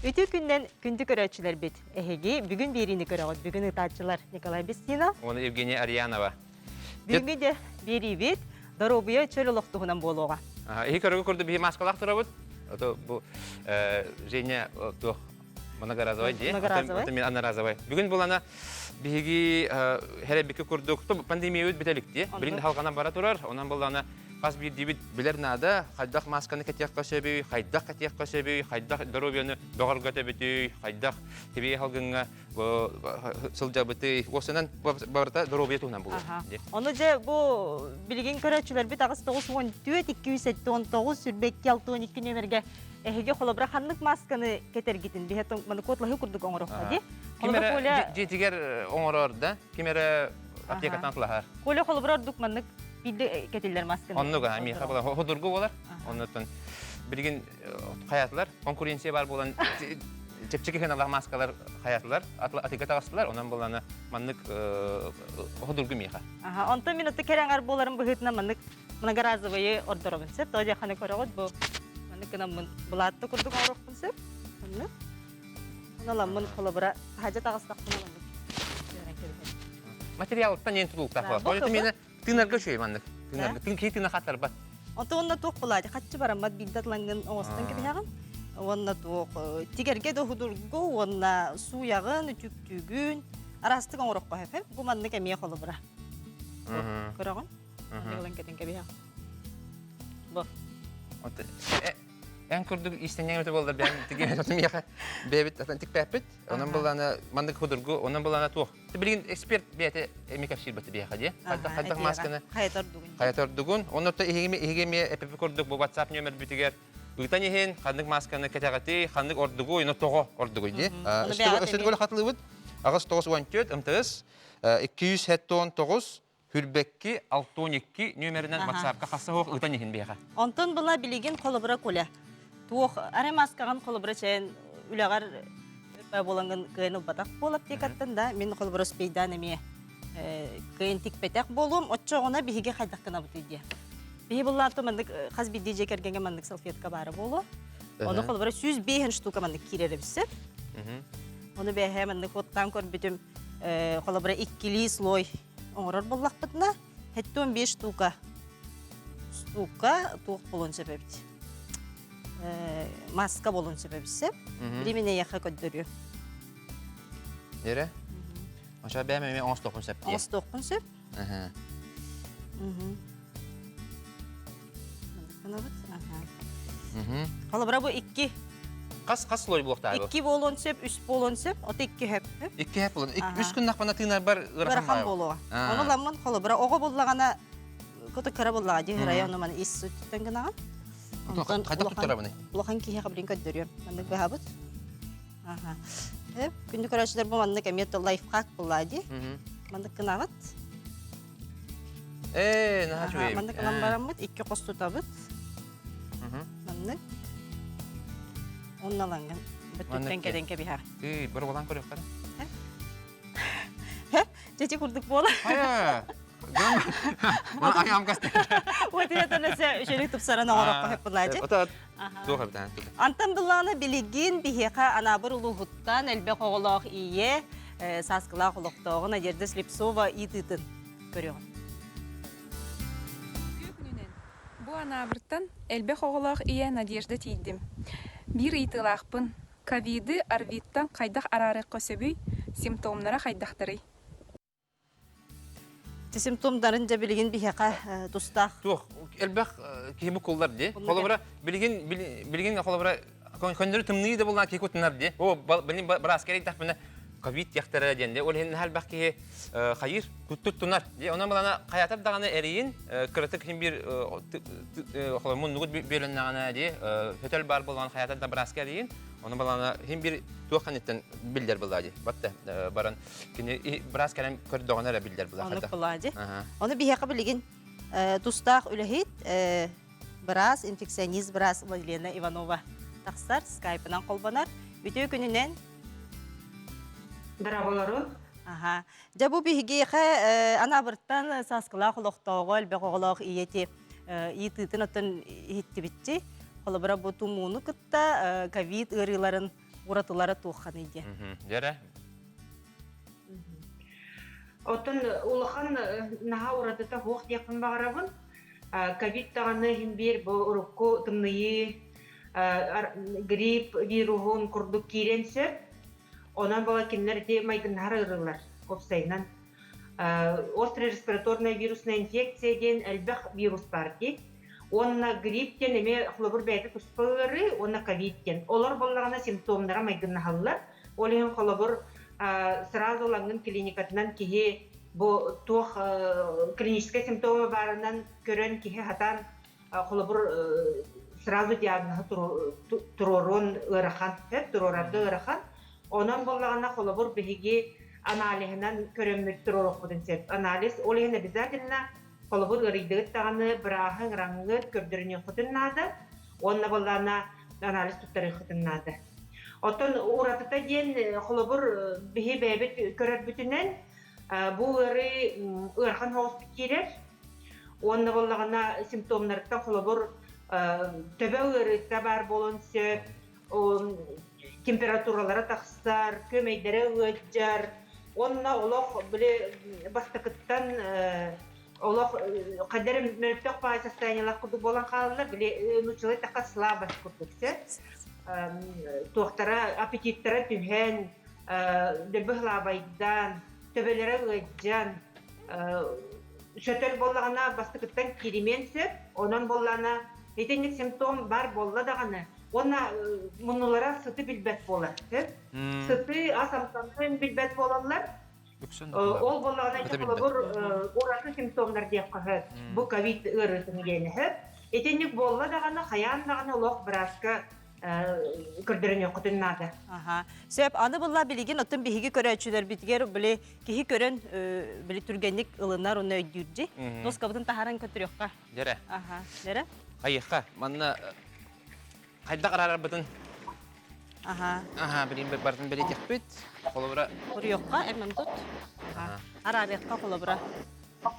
Өтө күннен күндү көрөчүлөр бит. Эһеги бүгүн берини көрөгөт. Бүгүн ытаачылар Николай Бестинов. Оны Евгения Ариянова. Бүгүн де берибит. Доробуя чөл олоқтуғынан болуға. Эхи көрөгө көрдү бии маскалак турабыт. Бу Женя Многоразовой де. Многоразовой. Мен Анаразовой. Бүгүн бул ана биги херебике көрдүк. Пандемия өт бителикти. Биринде халкана бара турар. Онан бул ана Қас бір дебет білер нада, қайдақ масканы кәтеққа сөбей, қайдақ кәтеққа сөбей, қайдақ доробияны доғарға төбетей, қайдақ тебе халғынға сылжа бітей, осынан барыта доробия туғынан болу. Оны же бұл білген көрәтшілер бет ағыз 9-14-219 сүрбекке 6-12 нөмерге әйге қолабыра қанлық масканы кетергетін бейхеттің мұны көтлахы күрдік оңырыққа де. Кемері жетігер оңырыр да, кемері аптекатан қылағар. Қолы қолабыра ордық мұнық Bildi ketiller maskını. Onluğa, miha bolan, hodurgu olar. Ondan bilgin hayatlar, konkurensiya var bolan çepçeki kanallar maskalar hayatlar, atıga tağıstılar. Ondan bolan manlık hodurgu miha. Aha, ondan minutda kerengar bolarım bu hıtına manlık Mnogorazovayı ordurabın sep. Toja xanı korağıd bu manlık gına bulattı kurduk ağırıqpın sep. Manlık. Onalan mun kolabıra haca tağıstaqpın olandık. Materiallıktan yen tutulukta falan. Тынарга шөй маннык. Тын кейтина хатар бат. Онта онна тук булады. Хатчы барамат биддатланган оңостан кебяган. Онна тук тигерге до худургу, онна су ягын, түктүгүн, арастык оңорокко хеф. Бу маннык эмие колу бара. Көрөгөн? Нелен кетен кебяг. Бу. Онта en kurduk istenyen öte bollar ben tigene tuttum ya bebet atlantik pepet onun bulana mandık hudurgu onun bulana tuh bilgin expert bete emekaf şirbatı bir hadi hatta maskını hayatar dugun onu da ihgemi epep kurduk bu WhatsApp nömer bitiger Итани хен хандык масканы катагаты хандык ордугу ойно того ордугу ди. Өстөгөл хатылыбыт. Агыс 914 МТС 279 Хүрбекки 612 нөмеринен WhatsAppка кassa хок итани хен бияга. Онтон була билеген колобура коля. Туох аре маскаган колобура чен үлөгөр болонгон кыйны батак болуп текаттанда мен колобура спейдан эме кыйын тикпетек болум отчогуна биге хайдаккана бутуйди. Бии буллатты мындык хаз бидди жекергенге мындык салфетка бары болу. Оны колобура 105 штука мындык киреребисе. Оны бехе мындык оттан көрбүтүм колобура 2 слой оңорор боллакпытына 15 штука туох болон себепти. Маска болон себепсе. Биримене яха көддөрү. Нере? Аша бәме 19 сеп. 19 сеп. Колобура бу 2. Кас слой блоктагы. 2 болон сеп, 3 болон сеп, ота 2 хеп. 2 хеп болон. 3 күн накпана тыйнар бар ырахам болуга. Оны ламын колобура ого боллагана көтө кара боллага же району мен ис сүттен гана. Кайда куттарабыны? Блохан ки хабрин көддөрүм. Мындык бахабыт. Күндү көрөчүлөр бу мындык эмет лайфхак булады. Мындык кынагат. Нахачуй. Мындык ламбарамыт 2 косту табыт. Мындык. Онналанган. Бүттен кеденке бихар. Бир болан көрөк кара. Чечи курдук бола. Мана аям касты. Вот это на шерик тупсарана орокко хеп булады. Ото туга битан. Антан буланы билигин бихека анабыр улугуттан элбе коголок ие саскыла колоктогун Надежда Слепцова итытын көрөгөн. Күнүнөн бу анабыртан элбе коголок ие Надежда тийдим. Бир итылакпын. Ковиды арвиттан кайдак арары көсөбүй симптомдары кайдактары. Симптомдарын да билген бихека тустак. Тух, элбек кебу коллар ди. Колобра билген колобра көндөрү тымны да булна кекутнар ди. О, билин бир аскери тахмына ковид яктары денде. Ол хен хал бакки хайыр туттунар. Ди онан булана каятып даганы эрийин критик хим бир коломун нугут беленнагана ди. Фетел бар болгон каятып да бир аскерийин. Onu bana hem bir tuğanetten bilder buladı. Baktı baran kini biraz kalem kırdığına bilder buladı. Onu buladı. Onu bir hakabi ligin tustaq ülehit biraz infeksiyoniz biraz Vasilina Ivanova taksar Skype'dan kolbanar. Bütün gününden Bravoları. Aha. Jabu bihigeha anabırttan saskıla xoloqtağol beqoqloq iyeti ititin atın hitti bitti. Kolabora bu tumunu kıtta Covid ırıların уратылары туған иде. Жара. Отын улахан наха уратыта хоқ яқын бағарабын. Ковид тағаны химбир бұл ұрыққу тымнайы грипп вирухун күрдік кейренсі. Онан бала кемлерде майгыннары ұрылар көпсайынан. Острый респираторная вирусная инфекция ден әлбәқ вирус бар дей. Онна грипптен еме хлобур бәйті күспалары, онна ковидтен. Олар болағына симптомдара майгыннахалылар. Олеген хлобур сразу олаңын клиникатынан кеге бұл туық клинический симптомы барынан көрен кеге хатан хлобур сразу диагнозы туророн ырахан, турорарды ырахан. Онан болағына хлобур бәйге анализынан көренмек турорық бұдын сеп. Анализ олеген обязательно холобур ырыйдыгыт тағаны бірағын раңғы көрдіріне құтыннады, онна болағына анализ тұттары құтыннады. Отын ұратыта ден холобур бігі бәйбіт көрер бүтінен бұл ұры ұрхан хоғыз керер. Онна болағына симптомларыттан холобур төбе ұрыта бар болын сөп, температуралары тақыстар, көмейдері өтжар. Онна олық біле бастықыттан олох кадер мөлтөк пай состояниялар куду болан калдылар биле нучулай така слабость курдуксе туактара аппетиттара түһен дебыхлабайдан төбелере ыджан шөтөл боллагана бастыкыттан кирименсеп онон боллана этенник симптом бар болла даганы она мунулара сыты билбет болар сыты асамтанын билбет болалар. Ол болағына бұл орасы симптомдар деп қағыз. Бұл ковид ұрысын гені. Етенік болла дағаны, қаян дағаны олық біразғы күрдіріне құтыннады. Сөп, аны бұлла білеген оттын бігі көрәтшілер бітігер білі кейі көрін білі түргенlik ылынар оны өйдюрді. Нос қабытын тахаран көтір еққа. Жәрі. Жәрі? Қайыққа. Манна қайда қарарар бұтын? Білейін бардың білі текпет. Қолыбыра. Құр еққа, әмін тұт. Арар еққа қолыбыра.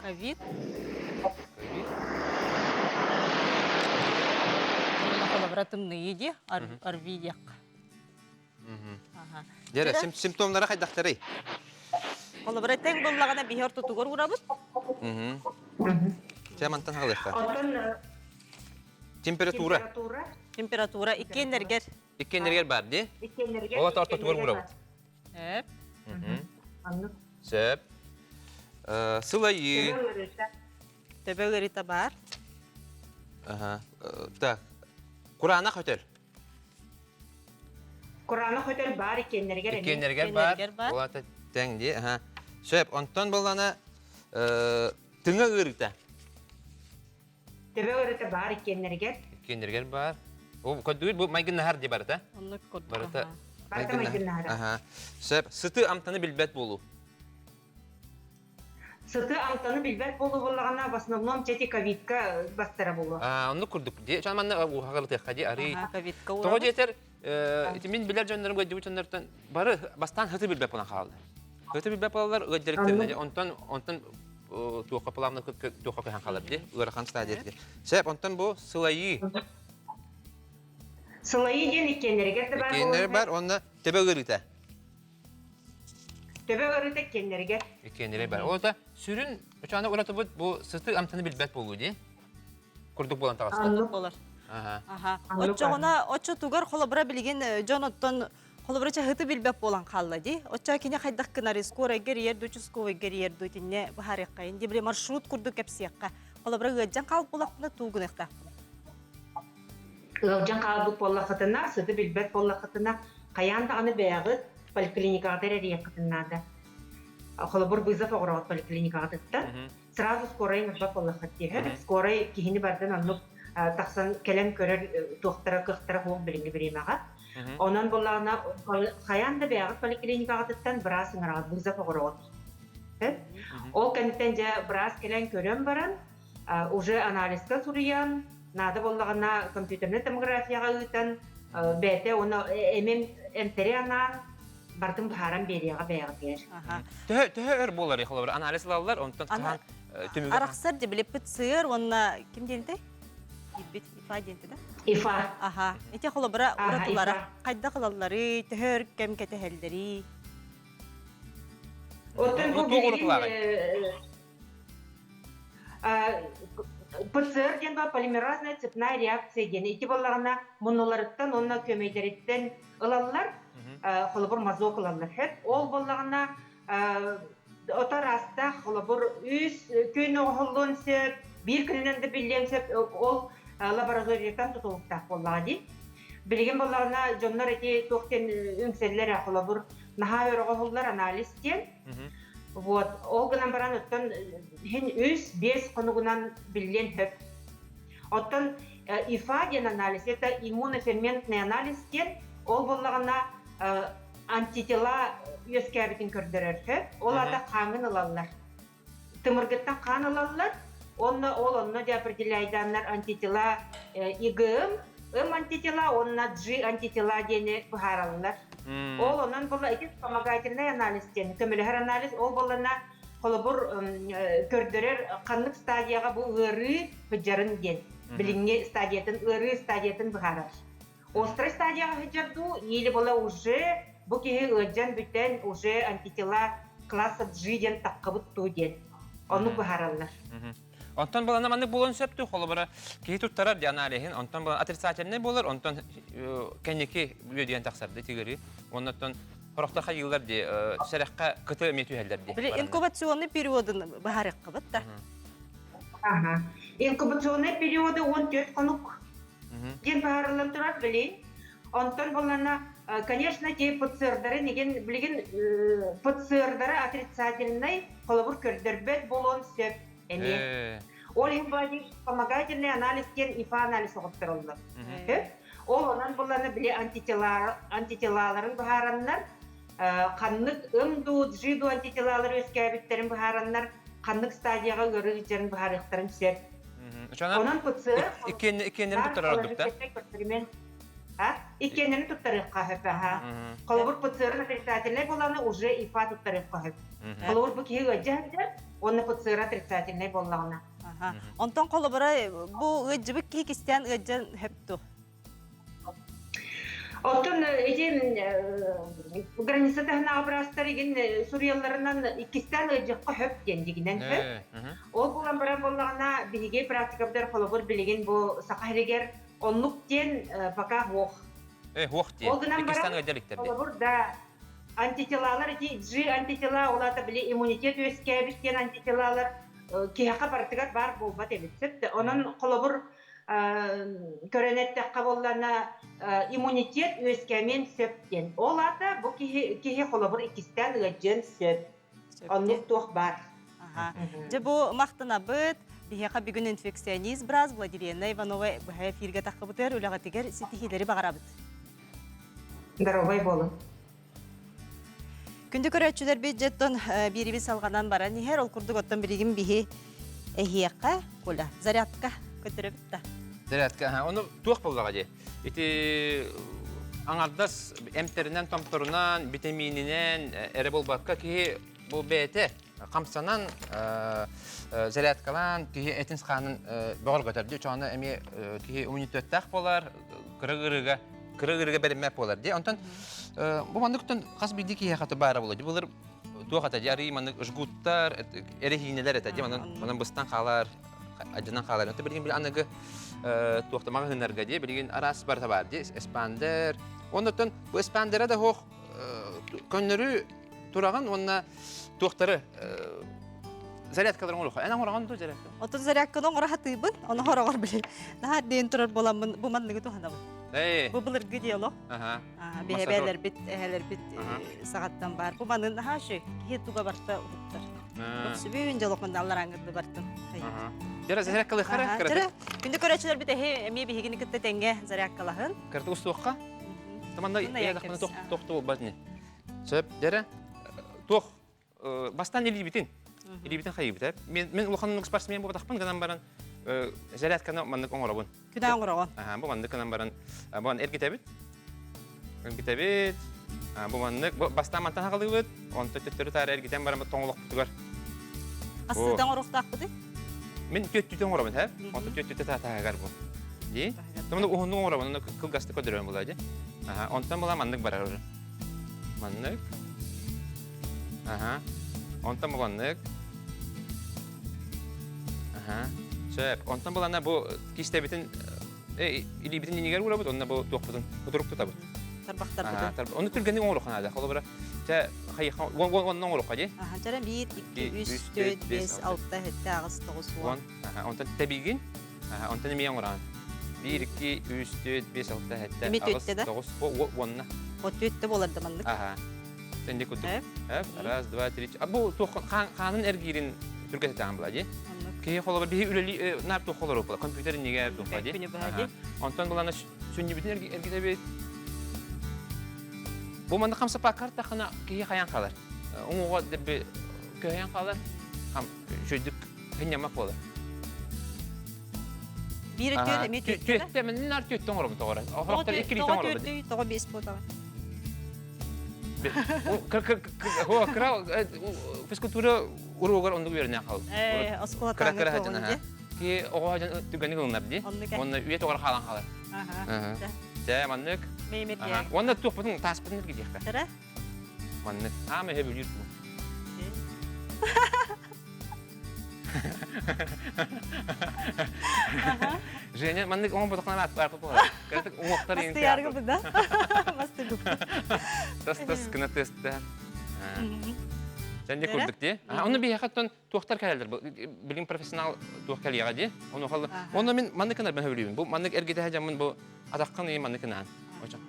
Ковид. Қолыбыра тымны еді, арвид еққа. Жәрі, симптомлары қайдақтары? Қолыбыра тәң болағына бейер тұтығыр ұрабыд? Жамантан қалыққа. Температура? Температура, иккендергер. Иккендергер бар, де? Ола тарта тұғыр ұрабыд? Сөп. Сылайы. Төбе ұрыта бар. Так. Құрана қөтел? Құрана қөтел бар, иккендергер. Иккендергер бар. Олата тәңде. Сөп, онтан болана тыңа ұрыта? Төбе ұрыта бар, иккендергер. Иккендергер бар. Көддігір бұл майгын нахар де барыта? Оны көдді. Барта майгын нахар. Сөп, сыты амтаны білбәт болу? Сыты амтаны білбәт болу болағына в основном жәте ковидка бастара болу. Оны күрдік. Жанманны ұғағылы текқа де, арый. Ковидка ұрабы. Тоғы жетер, мен білер жөнлерім көдді өтінлерден бары бастан хыты білбәп болан қалды. Хыты білбәп болалар өйдеріктеріне, онтан туаққа пыламны туаққа көйхан қалыр де, ұғырқан стадиятке. Сөп, онтан бұл сылайы. Сылайы ден иккендергер бар. Иккендер бар, онына төбе ұрыта. Төбе ұрыта иккендергер. Иккендер бар. Олата сүрін, өчаны ұраты бұд, бұл сыты амтаны білбәт болу де. Күрдік болан тағасты. Күрдік болар. Отчо тугар қолыбыра білген жон оттон қолыбырача хыты білбәп болан қалды де. Отча кене қайдақ кынары скорай герьер, дучусковай герьер дуйтінне бұхарекқа. Енді біле маршрут күрдік әпсияққа. Қолыбыра ғыджан қалып болақпына туғын еқта. Ғылжан қалып болақытына, сыты білбәт болақытына қаян дағаны бәғыт поликлиникаға дәрәрия қытынады. Қолыбыр бұйзап оғырауыт поликлиникаға дытты. Сразу скорай мұжбап болақыт дейір. Скорай кейіні бардын анып тақсан кәлем көрер тоқтара қықтара хоң біліңі біремаға. Онан болағына қаян да бәғыт поликлиникаға дыттан біраз сыңырағыт бұйзап оғырауыт. Ол кәнттен жа біраз кәлем көрем баран, уже анализға сұрыян, нады болағына компьютерный томографияға ұйтан, бәті оны әмтері анан бардың бұхаран берияға бәғыт ер. Төхөр болар еқылы анализ алалар, онтан тұған түмігі. Арақсар де біліп бұт сығыр, онына кім делді? Ибит ифа денті да? Ифа. Аха. Ите холобра Аха, уратулара. ифа. Кайда кылаллары, төһөр кем кетехелдери. Оттон бу Туох билигин урутулары. ПЦР ден ба полимеразная цепная реакция ден. Ити боллагана моноларыттан онна көмейдереттен ылаллар, холобур мазок ылаллар. Хеп ол боллагана отар аста холобур үс көйнө холлон сеп, бир күнүнөн да билем сеп ол лабораториятан тутулуктак боллага ди. Билген боллагана жоннор эти токтен үңселлер холобур наха өрөгө анализ ден. Вот, олгынан баран оттон хен үс бес конугунан билген хөп. Оттон ИФА ден анализ, это иммуноферментный анализ ден, ол боллагана антитела өскәбитин көрдөрөр хөп. Ол ата каңын алалар. Тымыргыттан кан алалар. Онно де определяйданнар антитела ИГМ, антитела, онна G антитела дени бухаралар. Ол онан бола ити вспомогательный анализ ден, көмөлөр анализ, ол болана холобур көрдөрөр канлык стадияга бу ыры быжарын ден. Билинге стадиятын, ыры стадиятын бухарар. Острый стадияга хыжарду, или бола уже бу кихи ыжан бүтен уже антитела класса G ден таккабыт ту ден. Ону бухаралар. Онтон балана манны болон сөптү холобара кии туттарар дианалехин, онтон балан отрицательный болар, онтон кенеки бүлөдиен таксарды тигери, онтон хорохтаха йылдар ди серекка кыты метүһелдер ди. Бир инкубационный периодын бахарык кыбыт да. Ага. Инкубационный периоды 14 конук. Ген бахарылан турат билин. Онтон болана, конечно, те ПЦРдары неген билген ПЦРдары отрицательный холобур көрдөрбөт болон сөп. Ол вспомогательный анализ кен ИФА анализ оғыптырылды. Ол онан боланы біле антителаларын бұхараннар, қаннық ымду, жиду антителалары өскәбіттерін бұхараннар, қаннық стадияға өрі жерін бұхарықтарын сөп. Онан ПЦР... Иккенлерін тұттарар ордық да? Иккенлерін тұттарыққа хөп. Қолыбыр ПЦР отрицательный боланы уже ИФА тұттарыққа хөп. Қолыбыр бұл кейі өджәдер, оны ПЦР отрицательный боллағына. Онтон колобара бу ыджыбык кистен ыджан хепту. Оттон эден границатахна абрастар еген Сурияларынан икистен ыджыкка хөп дендигинен хөп. Ол булан бара боллагана биге практикабдар колобор билеген бу сакайрегер онлук ден пока хох. Хох ден. Икистен ыджаликтер ден. Колобор да антителалар эти G антитела олата биле иммунитет өскәбиттен антителалар кияқа партыгат бар болбат эбитсепти. Онон колобур көрөнеттекка боллана иммунитет өскәмен сөптен. Ол ата бу кихи колобур икистен ыджын сөп. Онлук тух бар. Же бу мактана быт, бияка бүгүн инфекционист браз Владимировна Иванова бу эфирге такыбытыр, улага тигер ситихилери багарабыт. Здоровый болун. Күндү көрөчүлөр бюджеттон бириби салганан бара нихер ол курдук оттон биригин бихи эхиякка кола зарядка көтөрөбүт да. Зарядка, оны туох боллага же. Ити аңардас эмтеринен, томторунан, витамининен, эре болбакка ки бу бете камсанан зарядкалан ки этин сханын богор көтөрдү. Чоны эми ки иммунитеттак болар, кырыгырга бермек болар де. Онтон бу мандыктан кас бидики хаты бара болду. Булар туохата жарый маны жгуттар, эрехинелер эте. Манан быстан калар, ажынан калар. Онтон билген бил аныгы туохтамага хынарга де, билген арас бар табар де, эспандер. Онтон бу эспандера да хох көннөрү тураган онна туохтары зарядкаларын олуха. Ана ораган ту зарядка. Отон зарядкадан орахатыбын, оны хорогор биле. Нахар ден турар боламын, бу мандыгы туханабы. Бу булыр гидияло. Бехебелер бит, эхелер бит сагаттан бар. Бу мандын хашы, хетуга барта уттар. Сөбүн жалокман аллар аңгырды бартын. Жара зарядкалы хара. Жара, күндү көрөчүлөр бит эми бихигини кытта тенге зарядкалахын. Кырты устуокка. Таманда яdakmana токту базне. Сөп, жара тох бастан элибитин. Элибитин хайбит. Мен улханның спортсмен болуп атакпын, ганан баран зарядканы мандык оңорабын. Күдә оңораган. Бу мандык ганан баран бу эргитебит. Эргитебит. Бу мандык бастан мантан хагалыбыт. Онта төттөрү тары эргитен барам тоңолук бутугар. Астыдан ороктак быды? Мен төттүтөн оңорабын, ха? Онта төттүтө татагар бу. Ди. Томны уһунун ора, оны кылгасты көдөрөн булады. Аха, онтан була маннык барар уже. Маннык. Аха. Онтан буланнык. Аха. Сөп, онтан булана бу кистебитин или битин нигер ура бут, онна бу тохпутун. Утурук тутабыт. Тарбақтар Аха, бұды. оны түргенин оңолукана да. Холо бара. Та хай оннон оңолукка ди. Аха, жара 1, 2, 3, 4, 5, 6, 7, 8, 9, 10. Аха, онтан табигин. Аха, онтан ми оңоран. 1, 2, 3, 4, 5, 6, 7, Ümit 8, ötte de. 9, 10. От өтті боларды мандық. Ага. Sen de kudu. Hep. Hep. Раз, два, три. Bu kanın ergirin Türkiye'de tamam buladı. Ki xola bir üleli ne yaptı xola ropla. Kompüterin nige yaptı xadi. Günü bahadi. Ondan bulana şunni bütün ergide bir. Bu manda kamsa pakar ta xana ki xayan qalar. Onu da bir köyen qalar. Ham şöydük hınyamak bolar. Bir ötüyor, emet ötüyor. Tütte men nar tütte orum toğra. Ahraktar 2 litre Тоғы orum. төрті, тоғы 5 бота. Ho kra fizkultura urugar ondu verene qal. Асқылатаңы Kara тоғын hajana. де. Ki oğacan tügeni gılnabdi. Onu üye toğra qalan qalar. Аха. Ja manlık. Меймет Aha. я. Onda tuğputun taspıtın gidiyek. Тара? Manlık. Ama hep ölür bu. Женя, manlık on botakna at var bu. Kratık uğuktar Масты ярғы бұда. Масты бұл. Tas kına testte. Sen de kurduk diye. Onu bir hakikaten tuğuktar kalırlar. Bilim profesyonel tuğuk kalıyor diye. Onu kaldı. Onu min manlıklar ben biliyorum. Bu manlık ergide hacamın bu adakkan iyi manlıklar. Hocam.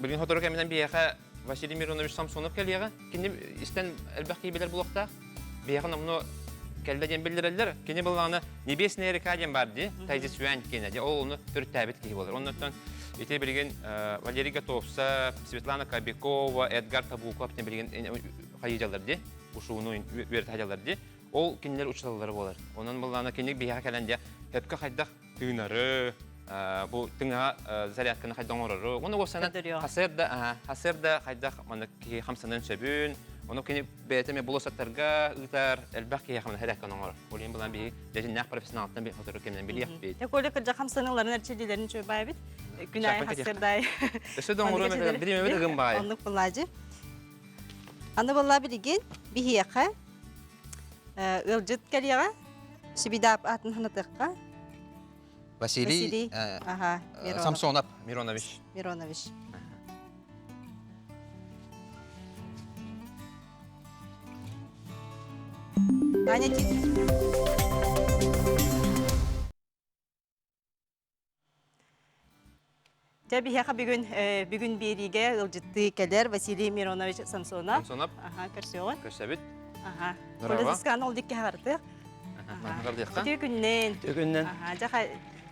Bilim fotoğraf eminden bir yaka Vasiliy Mironovich Samsonov kalıyor. Kendi isten elbette bilir bulukta. Bir yakın onu kelden bildirirler. Kendi bulağına Nebesneye Rekadyen var diye. Tayzi Süven kene diye. O onu dört tabit gibi olur. Ondan ete bilgen Valery Gatovsa, Svetlana Kabikova, Edgar Tabukov diye bilgen hayıcalar diye. Uşuğunu verdi hayıcalar diye. O kendiler uçtalıları olur. Onun bulağına kendi bir yakın kalende hepka haydak tığınarı. Bu tığına zaryadkını haydan orarı. Onu o sana hasır da haydak ki hamsanın söbün. Onu kini beteme bulosatlarga ıtar elbaki yakın herek kanı var. Olayım bulan bir dejin nak profesyonelden bir fotoğraf kemden biliyor bir. Tek öyle kıracak hamsanıların erçelilerini çöy bayabit. Günay hasırday. Işte de onu mesela bilmem de gım bay. Onluk bulacı. Anı bulla bilgin bir hiyaka. Ilcıt geliyor. Şibidap atın hanatıkka. Vasiliy Samsonov Mironovich. Mironovich. Таня Tabii ya bugün biriyle ılcıttı keler Vasiliy Mironovich Samsonov. Samsonov. Aha, karşıyon. Köşebit. Aha. Merhaba. Politiskan olduk ki artık. Tügünden. Tügünden. Aha, jaha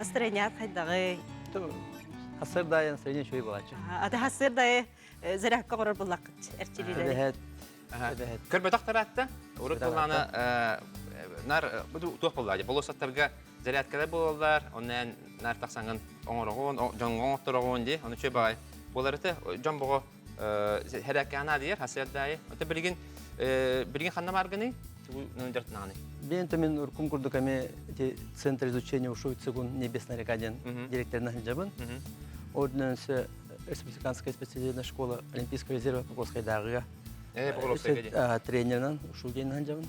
настроение haydağı. Hasır dayan sayın şöyle bulacak. Aha, adı hasır da zarah karar bulak erçilileri. Evet. Körbetak taratta. Uruk bulana nar bu tuğ buladı. Bolosatlarga zaryadkalar bulurlar. Ondan nar taksangan oңорогон, жоңгон оттурогон ди. Onu çöy bay. Buları da jombogo herakana diyer hasırdayı. Öte bilgin xanna margını bu nöndürtnani. Ben temin urkum kurduk ами Центр изучения ушей цигун Небесной Рекаден директор Нахджабан. Орденсе республиканская специальная школа Олимпийского резерва Покровской дагы. Покровской тренернан ушуген Нахджабан.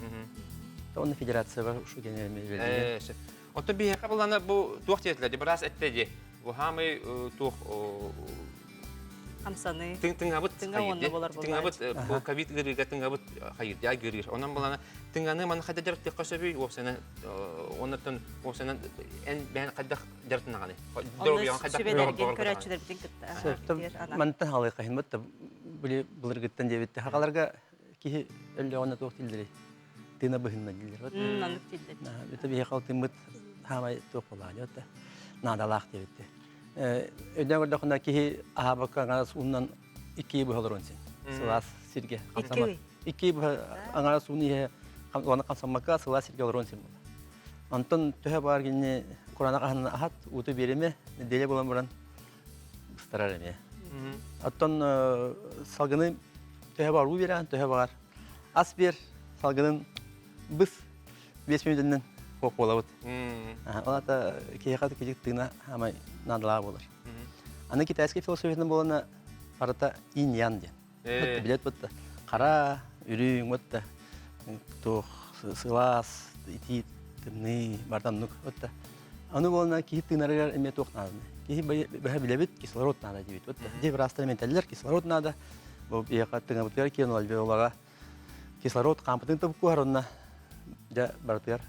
Onun federasyası var uşugen verdi. Oto bir kabulana bu tuğ tietleri biraz ettedi. Bu hamı tuğ Hamsanı. Tıngabıt Tıngabıt bolar bolar. Tıngabıt bu Covid gırıga tıngabıt hayır ya gırır. Ondan bulana tınganı man kadar jarık tıkaşabi o sene ondan o sene en ben kadar jarıtına gani. Onu şübelergen köreççiler bütün kıtta. Mantan halı kahimmet de böyle bulur gitten diye bitti. Hakalarga ki öyle ona tuğ tilleri. Tına bıhınna diler. Anlık dildi. Tabii yakal timit hamay tuğ buladı. Nadalak diye bitti. Öden orada ki ahabaka ngaras undan iki bu olur onsin. Sılas sirge. İki bu ngaras uni ona kasamaka sılas sirge olur onsin. Anton tühe var gene Kur'an'a kahan ahat utu birime deli bulan buran stararım ya. Anton salgını tühe var u biren tühe var. As bir salgının bız 5 minutun хок болабыт. Мм. Олата кияқаты кежік тыгына хамай надылаға болар. Мгм. Аны китайский философиясынан болана барата инь-ян ден. Э. Билет бұтты. Қара, үрің бұтты. Тух, сылас, итит, тымны, бартамнук бұтты. Аны болана кейі тыгнарыгар әме тух надыны. Кейі бәхі білебіт кислород нада дейбіт бұтты. Де бір астроменталлер кислород нада. Бұл бияқа тыгна бұттығар кейін олбе олаға кислород қампытын табып көғар онна. Да бартығар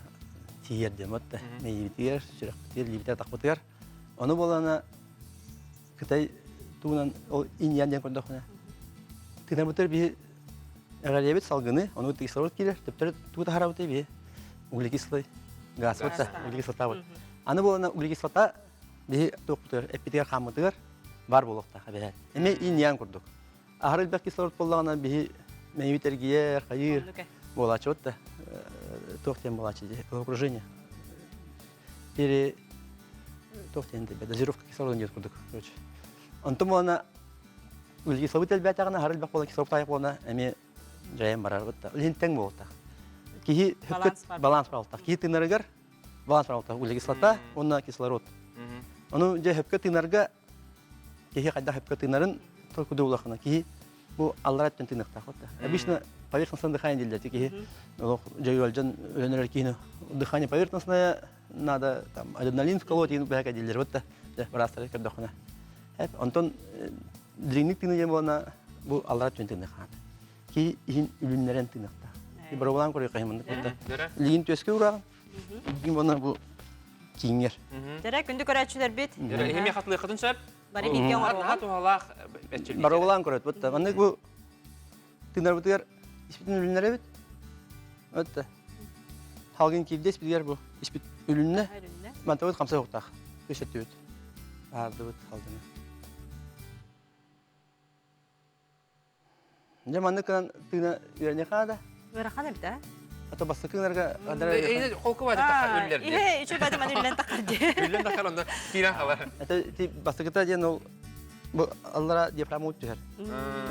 тиер демотты. Мейбітігер, сүректігер, лебітер тақпытығар. Оны болана Кытай туынан ол инь-ян ден көрдіқіне. Тыгна бұттыр бі әғалебет салғыны, оны кислород келер, төптері туыта хара бұты бі углекислый газ бұтты, углекислота бұт. Аны болана углекислота бі тоқ бұтығар, әппетігер қамытығар бар болуқта қабелет. Әме инь-ян көрдік. Ахыр әлбәк кислород болағына бі мейбітергер, қайыр болачы бұтты. Тоқтен болачы де, окружение. Пере тоқтен де, дозировка кислорода нет көрдік. Онтым болана углекисловый әлбәт ағына, ахыр әлбәк болана кислород тайық болана, әме жайын барар бұтты. Үлін тең болуқта. Кейі баланс бар болуқта. Кейі тынарығар баланс бар болуқта. Углекислота, онна кислород. Оны жай хөпкі тынарға, кейі қайда хөпкі тынарын толкуды олақына. Кейі бұл аллар әттен тынықтақ бұтты. Обычно поверхностное дыхание делать. Кейі жай өлжен өлінер кейіні дыхание поверхностное, надо адреналин вколоть, и бәк әделер бұтты. Бірастары көрдіқына. Онтон дреңнік тыны жем болана, бұл аллар әттен тынықтақ. Кейі ешін үлінлерен тынықта. Бір олан көрі қаймындық бұтты. Леген төске ұрағын. Үлген болана бұл кейінгер. Дәрі күнді көрәтшілер бет. Еме қатылы қытын сөп? Бары беткен Ат орған. туғалақ бәтчілбейді. Бар олан көрет бұтты. Маңнық бұл тыңдар бұтығар іспетін үлінлері бет. Өтті. Халғын кейбде іспетігер бұл іспет үлініне. Манта бұт қамса оқтақ. Көшетті бет. Барды бұт халғыны. Маңнық тыңна үйеріне қағада. Өрақаны біт, Ата бастықыңларға қадара Эйне қолқы бар таққа өлілерді. Ihe, үші бәді мән үлілен тақырды. Өлілен таққар онда кейрен қалар. Ата бастықыта ден ол аллара диафрагма өт түхер.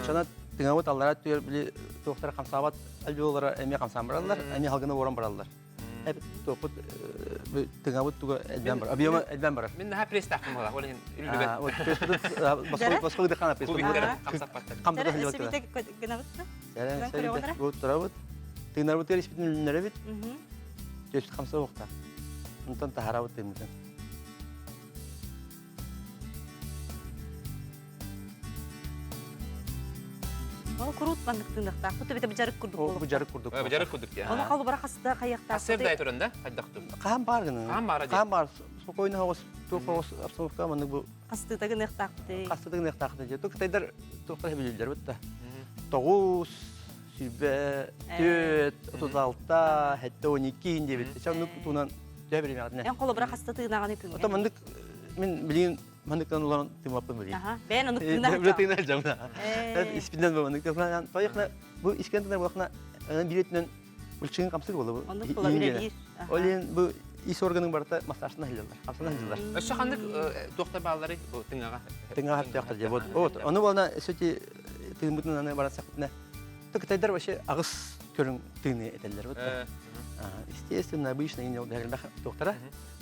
Шана тыңа өт аллара түхер білі тоқтары қамсабат әлбе олара әме қамсан баралар, әме халғыны оран баралар. Әп тоқпыт тыңа өт түгі әлбен бар. Объемы әлбен бар. Мен наға пресс таққым ола, ол ең үлілігі. Басқы дықана пресс. Кубиктері қамсап баттыр. Қамдыда Дәрі хәлбет өсі кіда. біті гына бұтты? Сәрі, сәрі бұт тұра бұт. Тыңдар бұт ер іспетін үлінері бет. Төспіт қамса оқта. Онтан тахара бұт тыңмытын. Ол құрут бандық тыңдықта. Құты біті бұжарық күрдік Ол болып. бұжарық құрдық. Бәжәрі күдік я. Оны қалу бара қасыда қаяқта. Асырдай тұрында, қайдақтым. Қам бар гының. Қам бар, аде. Қам бар. Спокойно хоғыз, тоқ хоғыз обстановка маңның бұл Қасыда гынықтақ бұты. қастыдың нектақыды же. Тоқ тайдар тоқтар білілдер бұтта. Тоғыз, сүрбе, төт, 36-та, хәтті 12 де бітті. Шамның туынан жай береме ғадына. Ян қолу бара қасыда тыңдаған епін. Ота маңдық, мен білейін, маңдықтан оларын тымаппын білейін. Бән оны Бір тыңдақ. тыңдар жамына. Испинден бұл маңдық. Тойықна, бұл искен тыңдар болақна, билетінен үлчігін қамсығы болды. Оны қола білелер. Ол ең бұл ис органың барыта массажына хилялар, қамсына хилялар. Өші қандық тоқта бағалары тыңаға? Тыңа хап тияқтар же. Вот, оны болна сөйте тыңбытын аны барат сақытына. Тыңтайдар вообще ағыс көрін тыңны етелер. Вот. Естественно, обычно ин дәрілбәқ тоқтара,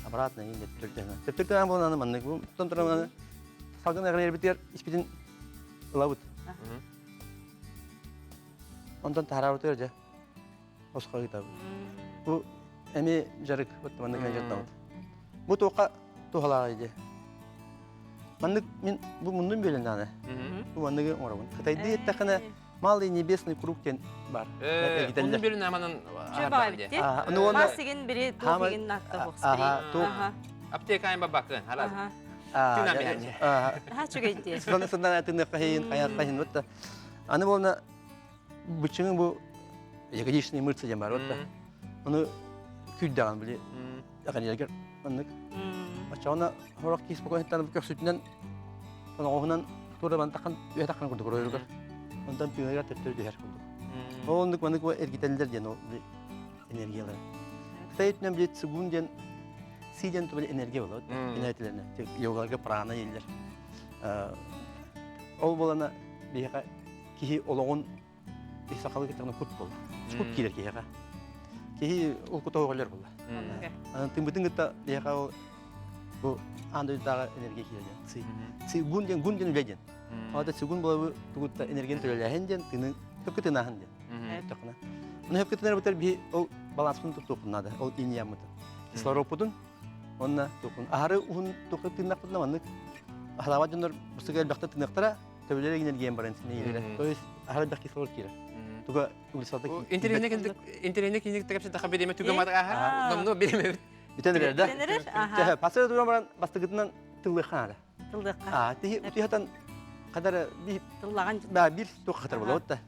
обратно ин төптірден. Төптірден болна аны манны. Бұтын тұран аны салғын ағын ербетер іспетін ұлабыт. Ондан тахара өтер же. Осқа ғитабы. Бұл әме жарық бұтты манны кән жатна бұт. Бұл тоққа тоғалаға еді. Манны мен бұл мұндың бөлін аны. Бұл манныға оңырабын. Қытайды еттіқіні малый небесный кругтен бар. Оның бөлін аманын Жөба бітте. Мас деген бірі тоқ деген нақты бұқсы. Аптекайын бабақын, халаз. Тына бәне. Чүгі етте. Сондан әтіңді қайын, қайын бұтты. Аны болна бұчыңын бұл ягодичные мышцы дем бар бұтты. Оны күлдаған біле. Яған ергер, маннык. Ачауына хорақ кейс спокойнеттен бұл көксүтінен оғынан тұрдабан таққан өй таққан күрді көрі Ondan tüyüne teptiri düşer kurduk. Onluk manık var ergitenler diyen o enerjiyalar. Sayıtnen bile sıgun diyen siden to böyle enerji olur. Enerjilerine. Yogalarga prana yerler. Ol bolana bir ki oloğun bir sakalı getirene kurt bol. Kurt girer ki Кихи улкута оголер була. Тымбытын гыта бияка ол бу андойдагы энергия килген. Си гунден леген. Ада сигун була тугутта энергия төлөлөһөн ден тыны төкөтүнәһен ден. Токна. Ну хөкөтүнөр бутер би ол балансын туктукнада. Ол иньямыты. Кислородпудун онна тукун. Ары ун тукутынак тунаманнык. Халава жонор бусыгал бакта тынактара төбөлөр энергия барынсын ийре. То есть ары бак кислород кире. Туга углесоды. Интернет кинек тагапсы таха береме туга мата номно береме. Битенер да. Битенер, аха. Жа пасыр дураман бастыгытынан тылы хана. Тылдыкка. Тихатан кадар би Тыллаган ба бир тук хатар болот да.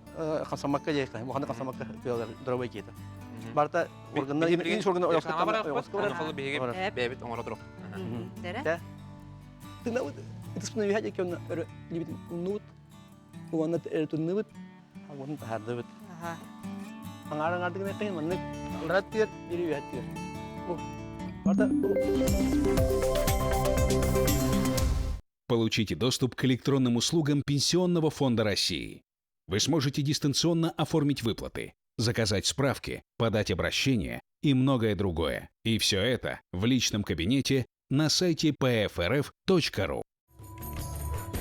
Касамакка жайка. Мохана касамакка кыялар дробай кета. Барта органна ин органна ояската. Бебит оңора турок. Дере? Да. Тына вот это спина вяжет кёна либит нут. Уанна это нут. Агон тахардыбыт. Аха. Аңараңардыгына кыйын манны. Раттер ири вяттер. Барта Получите доступ к электронным услугам Пенсионного фонда России. Вы сможете дистанционно оформить выплаты, заказать справки, подать обращение и многое другое. И все это в личном кабинете на сайте pfrf.ru.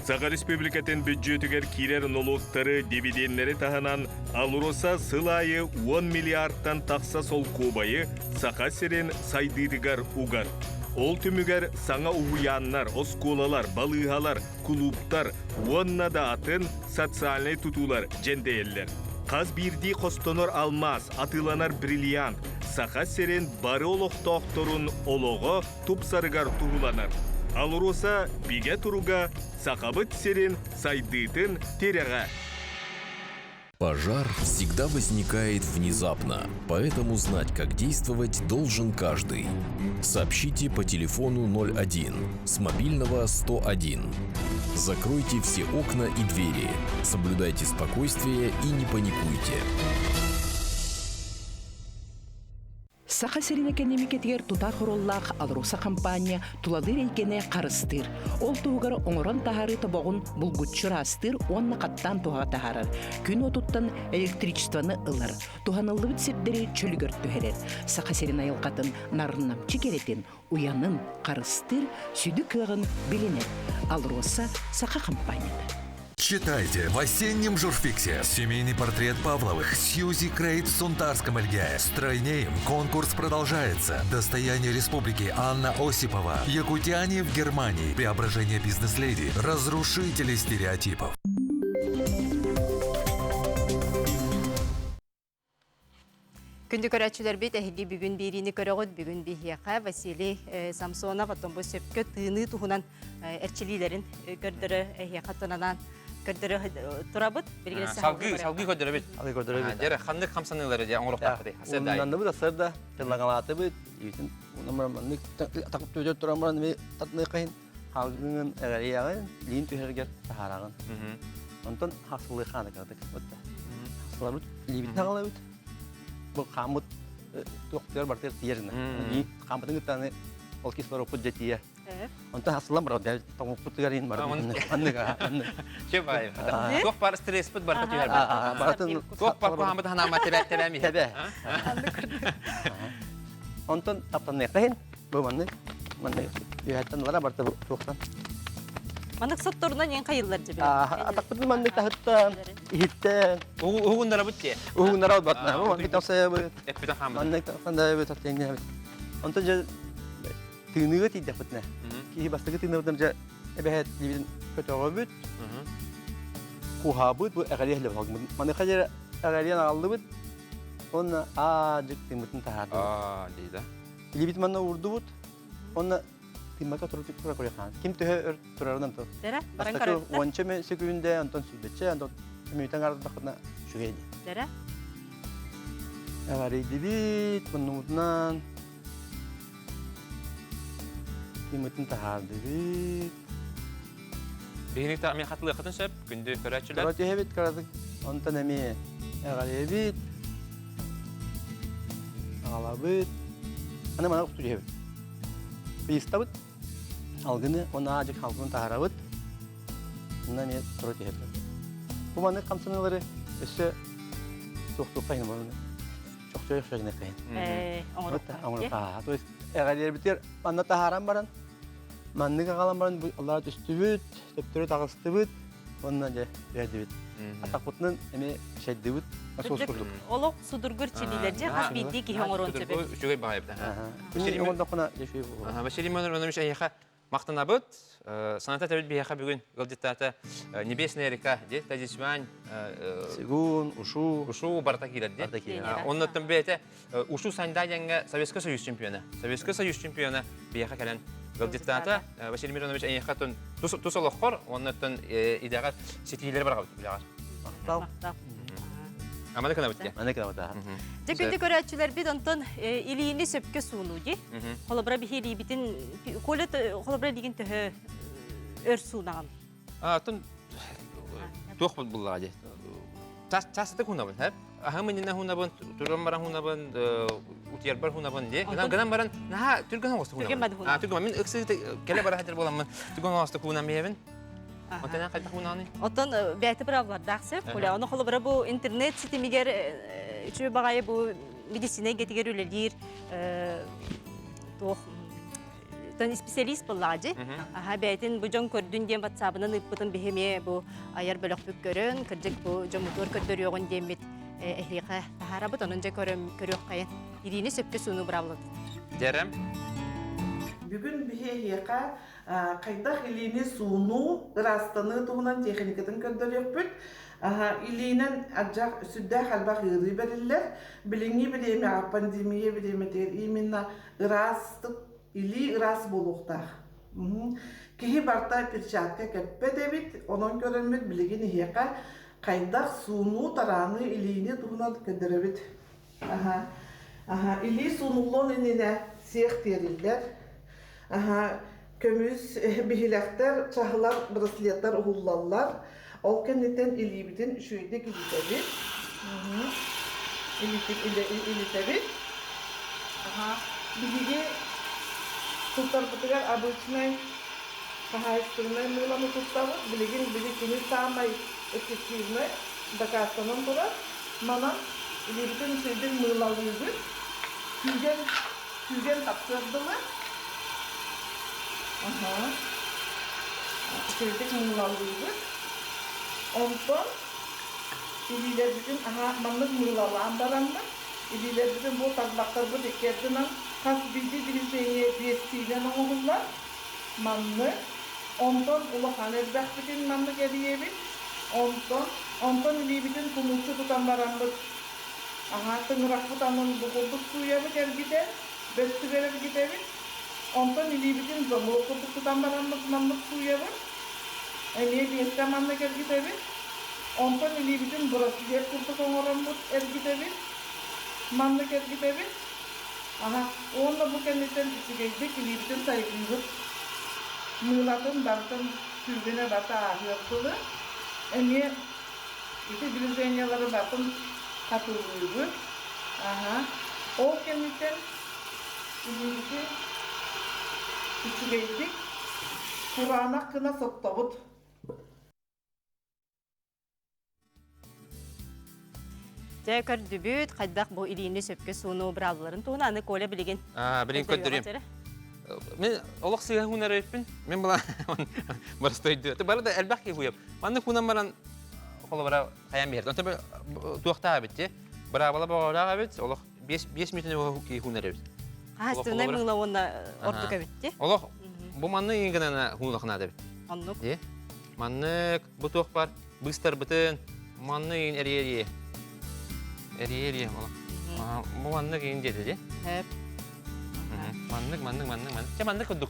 Саха Республикатын бюджетігер кирер налогтары дивидендері таханан алуроса сылайы 10 миллиардтан тақса сол кубайы саха серен сайдырыгар угар. Ол түмігер саңа уғуяннар, осколалар, балығалар, клубтар, онна да атын социальный тутулар жендейлер. Қаз бірді қостонор алмаз, атыланар бриллиант, саха серен бары олоқтоқторун олоғы тупсарыгар туғуланар. Алуроса биге туруга сахабыт серен сайдытын терега. Пожар всегда возникает внезапно, поэтому знать, как действовать, должен каждый. Сообщите по телефону 01, с мобильного 101. Закройте все окна и двери, соблюдайте спокойствие и не паникуйте. Саха серинекен немекетигер тута хороллах алруса компания туладыр эйкене карыстыр. Ол тугар оңорон тахары тобогун булгутчур астыр, онна каттан туга тахарар. Күн отуттан электричествоны ылар. Туханыллы битсепдери чөлгөр төһерер. Саха серин айылкатын нарыннамчы керетин, уянын карыстыр, сүдү кыгын билинер. Алруса Саха компанияда. Читайте в осеннем журфиксе семейный портрет Павловых. Сьюзи Крейт в Сунтарском Эльге. Стройнеем. Конкурс продолжается. Достояние республики Анна Осипова. Якутяне в Германии. Преображение бизнес-леди. Разрушители стереотипов. Күнді көрәтшілер бет әхіге бүгін беріні көріғыд, бүгін бейхеқа Василий Самсонов, аттон бұл сөпкі тыны тұхынан әрчілейлерін көрдірі әхеқа тонанан көрдірі тұрабыд. Салгы көрдірі бет. Алгы көрдірі бет. Жәрі қандық қамсанылары де оңырықтақ бет. Оннанды бұд асырда, теллағалаты бұд. Үйсін, онамырманны тақып төжет тұрамыран мен татны қайын. Халғыңын әғарияғын, лейін түйергер тахарағын. Онтан хақсылығы қаны қадық. Хақсылар бұд, лейбін тағала бұд. Бұл қамыт тоқтер бартер тиеріне. Қамытың үттәні ол кислород пұджетия. Онтан хақсылар бар, таңып пұттығарин бар. Че бай? Тоқ бар стресс бұд бар түйер бар. Тоқ бар қамыт ханама тәбәмі. Тәбә. Онтан таптан неқайын, бұл манны үйәттен лара барты тоқтан. Манық сотторынан ең қайылар жібі. Атақпыдың манны тахыттан, ихіттен. Уғындара бұд те? Уғындара бұд батна. Манны тақсая бұд. Әкпетен қамыд. Манны тақсандай бұд, тақтайын бұд. Онтан жа тыынығы тейдек бұдна. Кейі бастығы тыыны бұдан жа әбәхет лебеден көтіға бұд. Қуға бұд, бұл әғалия әлі бұд. Манны қажар әғалиян ағалды бұд. Онна ажық тыымытын тахарды бұд. Дейді. Лебед манна ұрды бұд. Онна тиммака тура корехан. Ким төһө турардан то. Дәрә, баран Бастакы карар. онча мен секундә антон сүдәчә, антон минуттан арды тақына шугайды. Дәрә. Аварий дибит, bundan Кимитин тахарды бит. Бейник та мен хатылы хатын сөп, күнді көрәтшілер. Короче хебит карадык. Онтан эми аварий бит. Алабыт. Ана мана куту хебит. Пистабыт. Алгыны она ажык халкын тахарабыт. Мына не короче хебит. Бу маны камсынылары өсө тоқтоққа ені барыны. çok şöyle kayın. Оңорукка. То есть эгалер битер манна тахаран баран. Манны кагалан баран алар үстүбүт, төптөрү тагыстыбыт. Онна же бердибит. Атакутнын эме шеддибит. Насос курдук. Олок судургур чилилер же хас бидди ки оңорон себеп. Үчүгөй багайбыта. Күнү онда кына жешүй бу. Василий Иванович аяха мактанабыт. Саната табит бияха бүгүн гылдыттата Небесная река, де Тазисвань, Сигун, Ушу Бартакилер, де. Оннотон бете Ушу Сандайянга Советский Союз чемпиона. Советский Союз чемпиона бияха кален гылдыттата Василий Иванович аяха тон тусолохор, оннотон идага сетилер бар гылдыттар. Тал. Аманы кана битте. Аны кана бата. Жекүнди көрөчүлөр бит онтон илини сөпкө суунуди. Холобра бихили битин колет холобра деген тө өр суунаган. Тон туох буллагы. Тасты кунабын, хеп. Ахамынына хунабын, турмара хунабын, утьербар хунабын де. Гынан баран, на түргөн оста хунабын. Түргөн мен ыксы келе бара хатыр боламын. Түргөн оста хунамыйбын. Отана кайда хунаны? Отон бәйте бравлар даксы. Коля аны холобра бу интернет ситемигер үчү багай бу медицина гетигер үлелир. Тох тон специалист буллади. Аха бәйтен бу жон көрдүн дем WhatsApp-ын ыппытын бехеме бу аяр бөлөк бүккөрөн, кыржык бу жон мотор көрдөрөгөн демет. Эхлика тахарабыт онун же көрөк кайын. Ирини сөпкө сууну бравлады. Дерем. Бүгін бихейеқа қайдақ илини суыну ырастаны туғынан техникатын көрдөрөкпүт. Илинен аджақ сүдді қалбақ ыры берілер. Біліңі білеме пандемия білеме дер. Именно ырастық, или ырас болуқтақ. Кихи барта перчатка кәппе дебит, онын көрінмет білігін ехеқа қайдақ суыну тараны илини туғынан көрдөрөбіт. Или суынулон иніне сех терілер. Kömüz bihilekler, çahlar, brasliyatlar, uhullallar. Olken neten ilibidin şöyde gilitebit. İlitebit. Biligi tutar putugar abıçnay kahayistırnay mılamı tutarı. Biligin bilikini samay efektivnay. Dakastanın tura. Mana ilibidin şöyde mılalıydı. Külgen tapsırdılar. Çevirdik mığılalıydı. Ondan ililer bizim manlık mığılalan baranlar. İliler bizim bu tablaklar bu dekerdinden kas bildi bileceğine diyetiyle oğullar. Manlık. Ondan ulahan erbek bütün manlık ediyebit. Ondan ili bütün kumulcu tutan baranlar. Tınırak tutanın bu kulduk suyabit ergide. Böstü verip gidebit. Ondan ilibidin zamulu kurduk tutan baranlık manlık suya var. Eniye diyette manlık ergidebit. Ondan ilibidin burası yer kurduk oğuranlık ergidebit. Manlık ergidebit. Onunla bu kendisinden içigeydik ilibidin sayıklıydık. Mığladın dartın türbüne bata ahiyatlığı. Eniye iti bilirzenyaları batın katılıydı. O kendisinden ilibidin içigeydik. Kur'an'a kına soktabut. Жай көрдүбүт, кайдак бу илини сөпкө сууну бравларын туна аны коле билген. Билин көддөрөм. Мен олох сыга хунар өппүн. Мен була барстойду. Бары да элбак ки хуяп. Маны хунам баран холобара каян берди. Онта туакта битти. Бравала багара бит. Олох 5 минут ки хунар өп. Хастына мыңлауына ортука битти. Олох бу манны ингенана хунлахна да бит. Аннук. Манны бу туак бар. Быстар битен. Манны эриери. Эриери ола. Бу манны кийин деди, де? Хеп. Маннык. Же маннык көддүк.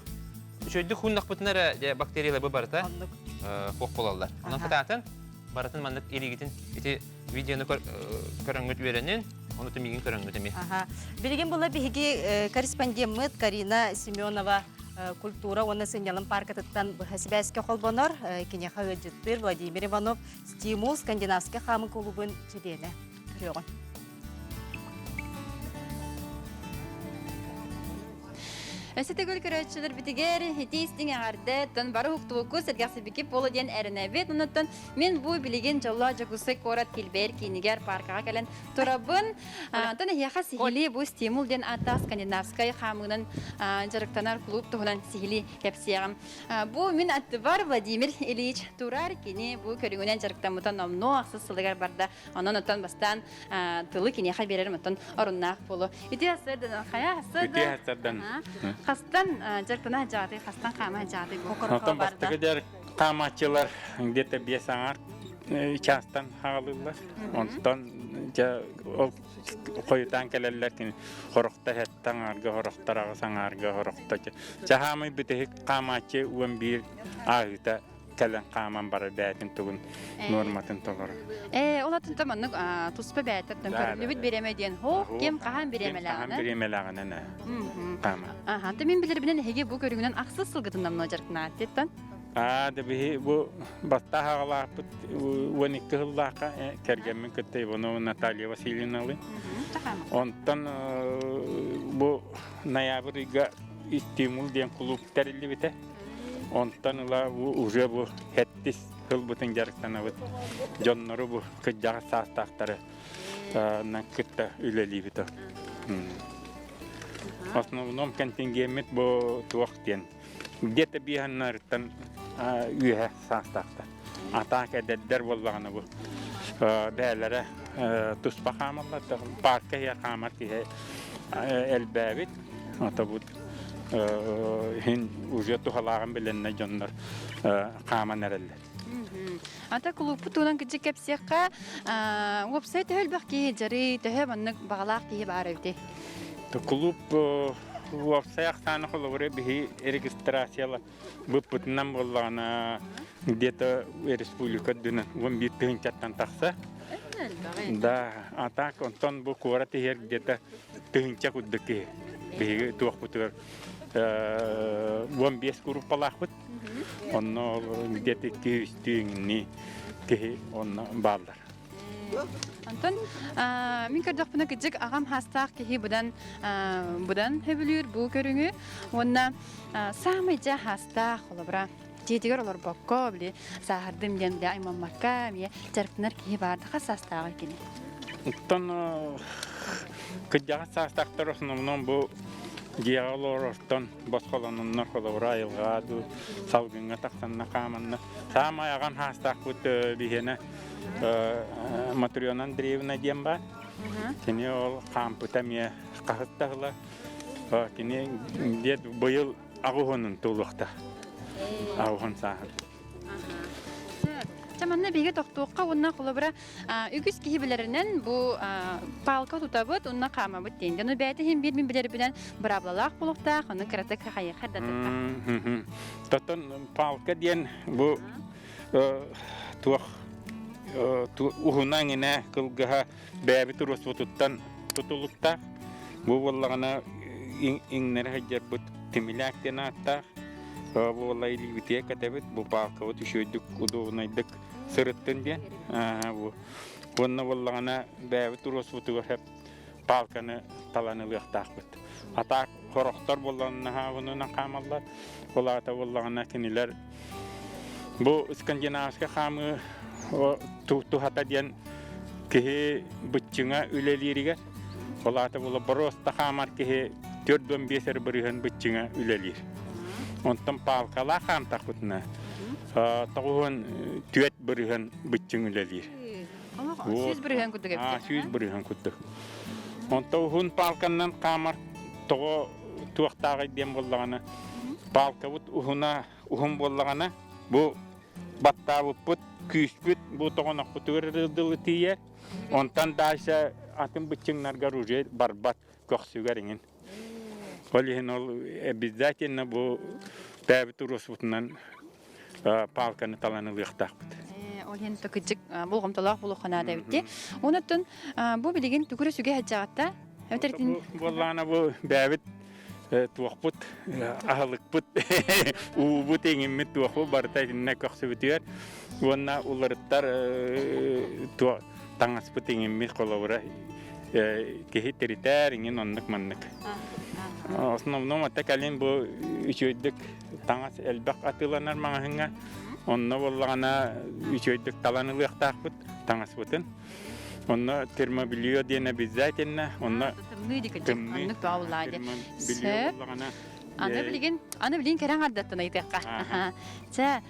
Шөйдүк хуннак бутнара же бактериялар бу барта. Аннук. Хок болалар. Анан кытатын баратын маннык эригитин ити видеону көрөңгөт беренин, onu tümigin köröngöt emi. Билген була биги корреспондент Карина Семенова культура оны сынялым паркатыттан хасибәскә холбонор кине хавыҗыттыр Владимир Иванов стимул скандинавский хамы клубын чедене. Көрөгөн. Өсетегөл көрөтчүлөр битигер хитистиң аңарды тон бары хуктугу сергасы бикип болу ден эренебет онуттан мен бу билеген жолла жагусы корат килбер кинигер паркага келен турабын тон яха сихили бу стимул ден ата скандинавская хамынын жарыктанар клуб тугунан сихили кепсиягам бу мен аттыбар Владимир Ильич Турар кини бу көрүнгөнөн жарыктамытан номно аксыз сылыгар барда онон бастан тылы кини ха берер мытан оруннак болу ити асырдан хая асырдан Хастан жарыктана жады хастан кама жады Отон бастыгы камачылар где-то 5 аңар частан халылар. Онтон койутан келелер кин хорокта хеттан арга хороктарага саңарга хорокта. Жахамы бите камачы 11 айта келен каман бара бәтин тугун норматын толор. Олатын таманны туспа бәтен көрүнүбүт беремеден хо кем кахан беремеләгән. Кахан беремеләгән кама. Аха, мен билер белән һеге бу көрүнгән аксыз сылгытыннан ножаркна аттан. Дебе бу баста хагала бут 12 жыллака кергенмен көтөй буну Наталья Васильевна. Онтан бу ноябрьга стимул ден клуб терилди бите. Онтан уже бу хеттис хыл бутын жарыктанабыт. Жоннору бу кыжжага састактары на кытта үлели бите. Основном контингент бу туактен. Где-то биганнартан үйе састакта. Атак эддер боллаганы бу. Бәләре туспа хамалла паркка я хамар ки элбәбит. Ата бу хин уже тухалаган беләнне җоннар хаман әрәлләр. Ата клуб тунан кичек кепсекка веб-сайт хәлбәк ки җары тәһә монны багалак ки бар ите. Клуб веб-сайт саны холовре би регистрациялар бу путнам боллана где-то республика дүнен 11 тыгынчаттан такса. Да, атак онтон бу кораты хер где-то тыгынча куддыки. Би туак бутыр 15 группалар бут. Онно где-то кистиңни ки онно балдар. Антон, мен көрдік бұны кіжік ағам хастақ кеге бұдан хөбілер бұл көріңі. Онна самай жа хастақ олыбыра. Жетігер олар баққа біле сағырдым ден біле аймаммаққа мие жарықтынар кеге барды қас хастағы кені. Антон, кіжіға хастақтар осынымнан бұл Диалор тон басқаланын нақылыра айылғаду салгынға тақсанна қаманна. Самай ағам хастақ бұт бігені Матрёна Андреевна дем бар. Кені ол қампыта мие қағыттағыла. Кені дед бұйыл ағуғының тұлықта. Ағуғын сағын. Чаманна беге тоқтуыққа онна құлыбыра үгіз кейбілерінен бұл палқа тұтабыт, онна қама бұт дейін. Оны бәйті хем бір білер білен бір аблалақ бұлықтақ, оны қыратық қайы қардатыққа. Тоттын палқа дейін бұл туақ ұғынан еңіне қылғыға бәйбі тұрыс бұтыттан тұтылықтақ. Бұл болағына еңнері ғажар бұт темеләктен аттақ. Бұл олай либіте кәтәбіт, бұл палқа бұт үшөйдік, ұдуғынайдық сырыттын ден. Онна болағына бәйбі тұрыс бұтығыр әп палқаны таланылықтақ бұт. Атақ қорықтар болағына ғынына қамалар. Олағата болағына кенелер. Бұл скандинавска қамы тухата ден кеге бұтчыңа үлелеріге. Олағата болы бұрыста қамар кеге 4-5 бірігін бұтчыңа үлелер. Онтан палқала қамтақ бұтына. Тағуын түйет бірігін бұтчың үлелер. Сүйіз бірігін күдді кепті? Сүйіз бірігін күдді. Онтан ұғын палқаннан қамар туақтағы дем болағына. Палқа бұт ұғын болағына. Бұл баттағы бұт, күйіспіт, бұл тоғынақ бұтығыр рылдылы тиер. Онтан дайса атын бұтчыңнарға ружер барбат көқсігеріңін. Олеген ол обязательно бұл бәбі тұрыс бұтынан палқаны таланылықтақ бұт. Олеген түкіджік болғымталақ бұл ұқына да өтте. Онытын бұл білеген түкірі сүге әтжағатта? Болғана бұл бәбіт туақ бұт, ағылық бұт, ұғы бұт еңімет туақ бұл барыта жинна көқсі бұтығар. Онна ұларыттар таңас бұт еңімет қолауыра кехи теритер еңін онлық манлық. Основном ата калин бу үчөйдүк таңас элбак атыланар маңахыңа. Онно боллагана үчөйдүк таланылыктакпыт таңас бутын. Онно термобилио ден обязательно. Онно Аннык баулады. Сөп. Аны билген керен ардаттан айтакка. Та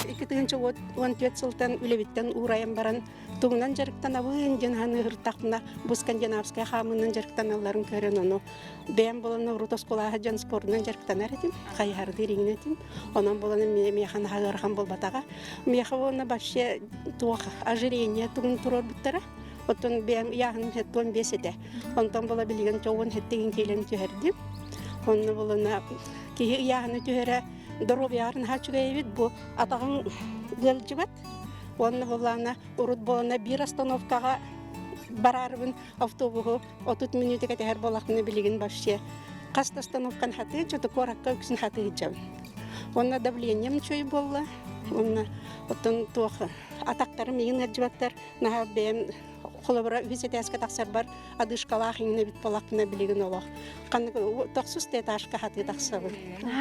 Икетинче 14 сылтан үлебиттен урайын баран туңнан жарыктан абын жан хыртакна бу скандинавская хамынын жарыктан алларын көрөн ону бем болон рутосколага жан спортунан жарыктан аретим кайхарды риңнетим онон болон механ хагархан болбатага мехавона башы туох ожирение туң турор буттара отон бем яхын хеттон бесете онтон бола билген чогон хеттеген келен түһерди онно болона ки яхын түһере Дорубиарын хачугайвит бу атагын гылжыбат. Онны болана урут болана бир остановкага барарбын автобусу 30 минутка тәһәр болакны билеген башчы. Каста остановкан хаты чөтө коракка үксүн хаты жабын. Онна давлением чөй болла. Онна отон тох атактары меген гылжыбаттар на бем холобра визитяска таксар бар адышкалах иңне бит болакны билеген олох. Каны 900 этажка хаты таксабы.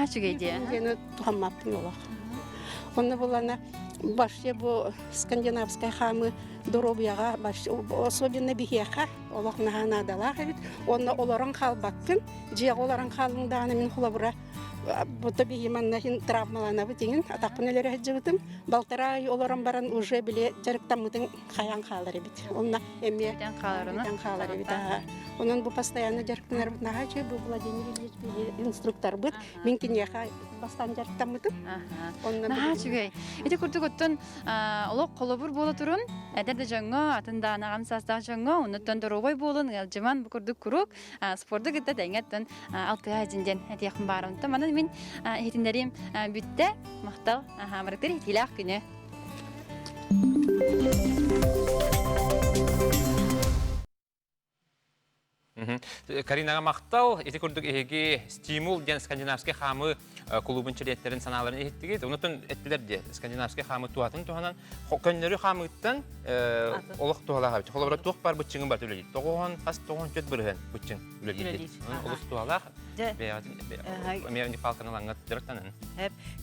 чүгейде. Гене тухаммаппын олох. Онны болана башчы бу скандинавская хамы Доробияга баш особенно бихеха олох наханадалах бит. Онна олорон халбаккын, же олорон халыңданы мен холобра Бұты бейіманна хин травмалана бітеген, атақпын әлері әджібітім. Балтара оларан баран уже біле жарықтамытын қаян қалары біт. Онна әме қалары біт. Онын бұл постоянно жарықтанар бұт наға жүй, бұл Владимир Ильич бейі инструктор бұт. Мен кенеға бастан жарықтамытым. Наға жүгей. Еті күрді көттін олық қолыбыр болы тұрын, әдерді жаңға, атында анаған састақ жаңға, оныттан дұрубай болын, әлжіман бұл күрді күрік, спорды күтті дәңеттін алты айзінден әтияқын барымды. Мен хетіндерім бүтті, мақтал, мұрықтыр хетілі ақ күні. Каринаға мақтал, еті күрдік еге стимул ден скандинавский хамы клубын чилеттерін саналарын еттігет. Онытын әттілер де скандинавский хамы туатын туғанан, көннері хамыттан олық туғалаға бет. Қолабыра туқ бар бұтчыңын бар төлі дейді. Тоғын, қас тоғын көт бірген бұтчың үлі дейді. Олық туғалақ, мәйәнді қалқаны лаңғат дырықтанын.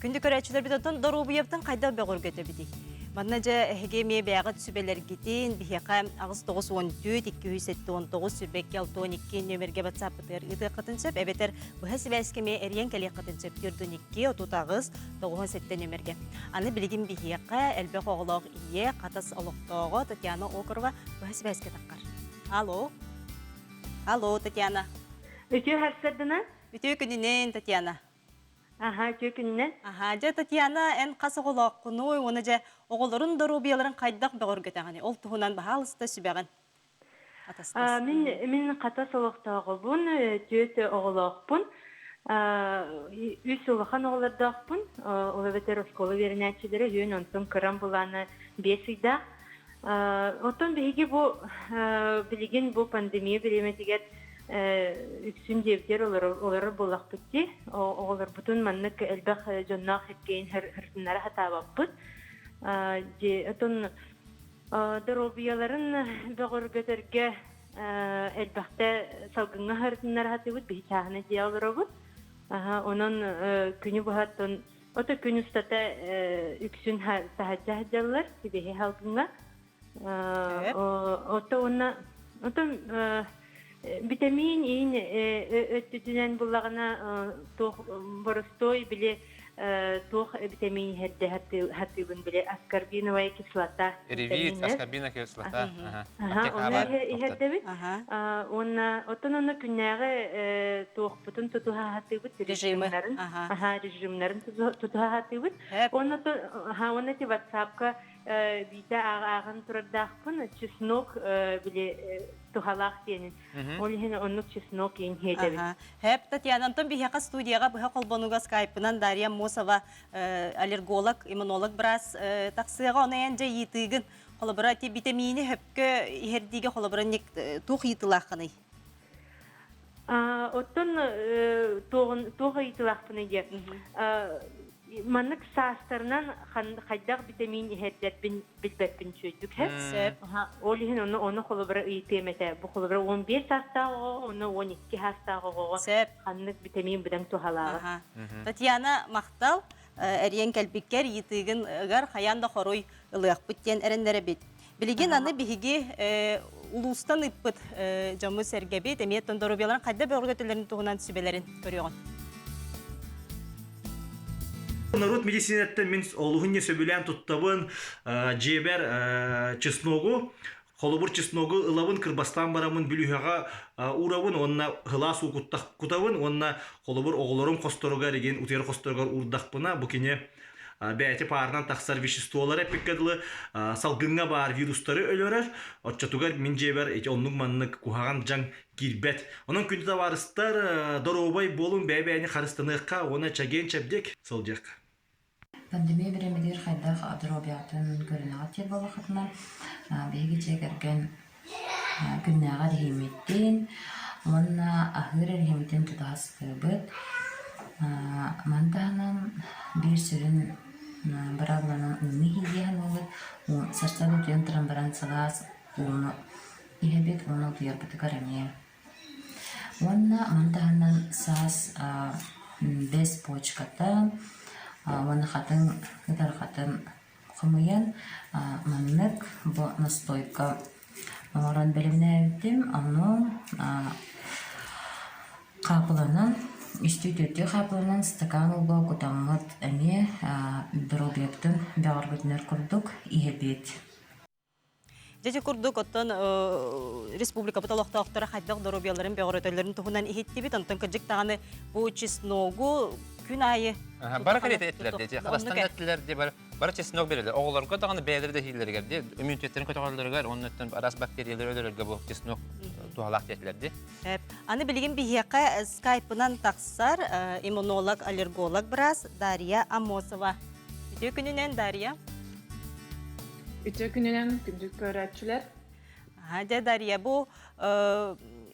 Күнді көрәтшілер бет отын дорубыяптан қайда бәғыр көті біді. Манна жа әге ме бәғыт сүбелер кетен, бихеқа ағыз 9-14-279 сүрбекке 6-12 нөмерге батсапытыр. Иты қытын сөп, әбетер бұға сібәске ме әрген кәле қытын сөп, 4-2-30-9-7 нөмерге. Аны білген бихеқа әлбек оғылық ие, қатас олықтығы Татьяна Окырова бұға сібәске таққар. Алло? Алло, Татьяна. Өте әрсәдіна? Өте күнінен, Татьяна. Аха, төкіннен. Аха, жа Татьяна ән қасы қолақ құной, оны жа оғылырын дұрубияларын қайдақ бәғыр көтәғаны. Ол тұғынан бағалысты сүбәғын. Мен қатас олықтағы бұн, төт оғылақ бұн. Үс олыған оғылардақ бұн. Олы бәтер осколы верін әтшілері, жөн онтын қырам бұланы бесейді. Отын бейге бұл, білеген бұл пандемия білеметігер үксін девдер олары болақ бітті. Олар бұтын маннық әлбәқ жоннақ еткейін хыртынлары хатабап бұд. Отын дұробияларын бұғыр көтерге әлбәқті салғыңға хыртынлары хаты бұд, бейтағыны де олары бұд. Onun günü bu hattın, o da gün üstte üksün sahaca hacallar, gibi halkına. O da ona, o da vitamin in ötüdünen bulağına toh borostoy bile toh vitamin hattı bun bile askarbinovaya kislata. Revit askarbina kislata. Ona herdevit. Ona otonun günleri toh bütün tutuha hattı bit rejimlerin. Rejimlerin tutuha hattı bit. Ona ona ti WhatsApp'ka bir de ağın turadağın çisnok bile tuhalaq diyenin. Olihine onu çisnok yin hedevit. Hep Татьяна, антон бихака студияга быха колбонуга скайпынан Дарья Мосова аллерголог, иммунолог брас таксыга оны энже йитыгын холобра витамини хөпкө хердиге холобра ник тух йытылахыны. Оттон тоға итылақпыны де. Маннык састарынан хайдақ витамин ихердер билбетпин чөйдік. Ол ехін оны қолыбыры ийтемете. Бұл қолыбыры 15 састағы, оны 12 састағы қаннык витамин бұдан тухалағы. Татьяна Мақтал, әрен кәлбеккер етігін ғар қаянда қорой ұлық бүттен әріндері бет. Білеген аны бігі улустан иппыт жамы сәргебет, әметтен дұрубеларын қайда бөргөтілерін тұғынан түсібелерін көріған. Народ медицинеттен мен олуғын сөбілен тұттабын жебер чесногу, холобур чесногу ылабын кырбастан барамын бүліғаға урабын, онна ғылас уқуттақ күтабын, онна холобур оғылырым қосторуға реген утер қосторуға урдақпына бұкене бәйті парынан тақсар веществолар әпеккадылы салгынға бар вирустары өлерер. Отчатугар мен жебер онның манның кухаған жаң кирбет. Оның күнді варыстар дорубай болын бәй-бәйіне қарыстаныққа, оны чаген чәбдек сол жақ. Пандемия беремедер хайдах адробиятын көрінағат тер балақытынан бейгі чекерген күннәға рейметтен, онына ахыр рейметтен тұтағыз кірбіт. Мандағынан бір сүрін барабланын ұны хейдеген олып, сарсады түйен тұран баран сағас ұны ихебет оны тұяр бұтығар әне. Онына мандағынан саас бес почката, оны қатын, ұдар қатын құмыян, маннық бұл настойка оран бөліміне өттім, оны қапыланын, үсті төтті қапыланын стакан ұлға құтамыт әме бір объекттің бәғыр көтінер күрдік иебет. Жеже күрдік оттан республика бұталықта оқтары қайдақ дұрубияларын бәғыр өтелерін тұғынан ихетті бет, онтан күрдік тағаны бұл чесногу күн айы. Бара карета еттілер де, Қазақстан еттілер де бара чесног берілер. Оғыларға тағаны бәйдері де хейлерігер де, иммунитеттерін көтіғалырығар, оның өттен арас бактериялар өлерге бұл чесног туғалақ еттілер де. Аны білген бігеқа скайпынан тақсар иммунолог, аллерголог біраз Дарья Амосова. Үте күнінен Дарья? Үте күнінен күндік көрәтшілер. Дарья, бұл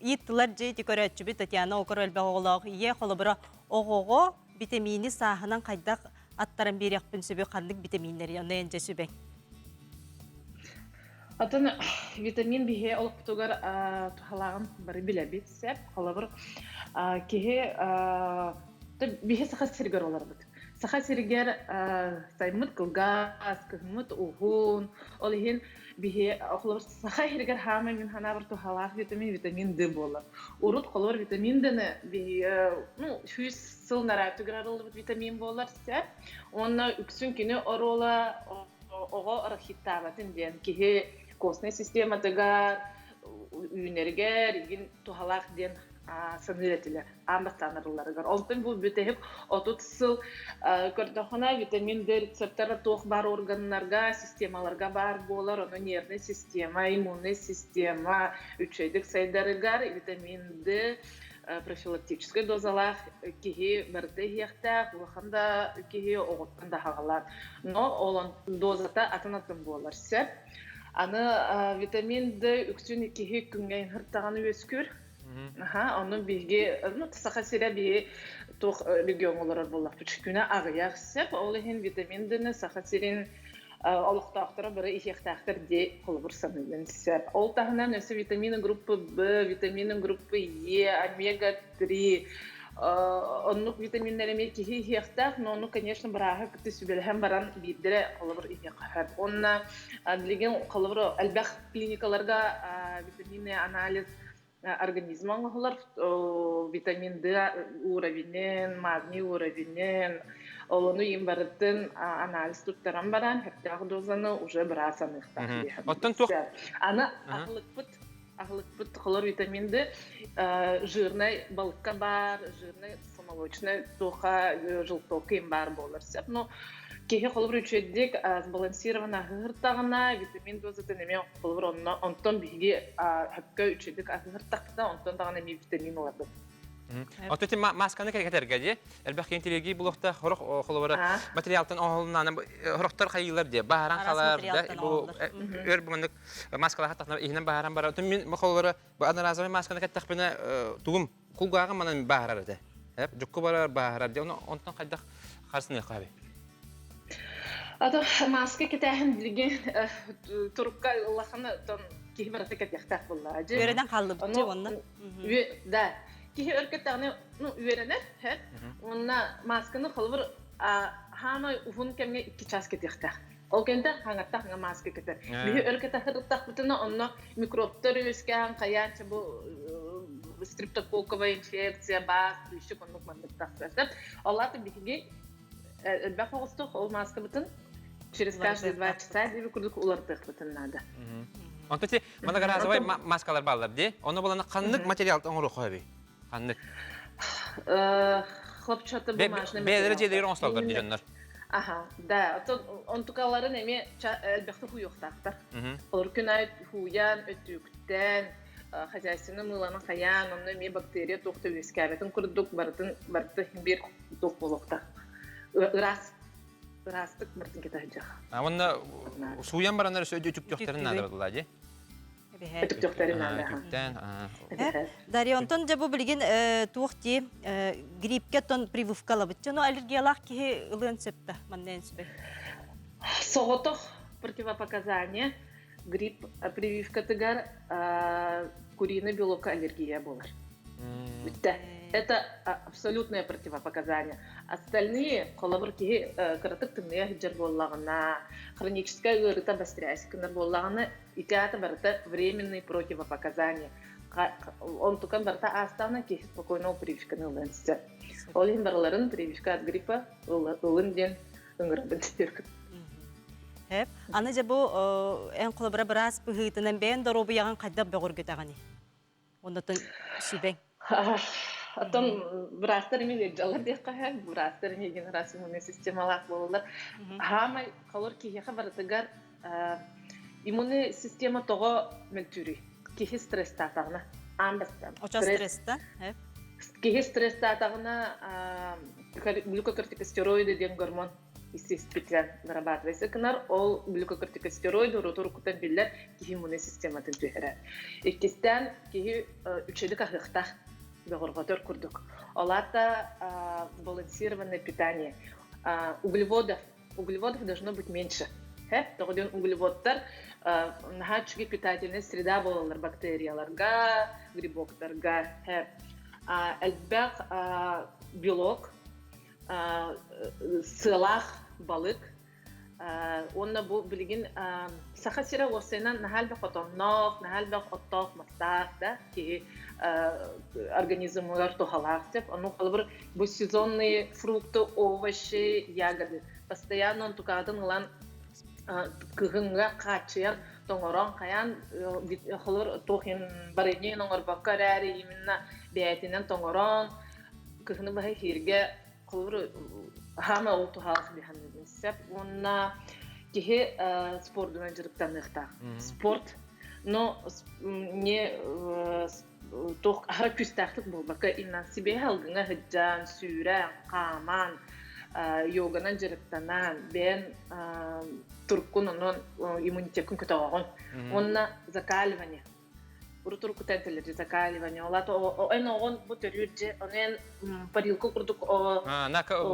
еттілер жейті көрәтші бі Татьяна оқыр өлбі оғылағы ие қолы бұра оғығы витамини сағынан қайдақ аттарын берек пін сөбе қандық витаминлері, оны әнже сөбе. Атын витамин бихе олық бұтығар тұхалағын бары біле бет сәп, қолы бір кеге бихе сақа сергер олар бұд. Сақа сергер саймыт қылғас, күхмыт ұғын, ол еген бихе қолы бір сақа сергер хамы мен хана бір тұхалақ витамин Д болы. Урут қолы бір витамин Д'ні бихе, шүйіс сыл наратығыр арылы витамин болар сәп, оны үксін күні орола оға арахиттағатын ден, кеге костный система тыгар, үйінергер, еген тухалақ ден саныретілер, амбақтан арыларығар. Олтын бұл бүтәйіп, отут сыл көрдіғына витамин Д рецепторы тоқ бар органларға, системаларға бар болар, оны нервный система, иммунный система, үтшейдік сайдарығар, витамин Д профилактический дозалах кеге бірді ехтақ, ұлықында кеге оғыттанда хағалар. Но олон дозата атын болар сәп. Аны витамин Д үксін кеге күнген ғырттағаны өскөр. Оның бейге, тысақа сере бейге тоқ регион олар болақ. Күні ағыяқ сәп, ол ехен витамин Д'ні сақа серен олықтақтыры бірі ехтақтыр де қолыбыр саныден сәп. Ол тағынан өсі витамины группы Б, витамины группы Е, омега-3, онлық витаминлеріме кеге ехтақ, но оны, конечно, бірағы күтті сөбеліген баран бейдері қолыбыр ехтақ. Онына білеген қолыбыр әлбәқ клиникаларға витамины анализ организман олар, витамин Д уровенен, магний уровенен, олону имбарыттын анализ туттаран баран, хәптағы дозаны уже біраз анықтақ. Оттан тоқ? Аны ағылықпыт қолар витамин Д жирный балыққа бар, жирный самолочный тоқа жылтоқын бар болар. Но кеге қолыбыр үчеддік сбалансирована ғыртағына витамин дозатын әме қолыбыр онтон біге әпкі үчеддік ғыртақта онтон дағына әме витамин оларды. Оттен масканы кәргәтәргә де, әлбәқ кентелеги бұлықта құрық қолыбыры материалтын оғылынан құрықтар қайылар де, бағаран қалар, өр бұғындық маскалар қаттақына егінен бағаран бара. Оттен мен қолыбыры анаразовай масканы кәттіқпені тұғым кулгага манан баарар эте. Хеп, жокко барар баарар де, онтон кайдак карсыны кабы. Ата маска кетәһен билген турукка Аллахны тон кихи барата кетәхтәх булла. Үйренен қалды бұтты онны. Да. Кихи өркеттәгне үйренер, хәп. Онна масканы кылбыр хама уфун кемге 2 час кетәхтәх. Ол кенде хаңатта хаңа маска кетер. Бихи өркеттә хырыттак бутына онна микробтар үскән каянчы бу стрептококковая инфекция бас, еще коннук мандыктак. Аллаты бихиге бахостох ол маска бутын через каждые 2 часа диби курдук улардык бутын надо. Онтоти манагаразовай маскалар баллар де. Оны болана каннык материал оңру койбы. Каннык. Хлопчаты бумажный материал. Бедер жедер онсталдар диженнер. Ага, да. Он тукаларын эме элбекте хуюктактар. Олар күнайт хуян өтүктен хозяйственный мыланы хаян, онны эме бактерия тохты вискабетін курдук барты бир тох болокта. Растык бартын кетажак. Онна суян барандар сөйдө түктөктөрүн надырдылар же. Түктөктөрүн надыр. Дарионтон жабу билген туохти гриппке тон прививкала битче, но аллергиялах ки ылын септа манден сбе. Соготох противопоказания грипп прививка тыгар куриный белок аллергия болар. Это абсолютное противопоказание. Остальные колобрки короток тымные хиджар боллагына, хроническая гырыта бастрясикнер боллагына, и это барта временные противопоказания. Он только барта астана ки спокойно прививка на лэнсе. Олин барларын прививка от гриппа улынден ыңгырабын. Хеп, аны же бу эн колобра брас быгытынан бен доробу яган кайда бөгөргөтагани. Ондотон сибең. Атом брастар миле жалар деп кая, брастар не генерацияльная системалар болалар. Хамай калор кие хабартыгар иммунный система того мелтүри. Кие стресс татагына амбастан. Оча стресста, Кие стресс татагына глюкокортикостероиды деген гормон естественно вырабатывается. Канар ол глюкокортикостероиды роторукутан биллер кие иммунный систематын түһәрә. Иккестен кие үчелек ахыктах бөгөргөтөр курдук. Олата сбалансированное питание. Углеводов должно быть меньше. Тогда углеводтар нахачуги питательная среда болалар бактерияларга, грибоктарга. Элбек белок, сылах, балык. Онна бу билген сахасира осенан нахалбек отоннок, нахалбек отток мастар, да, ки организмлар тухалак деп, ону халбыр бу сезонные фрукты, овощи, ягоды. Постоянно он тукадын лан кыгынга качыян тоңорон каян халбыр тохин барыне оңор бакарари именно бәйтинен тоңорон кыгыны бахай хирге халбыр хама ол тухалак биханны сеп онна кихе спортуна жырыктан ыкта. Спорт но не тох ара күстәхтик булбака инна себе халгыңа хыджан, сүрә, каман, йоганан жырыктанан, бен туркун онон иммунитетин көтөгөн. Онна закаливание. Урутурку тентелери закаливание. Олата эн огон бу төрүрже, онен парилку курдук о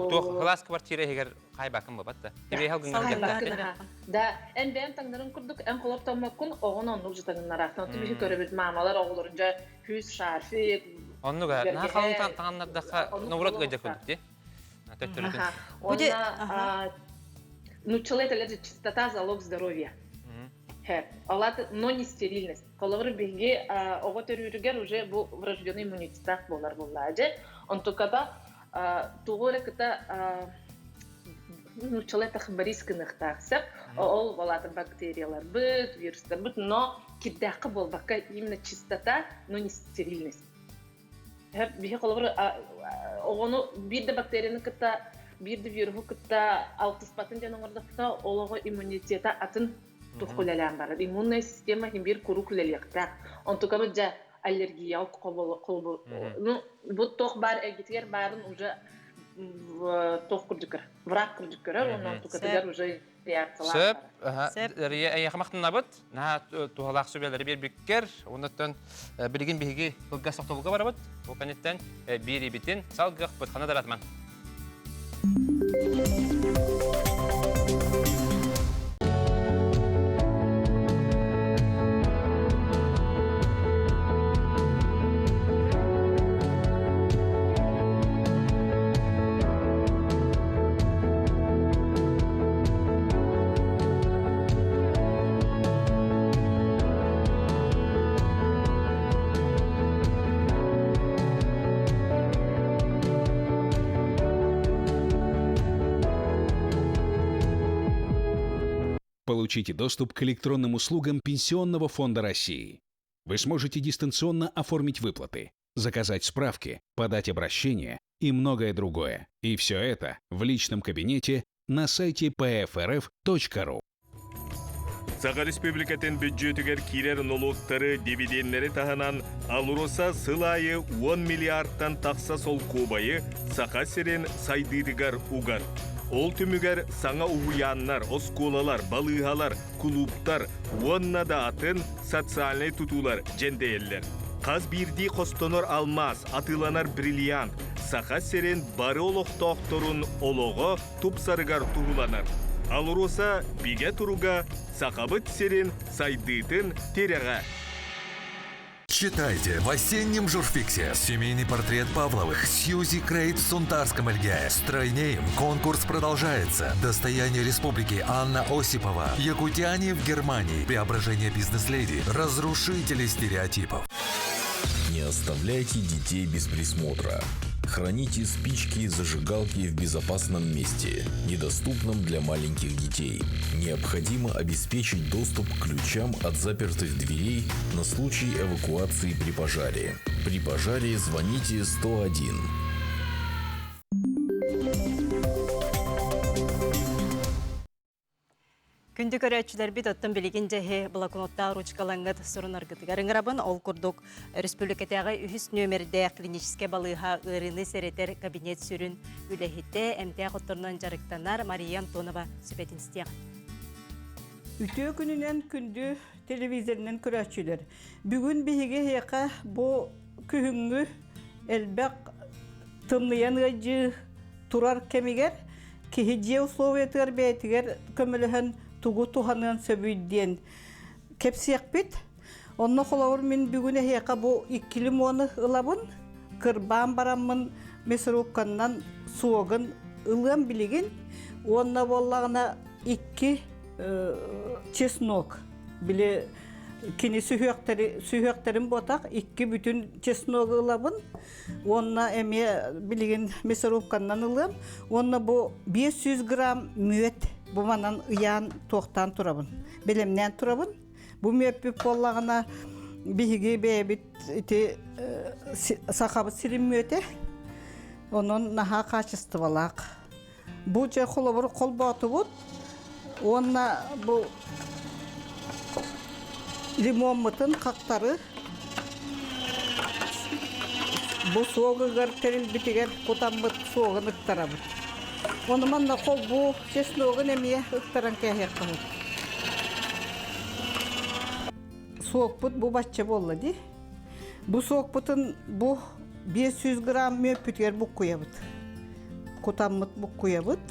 тох класс квартира хегер кайбакын бабатта. Тебе халгыңа. Да, эн бен таңнарын курдук, эн колоп тамаккун огон оннук жытаңнарактан. Тиби көрөбүт мамалар оглорунжа күз шарфи. Оннуга на халын таңнарда новорот гайда курдук де. Онна нучалетелер чистота залог здоровья. Но не стерильность. Коловры беги, оготерюргер уже был врожденный иммунитет болар болладе. Он только да, тугоре ката нучалета хабарисканых таксеп, ол волата бактериялар бит, вирустар бит, но киддакы бол бака именно чистота, но не стерильность. Беги коловры огону бирде бактерияны ката, бирде вирусу ката, алтыспатын жаның ордакта, олого иммунитета атын тухулалан бар. Иммунная система бир курукулалыкта. Он только аллергия колбу. Ну, бу тох бар эгитер барын уже тох күрдүкөр враг күрдүкөр онон тукатыгар уже реакциялар Сөп, рия яхмактын абыт, на тухалак сөбелери бер биккер, оннан билген биги кылга сактолуга барабыт. Бу канеттен бири битин салгык бут хана даратман. Получите доступ к электронным услугам Пенсионного фонда России. Вы сможете дистанционно оформить выплаты, заказать справки, подать обращение и многое другое. И все это в личном кабинете на сайте pfrf.ru. Саха Республикатын бюджетігер кирер налогтары дивидендері таханан алуроса сылайы 10 миллиардтан тақса сол кобайы саха серен сайдыдыгар угар. Ол түмігер саңа уяннар, осколалар, балыгалар, клубтар, онна да атын социальный тутулар жендейлер. Қаз бирди қостонор алмаз, атыланар бриллиант, саха серен бары олоқтоқторун олығы тупсарыгар туғыланар. Алуроса биге туруга сахабыт серен сайдытын тереға. Читайте в осеннем журфиксе семейный портрет Павловых, Сьюзи Крейт в Сунтарском Эльге. Стройнеем конкурс продолжается. Достояние республики Анна Осипова. Якутяне в Германии. Преображение бизнес-леди. Разрушители стереотипов. Не оставляйте детей без присмотра. Храните спички и зажигалки в безопасном месте, недоступном для маленьких детей. Необходимо обеспечить доступ к ключам от запертых дверей на случай эвакуации при пожаре. При пожаре звоните 101. Күнді көрәтшілер бит оттан білеген жәхе блокнотта ручкалаңғыд сұрын арғытыгарыңырабын ол күрдік республикатағы үхіс нөмірді клиническе балыға ұрыны сәретер кабинет сүрін үләхетті әмтә құттырынан жарықтанар Мария Антонова сөпетін стияған. Үтө күнінен күнді телевизорынан көрәтшілер. Бүгін бейге хеқа бұл күхіңгі әлбәқ тымныян ғажы тұрар кемігер, кехеджеу словетігер бәйтігер көміліхін тугу туханын сөбүйден кепсияк бит. Онны қолауыр мен бүгіне хеқа бұл 2 лимоны ылабын, кырбан барамын месірукканнан суығын ылған білеген. Онна боллағына 2 чеснок біле кені сүйіқтерін ботақ 2 бүтін чеснок ылабын. Онна әме білеген месірукканнан ылған. Онна бұл 500 грамм мүйет. Бұл манан ұян тоқтан тұрабын. Білімнен тұрабын. Бұл мөппіп болағына бігі бәйбіт сақабыт сирим мөте. Оның наға қачысты балақ. Бұл жа қолы қол баты бұд. Онна бұл лимон мұтын қақтары. Бұл соғығыр теріл бітігер құтан бұт соғын ұқтарабыд. Оны манна қол бұл чесногын әмие ұқтаран кәйек қамыд. Соқ бұт бұл бачча болы де. Бұл соқ бұтын бұл 500 грамм мөп бүтер бұл қойабыд. Құтамыд бұл қойабыд.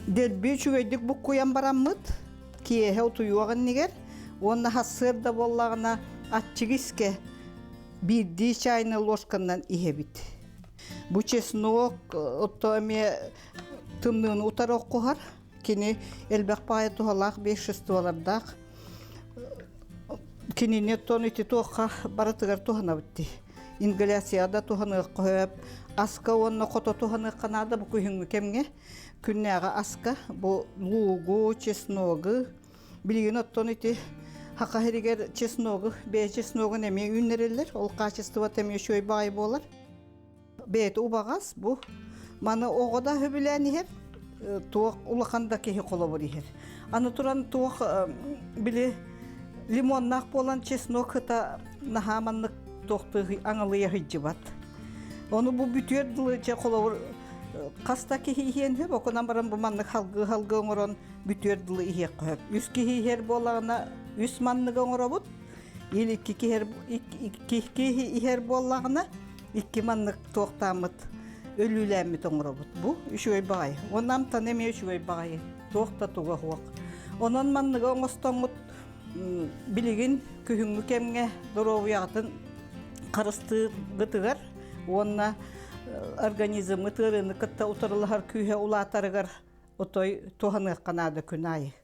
Дәлбе чүгейдік бұл қоян барамыд. Кейе тұйуағын негер. Оны хасырда болағына атчығыске бірді чайны ложканнан ихебит. Бұл чеснок, отто әме тымнығын ұтар оқығар. Кені әлбәқ пағай тұғалақ 500 доллардақ. Кеніне тон үті тұққа баратығар тұғына бітті. Ингаляцияда тұғаны қойып, аска онына қото тұғаны қанады бұл көйіңі кемге. Күннәға аска, бұл лугу, чесногы, білген оттон үті Хақа херигер чесногы, бе чесногын әме үннерелер, ол қачыстыва тәме шөй бай болар. Бәйті ұбағас, бұл маны оғыда хөбіләні хер, туақ ұлақанда кехе қолы бар ехер. Аны тұран туақ біле лимоннақ болан чесног хыта наха манны тоқты аңылыя хыджыбат. Оны бу бүтер же коловур каста кихиен хөп окунан баран бу маннык халгы оңорон бүтер дылы ихе көп. Үс кихер болагына үс маннык оңоробут. Или кихер болагына икки маннык токтамыт. Өлүләмит оңоробут. Бу үшөй багай. Онан танеме үшөй багай. Токта туга хуак. Онан маннык оңостомут билигин күһүңгү кемге доровуягытын карысты гытыгар. Онна организмы тырыны кытта утырылар күйе улатарыгар отой туханы канады күнай.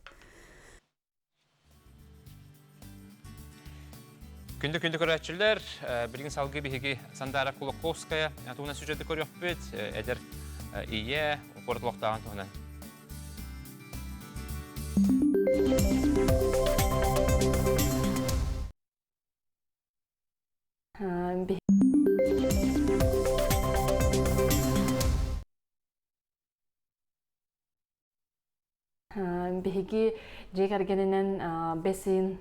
Күндө көрәтчілер, білген салғы бігеге Сандара Кулаковская туғына сюжеті көрек бет, әдір ие, қорытылықтаған туғынан. Беги жекергенинен бесин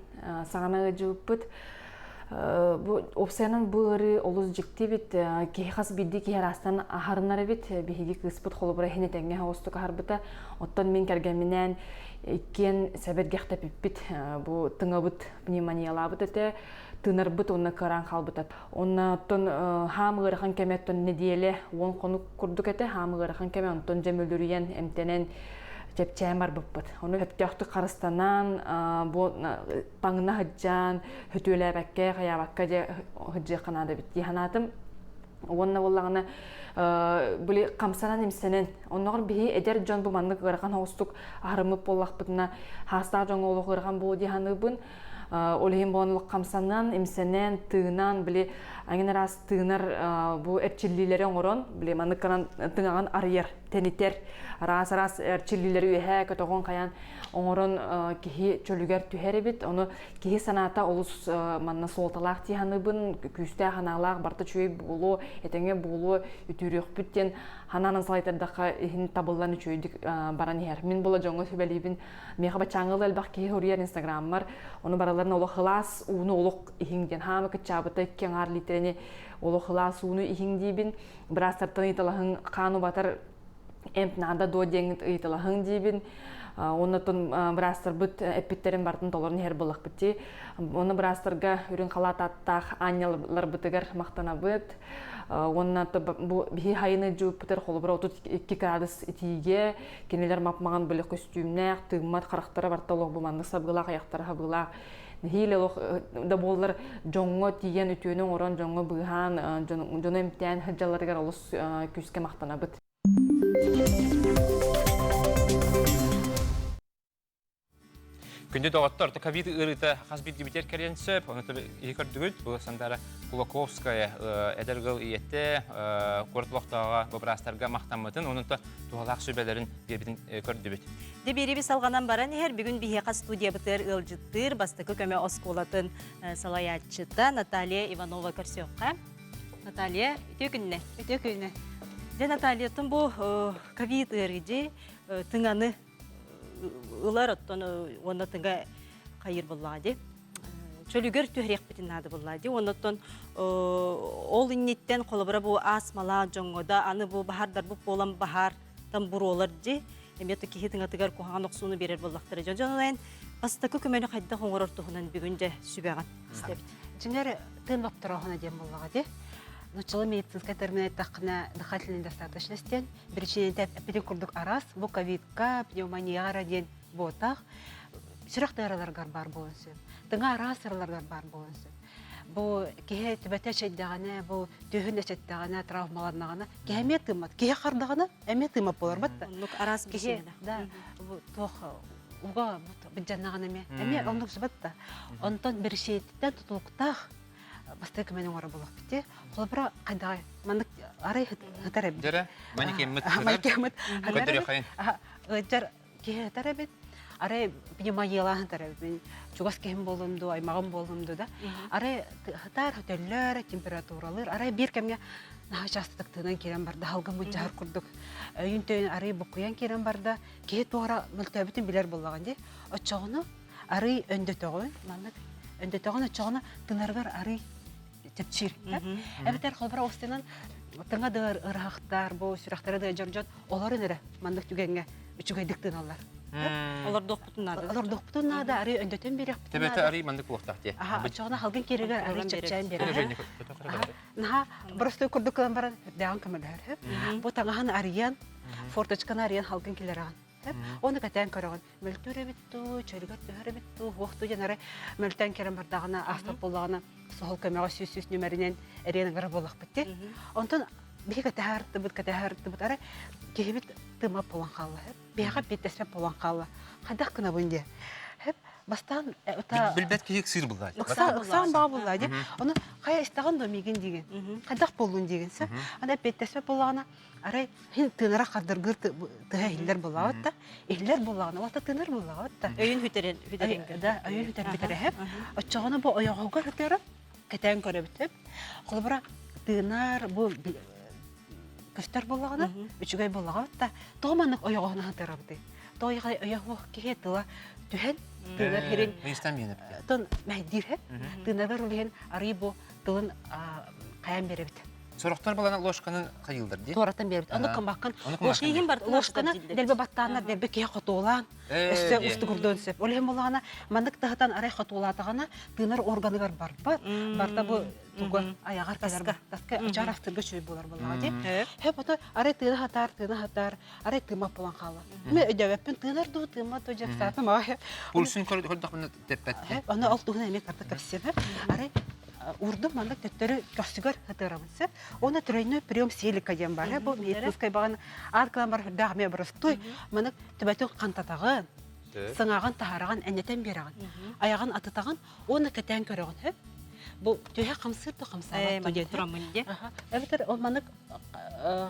сағанағы жуыппыт. Бу опсиянын быыры олус жикти бит кихи хас бидди кихи растан ахарынары бит беги кыспыт холобура хинетенге хаустук ахарбыта. Оттон мен кергенинен иккен сәбергехте пиппит бу тыңабыт пневмониялабыт эте тынарбыт онна кыран халбытат. Онна оттон хамыгырхан кеметтон недиеле он конук курдук эте хамыгырхан кеме онтон жемөлдүрүйен эмтенен Чепчәмар буппыт. Оны хөттөктү карыстанан, бу таңына хыджан, хөтөләбәккә, хаябакка же хыджы канады бит. Диханатым, онна боллагына бүлі қамсанан емсенен. Оннағыр бихи әдер жон бу манны кырган хаустук арымып боллақпытына хаста жон олы кырган бу диханыбын. Олейін боланылық қамсанан, емсенен, тыынан, біле, аңын арас тыынар бу әрчіллилері оңырон, біле, маныққанан тыңаған арыер, тенитер, арас әрчіллилері үйе, көтоғын қаян оңырон кехи чөлігер түхәрі бит, оны кехи саната олыс манна солталақ тиханыбын, күсті ханалақ, барты чөй болу, етеңе болу, үтірек бүттен, хананын салайтардаққа ехін табылланы чөйдік баран ехер. Мен бола жоңы сөбәлейбін, меға бачаңыл әлбақ кехи хөрияр инстаграммар, оны бараларын олы хылас уыны олық ихиңден, хамы күтчабыты кен ар литеріне олы хылас уыны ихиңдейбін, біраз тартын италахың қану батар эмпнада до деңгіт италахың дейбін, онытын бірастыр бұт әппеттерін бартын толарын хер болық бітті. Оны бірастырға үрін қалат аттақ анялар бұтығар мақтана бұт. Онаты бі хайыны жуып бұтыр қолы бір 32 градус итиге, кенелер мапмаған білі костюмнәқ, тыңмат қарақтары бартылық бұманды сабғылақ, аяқтары хабғылақ. Хейле да болар жоңго тиген үтөнүн орон жоңго быхан жоно эмтен хыджаларыгар олус күскө мактанабыт. Күнде доғаттар, ковид ырыта хасбит дебитер керенсіп, оны түбі екірдігіт, бұл Сандара Кулаковская әдіргіл иетті қорытылықтаға бұбырастарға мақтамытын, оның туғалақ сөбелерін бербетін көрдібіт. Дебері біз алғанан баран ехер, бүгін бейеқа студия бұтыр ұлжыттыр, бастықы көме осколатын салаятчыта Наталья Иванова көрсеуққа. Наталья, өте күнне? Өте күнне. Наталья, тұн бұл ковид ырыды тыңаны Улар оттон оны тыңға қайыр болады. Чөлігер түйрек бітін ады болады. Оныттон ол иннеттен қолыбыра бұл асмала жоңғыда, аны бұл бахардар бұл болан бахар там бұр олар де. Әметі кехе тыңа тығар қоған оқсуыны берер болақтыры. Жон-жон бастықы көмені қайда қоңыр ортығынан бүгінде сүбеған. Жіңер тын баптырағына дем болаға де. Нучылы медицинская терминаттақына дыхательный достаточностен, біріншінен әппеден күрдік арас, бұл ковидка, пневмонияға ден ботақ, сүріқті араларғар бар болынсын, тыңа арас араларғар бар болынсын. Бұл кеге түбәті әшәйдіғана, бұл түйін әшәйдіғана, травмаларнағана, кеге әме тымат, кеге қардағана, әме тымат болар бәтті. Онлық арас бішімді. Да, тоқ ұға бұджаннаған әме онлық жібатты. Онтан біріншеттен тұтылықтақ, бастық менің ора болақ бітте. Қолыбыра қайдағы мандық арай ғытар әбіт. Жәрі, манекемміт ғытар ғытар ғытар әбіт. Арай пневмонияла ғытар әбіт. Чугас кем болымды, аймағым болымды да. Арай ғытар, хөтеллер, температуралар. Арай бір кәмге жастықтығынан керен барда, халғы мұнчағыр күрдік. Үйінтен арай бұқиян керен барда, кей туғара мүлті әбітін білер болаған де. Отчағыны арай өнді тоғын, мандық өнді тоғын отчағыны тынарғар арай тепчир. Эбетер холбара остынан тыңа да ырахтар, бу сүрахтары да жоржот, оларын эре мандык түгенге үчүгайдыктын алар. Олар доқпутунады. Олар доқпутунады, ари өндөтөн берек бутунады. Тебете ари мандык булактак те. Ачагына халгын кереге ари чапчайын берек. Наха просто курдукан баран даган камалар. Бу таңахан ариян, форточканы ариян халгын келераган. Оны катан көрөгөн. Мөлтүрө битту, чөлгөр төрө битту, вохту жанары мөлтөн керен бардагына астап болганы сохол көмөгө сүз нөмеринен эрен гара болак битти. Онтон биге таарты бут ара кебит тыма болан калды. Бига биттесе болан калды. Кадак кына бунде. Хеп бастан ута Билбет кийик сыр булды. Оксан ба булды. Оны кая истаган домиген деген. Кадак болун дегенсе. Анда биттесе болгана арай хин тынара кадыргыр тыһиллер булаватта. Иллер булагына вата тыныр булагатта. Өйүн хүтерен Да, өйүн хүтер битереп. Очогона бу аягыга хүтереп кетен көрөбүтүп. Колбара тынар бу көстөр булагына үчүгай булагатта. Томанык аягына хүтеребди. Тойга аягы кехетила түһен тынар херин. Истамиенеп. Тон мәдир хеп. Тынар улен арибо тон каян беребит. Сорохтар балана ложканын кайылдыр ди. Торатан бербит. Аны камбаккан ложканы бар. Ложканы делбе баттанар делбе кия котулан. Өстө усты көрдөн сеп. Олем булгана мандык тагытан арай котулатыгана тынар органыгар бар. Барта бу тугы аягар калар бар. Таска жарастыргы чөй болар булга ди. Хеп ото арай тына хатар, арай тыма булган кала. Мен өдөбөппүн тынар ду тыма то жаксаты ма. Пульсын көрдөкмүн теппет. Аны алтыгына эме карта капсеп. Арай урдум мандык төттөрү көсүгөр хатырамсы. Оны тройной прием селика дем бар. Бу медицинская баган аркалан бар дагме бростой. Мандык төбөтөн кантатагын, сыңаган тахараган энетен бераган. Аягын атытаган, оны кетен көрөгөн. Бу төһө камсыр то камсаа то дете. Эбетер ол мандык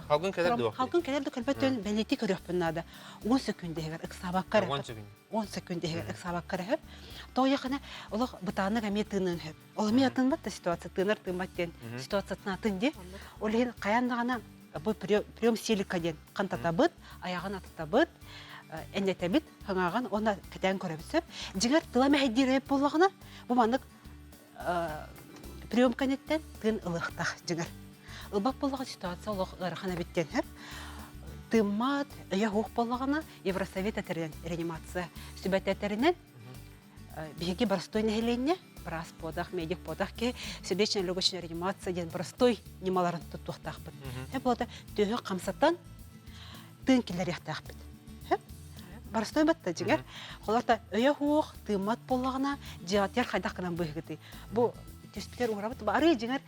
халгын келерди. Халгын келерди көлбөтөн белети көрөппүнада. 10 секундегер иксабаккар. 10 секундегер иксабаккар. Тояхына олох бутаны гаметынын хеп. Ол метын батта ситуация тыныр тыматтен ситуациясына тынде. Олен каяндагана бу прием селика ден кантатабыт, аягын ататабыт, энетебит, хаңаган она кетен көрөбүсөп. Жигер тыла мәһидире болгона бу мандык прием канеттен тын ылыктах жигер. Ылбак болгон ситуация олох ырахана биттен хеп. Тымат я хук болгона Евросовет этерен реанимация сүбәтәтеринен биги простой нехеленне, брас подах, медик подах ке сердечно-легочная реанимация ден простой немаларын туттухтахпыт. Хеп болда төһө камсаттан тын килер яхтахпыт. Хеп простой батта жигер. Холарта өйө хук тымат болгона жаатер хайдакынан быгыты. Бу тестер урабыт бары жигер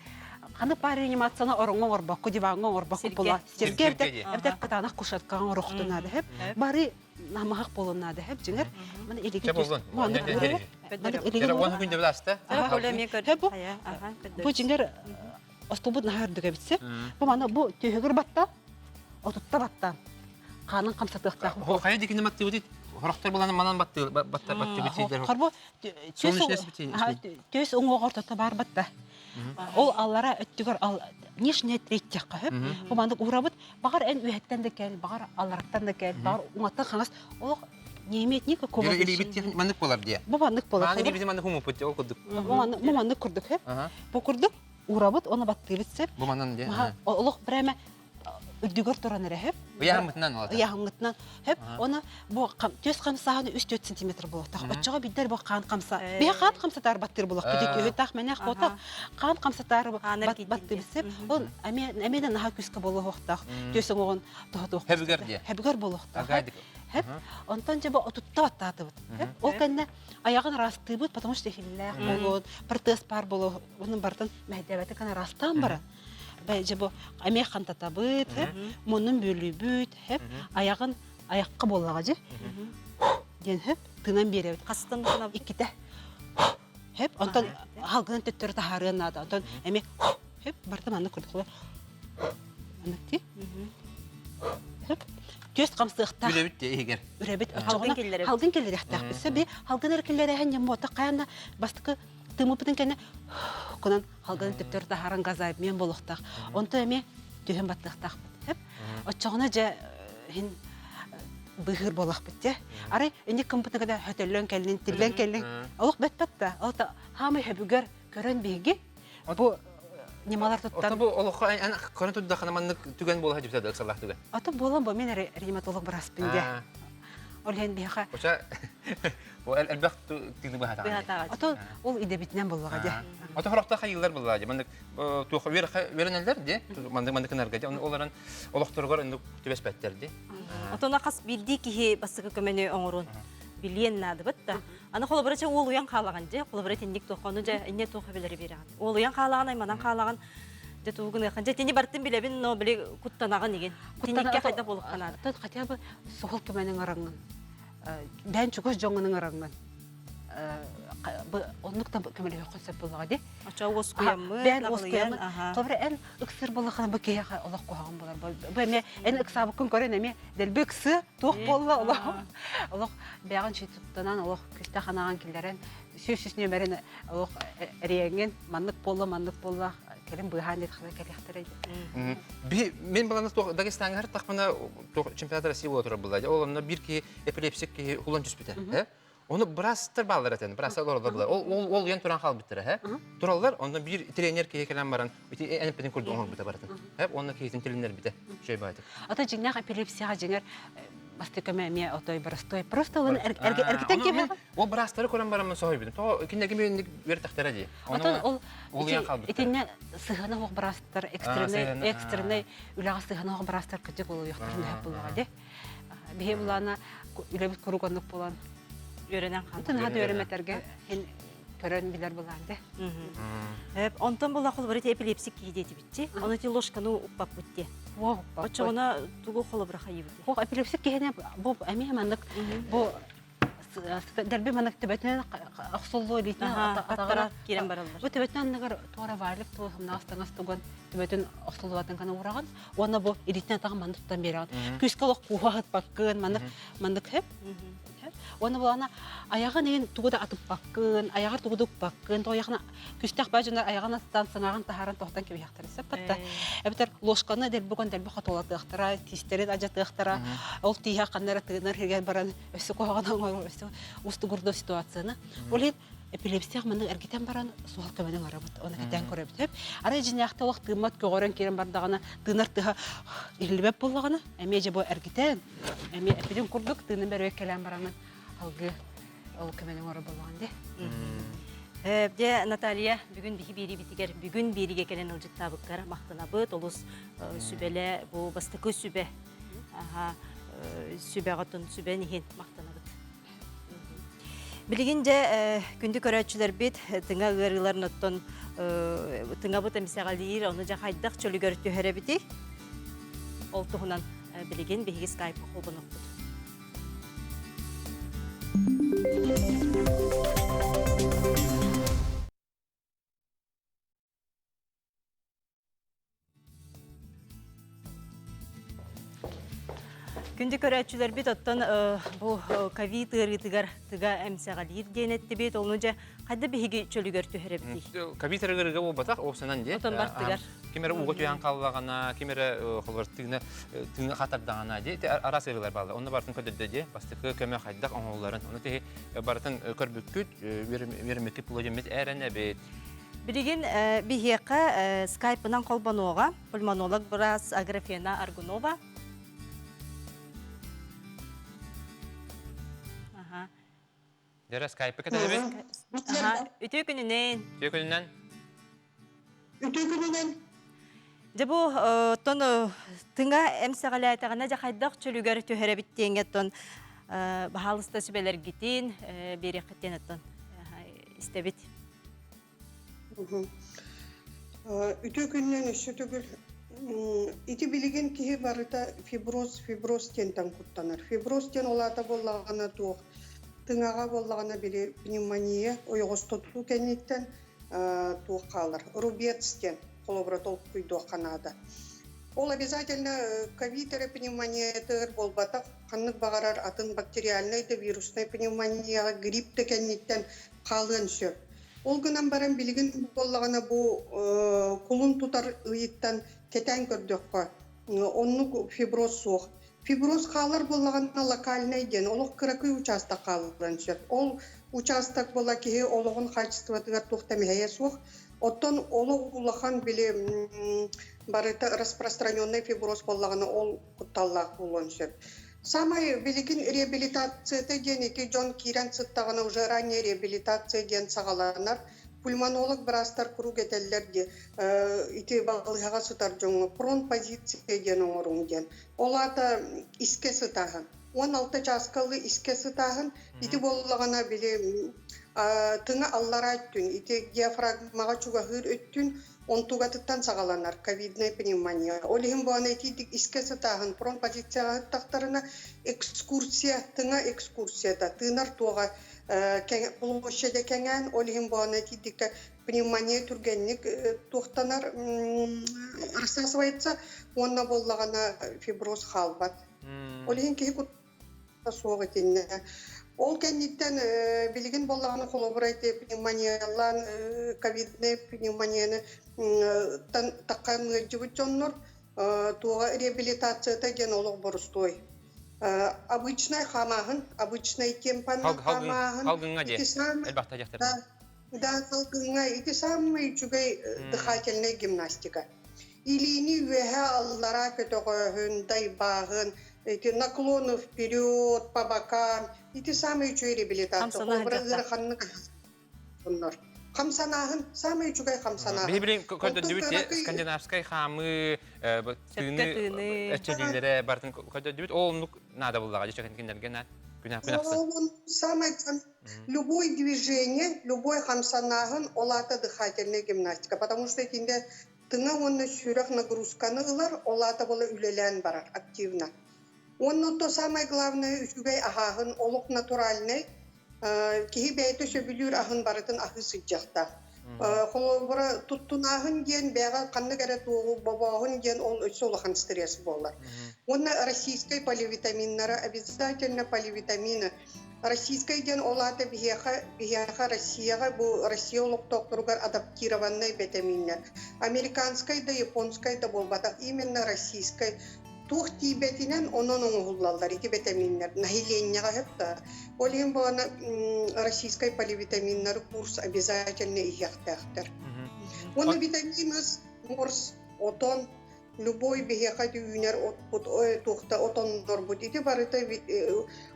каны бар реанимацияны ороңго орбакку диванга орбакку була. Сергерде эбде катанак кушаткан орохтунады хеп. Бары намахак болунады хеп жигер. Мына элеге бу жигер остобут нахардыга битсе. Бу мана бу төһөгөр батта, отутта батта. Канын камсатыктак. О, кая дикине матты бит. Хорохтар баланы манан батты битсилер. Карбо төс оңго ортото бар батта. Ол аллара өттүгөр ал нишне третья кып. Бу мандык урабыт багар эн үһәттән дә кел, багар алларактан да кел, багар уңатта хаңас. Ол немет нико кобо. Или бит мандык болар дия. Бу мандык болар. Аны бит мандык хуму путте ол курдук. Бу мандык курдук хеп. Бу курдук урабыт оны батты битсеп. Бу манан дия. Олох прямо үдүгөр туран рехеп. Яһамытнан алат. Яһамытнан хеп. Оны бу төс камсааны 3-4 см болот. Очого бидер бу кан камса. Бе кан камсатар баттыр булак. Бидек тах менә хота. Кан камсатар баттыр бисеп. Ол амеден наха күскә боло хоктах. Төсең огын тохтох. Хебгер дия. Хебгер болохта. Хеп. Онтон жаба отутта баттаты бут. Ол кенне аягын расты бут, потому что хиллах болот. Протез пар боло. Унун бартын мәдәбәте кана растан бара. Бәҗебо аме хантатабыт, монун бөлүбүт, хеп, аягын аякка болгага же. Ден хеп, тынан беребит. Кастын тынап икките. Хеп, онтон халгын төттөр тахарынада. Онтон аме хеп, бартаманны көрдүк. Аныкти. Хеп, төс камсыкта. Үребит де егер. Үребит халгын келер яктак бесе би халгын эркелер хәнне мота каяна бастыкы тымыпытын кәне конан халгын төптөр тахарын газайып мен болохтак. Онто эме төһөн баттыктак. Хеп, очогына же хин быгыр болак битте. Ары эне компьютерда хөтөллөн келин, тиллен келин. Олук бетпетте. Алта хамы хебүгөр көрөн биги. Бу немалар туттан. Ото бу олохо ан кона тудда ханаманнык түген болha жибсады ыксаллах түген. Ата болам бу мен ревматолог браспинде. Олен бияха. Оча бу элбах тигни бу хата. Ата ол иде битнен боллага де. Ата хоракта хайыллар булла же. Мандык тух веренелер де. Мандык нарга де. Оларан олохторгор инде түбеспеттер де. Ата накас билди ки басыгы көмөнө оңорун. Билен нады битта. Аны холобрача ол уян калаган же. Холобрат индик тохону же инне тохо белери бераган. Ол уян калаган айманан калаган де тугун якан же тени бартын билебин но биле куттанаган деген. Тенекке кайда болуп канады. Тот хотя бы сохол көмөнүн араңын. Бен чугуш жоңунун араңын. Оннуктан көмөлө койсоп болгоо де. Ача ос куяммы, бен ос куяммы. Кобра эн ыксыр болгон бу кея Аллах койгон болар. Бу эме эн ыксабы күн көрөн эме делбексы тох болла Аллах. Аллах бяган читуттанан Аллах күстаханаган килдерен сөзсүз нөмерин Аллах эреңген маннык болла келин быхан дет хана келехтере. Мен баланас Дагестанга тахмана чемпионат России болот булла. Олонна бирки эпилепсик ки хулан түспүтө. Оны брастыр балдар этен, брастыр олар булар. Ол ян туран хал биттер, Тураллар, онда бир тренер ки келен баран, энпедин курду оңор бите бартын. Онда кейтин тренер бите. Шөй байтып. Ата жигнак эпилепсияга жеңер бастыкаме ме отой брастой. Просто он эргитен кеме. Ол брастыр көрөн барамын сой бидим. То кинеге мен бер тахтара ди. Ата ол ян хал биттер. Этине сыгана ок брастыр, экстренный үлага сыгана ок брастыр кытык болуп яктырында булга де. Бие булана үлебит курукондук болан. Öğrenen Антын хат öğrenmeterge hen көрөн билер буланды. Онтон була холборит эпилепсик кийдети битти. Аны ти ложканы уппап битти. Очона тугу холбора хайыбыты. Хо эпилепсик кийне бу эми мандык бу дерби мандык тебетен аксоллу элитне атагара кирен баралар. Бу тебетен нагар тора варлык тугумна астаңас туган тебетен аксоллуатын кана ураган. Уна бу элитне атаган мандыктан берген. Күскалык кугат баккын мандык хеп. Оны булана аягы неген тугуда атып баккын, аягыр тугудук баккын, тоягына күстәк бажынар аягына станцияган тахаран тохтан кеби яктырса патта. Эбитер ложканы дел бүгөн дел бахатолат яктыра, тистерет ажат яктыра, ол тия каннара тыгынар хирген баран өсү койган өсү усту гурдо ситуацияны. Ол эпилепсия менен эргитен баран суал көмөнүн арабыт, оны кетен көрөбүт. Ара жинякта вакыт тымат көгөрөн керен бардагына тынар тыга ирлебеп болгону, эме же бу эргитен, эме эпиден курдук тынын берип келен барамын. Алгы ол көмөнүн ора болгон де. Де Наталья бүгүн бири битигер бүгүн бириге келен ылжыттабыккар мактанабыт, олус сүбеле бу бастыкы сүбе. Сүбе гатын сүбе нихин мактанабыт. Билигинже күндү көрөчүлөр бит тыңа ырыларын оттон тыңа бут эмсегалир, аны жакайдак чөлүгөр төһөрөбити. Ол тугунан билигин биги Skype колбонукту. Күнді көрәтшілер бит оттан бұл ковид ырытыгар тыга әмсәғалир денетті бит, олны жа қайды бігі чөлігер түхірі бітей. Ковид ырыгырыға ол батақ оғсынан де. Оттан бартыгар. Кемері уға түйен қалағана, кемері түйіні қатардағана де, арас ырылар балды. Оны бартын көдірді де, бастықы көмі қайдақ оңғыларын. Оны тегі бартын көрбүккүт, вермекіп бұлы әріне бет. Билигин бихеқа скайпынан қолбануға, пульмонолог Брас Аграфена Аргунова. Дәрі скайпы кәтәді бен? Үті күнінен. Үті күнінен? Үті күнінен. Жабу тон тыңа әмсіғалі айтағана жақайдақ чөлігер төхері біттенге тон бағалысты сүбелер гитин бері қыттен аттон істебет. Үті күнінен үші түгіл. Ити билеген кеге барыта фиброз тентан құттанар. Фиброз тен олата болағана туық. Тыңаға болағана біле пневмония, ойғыстоту кәнеттен туық қалыр. Рубецтен қолыбыратол күйді қанады. Ол обязательно ковид-ері пневмония етігір болбатақ, қанық бағарар атын бактериальный да вирусный пневмонияға грипті кәнеттен қалын сөп. Ол күнан баран білген болағана бұл құлын тұтар ұйыттан кетен көрдіққа. Оның фиброз соқ. Фиброз қалар болағана локальный ден, олық кыракый участок қалырын сөп. Ол участок бола кеге олығын качествотыгар тоқтамихая соқ, оттон олық улахан біле барыта распространенный фиброз болағана ол құтталлақ болуын сөп. Самай билигин реабилитацияты ден эки жон кирен цыттағына уже ранее реабилитация ден сағаланар. Пульмонолог бірастар күру кетелерде ити бағылыға сұтар жоңы прон позиция ден оңырың ден. Олата иске сұтағын. 16 жасқалы иске сұтағын. Ити болығана біле тыңы аллара өттін. Ити диафрагмаға чуға ғыр өттін. Онтуғатыттан сағаланар. Ковидная пневмония. Олығын бұғана ити иске сұтағын. Прон позицияға тақтарына экскурсия, тыңа экскурсияда. Тыңар туға площаде кеңен, олығын бұғана тидікті пневмония түргенлік тоқтанар рассасывается, онна болағана фиброз қалбат. Олығын кей құтта соғы тенне. Ол кәнеттен білген болағаны қолабырайды пневмониялан, ковидный пневмонияны таққан жүбіт жоннор, туға реабилитацияда ген олық бұрыстой. Обычный хамагын, обычный темпанын хамагын. Халгынға де, әлбақта жақтар. Да, халгынға. Это самый чугай дыхательная гимнастика. Илини веха аллара көтіғын, дайбағын, наклоны вперед, по бокам. Это самый чугай реабилитация. Хамсанағын, самый чугай хамсанағын. Біле-білен көйді дүбіт, скандинавскай хамы, түйіні, әчелілері бардың көйді дүбіт, ол мұнық нада болдаға, жешекен кендерген, күнақсы. Самое, любое движение, любой хамсанағын, олата дыхательная гимнастика, потому что тінде тыңа оны сүрек нагрузканы ылар, олата болы үлелен барар, активно. Оны то самое главное, үчугай ағағын, олық натуральный, кеһи бәйті сөбілер ағын барытын ағы сыджақта. Қолыбыра тұттунағын ген, бәға қанны кәрі туғы, бабағын ген, ол өтсі олақан стресс болар. Оны российской поливитаминнары, обязательно поливитамины. Российской ген олаты бігеха Россияға, бұл Россиялық тоқтырғар адаптированный витаминнер. Американской да, японской да болбатақ, именно российской. Тух тибетинен онон оңғылалар, ики витаминнер, нахиленняға хепта. Олин бағана российской поливитаминнары курс обязательно ихяқтақтар. Оны витаминыз, морс, отон, любой бігеқа дүйінер тухта отоннор бұд. Ити барыта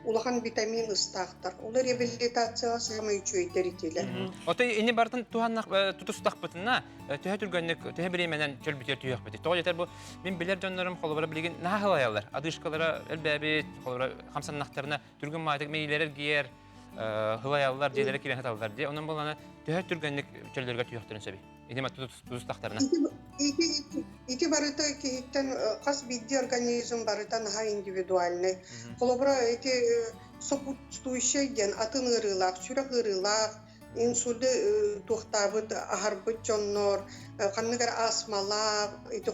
улахан витамин ыстақтар. Олар реабилитацияға самай чөйдер етелер. Оты ені бартын тұтыстақ бұтынна, түйе түргенлік, түйе біременен чөлбітер түйек біті. Тоғы жетер бұл, мен білер жонларым қолыбыра білеген нағыл аялар. Адышқалары әлбәбет, қолыбыра қамсаннақтарына түрген мағатық мейлер гер, ғылаялар, желері келен хаталдар де. Оның болғаны түйе түргенлік чөлдерге түйектерін сөбей. Едема тұтыстақтарына. Ити барыта кейттен қас бидді организм барыта наға индивидуальный. Қолыбыра эти сопутствующий ген атын ырылақ, сүрек ырылақ, инсульды туқтабыт, ағарбыт жоннор, қанныгар астмалақ,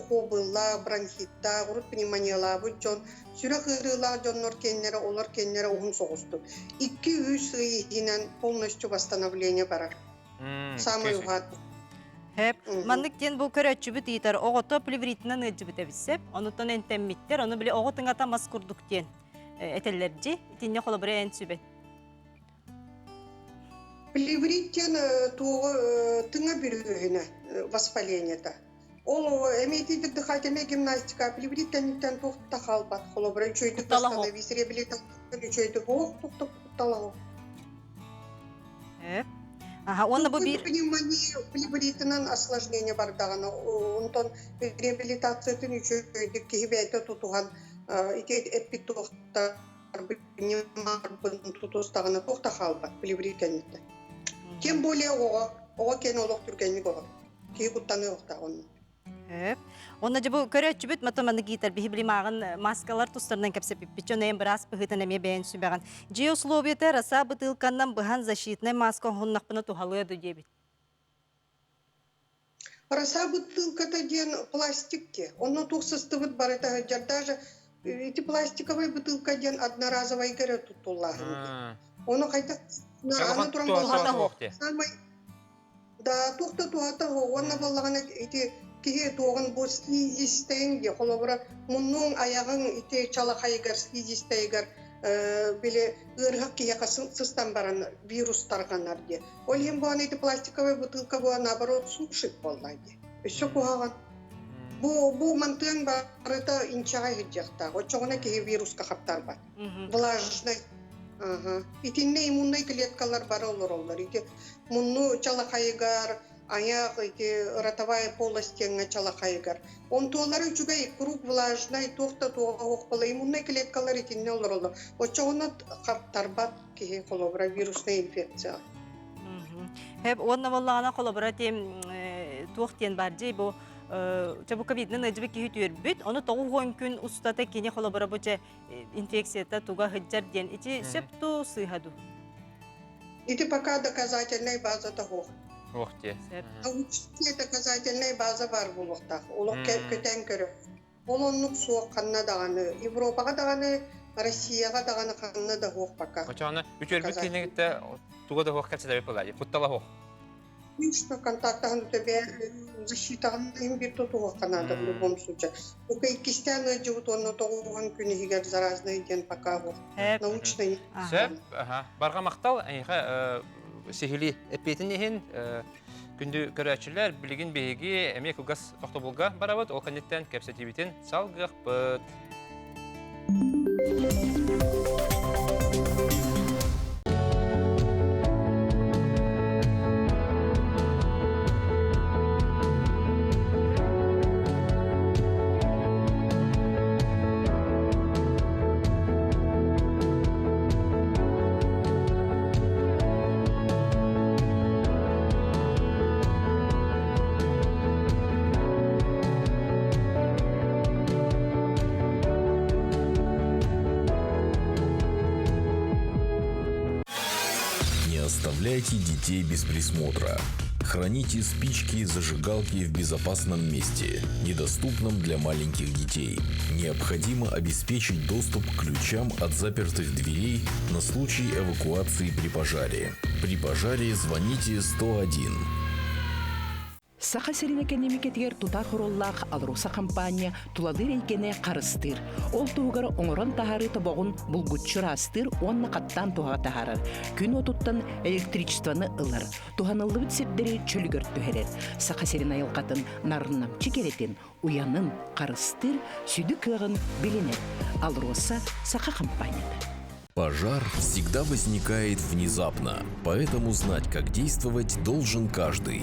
хобылақ, бронхиттақ, ұрыт пневмониялабыт жон, сүрек ырылақ жоннор кеннері, олар кеннері оғын соғысты. 2-3 ыйынан полностью восстановление барар. Самый ұғат. Маннык ден бұл көрәтші бүт етер, оғыты плевритінен өтші бүт әбісіп, онытын әнтәмметтер, оны біле оғытың ата маскурдық ден әтелерді, тенне қолы бірі ән сүбет. Плевриттен тыңа бірігіне воспалениеті. Ол әмейтейді дыхательная гимнастика, плевриттеніктен тоқта қалбат, қолы бірі чөйдік восстановись, реабилитация чөйдік оқ, тоқта құтталау. Оны бұл бір... Плевритінен осложнение бардағаны, онтон реабилитациятын үшөйдік кейбәйті тұтуған әппет тоқта тұтыстағына тоқта қалбат, плевриттенікті. Тем более оға кен олық түргенік оға. Кей құттаны оқта оны. Оны бұл көрәтші бүт матоманы кейтер бейбілі мағын маскалар тұстарынан кәпсеп бітчен әйін бір ас бұғытын әме бәйін сүбәған. Жей условиеті раса бұтылқаннан бұған защитный маска ғыннақпыны тұхалы өді дебіт. Раса бутылката ден пластикте. Оны тұқсысты бұт барыта ғаджар. Даже эти пластиковая бутылка ден одноразовай гәрі тұттулағын. Оны қайта... Аны тұран болғата ғоқ. Да, тұқты туғата ғоқ. Оны болғаны кихи туоган бу слизистен де холобра муннун аягын ите чалахайгар слизистейгар биле ыргак кияка сыстан баран вирустарганар де. Ол хем буан ите пластиковый бутылка буан наоборот сушит боллайды. Өсө куаган. Бу мантын барыта инчага хиджакта. Очогона кихи вируска хаптар бар. Влажный. Итинне иммунный клеткалар бар олар. Ите мунну чалахайгар аяк ити ротовая полость чалахайгар. Он туалары жүгей круг влажный тохта туага окпала иммунный клеткалар итинне олар. Очогона хаптарбат кихи холобра вирусный инфекция. Хеп онна боллагана холобра тем туохтен бар жей бу чабу ковиднын эжбе ки хүтүрбүт оны 9 күн устата кене холобра буча инфекцията туга хыджар ден ити септу сыйхаду. Ити пока доказательная база того. Ох те. Научная доказательная база бар булуктак. Улук көтен көрө. Олоннук суок канна даганы, Европага даганы, Россияга даганы канна да хок пока. Очана үчөрбүт кенегите туга да хок калса болай. Куттала хок. Что контактан тебе защитан им бирту туга канада в любом случае. Окей, кистяны живут он на тогон күнү хигер заразный ден пока хок. Научный. Сеп, барга мактал, айга сихили эпетинен күндү көрөчүлөр билигин беги эме кылгас токтобулга барабыт, ол канеттен кепсетибитин салгыкпыт. Оставляйте детей без присмотра. Храните спички и зажигалки в безопасном месте, недоступном для маленьких детей. Необходимо обеспечить доступ к ключам от запертых дверей на случай эвакуации при пожаре. При пожаре звоните 101. Саха серинекен немекетигер тута хороллах Алроса компания туладыр эйкене карыстыр. Ол тугар оңорон тахары тобогун булгутчурастыр онна каттан туга тахарар. Күн отуттан электричествоны ылар. Туханыллы сирдери чөлгөр төһерер. Саха серин айылкатын нарыннам чекеретин уянын карыстыр сүдүкөгөн билинер. Алроса Саха компанияда. Пожар всегда возникает внезапно, поэтому знать, как действовать, должен каждый.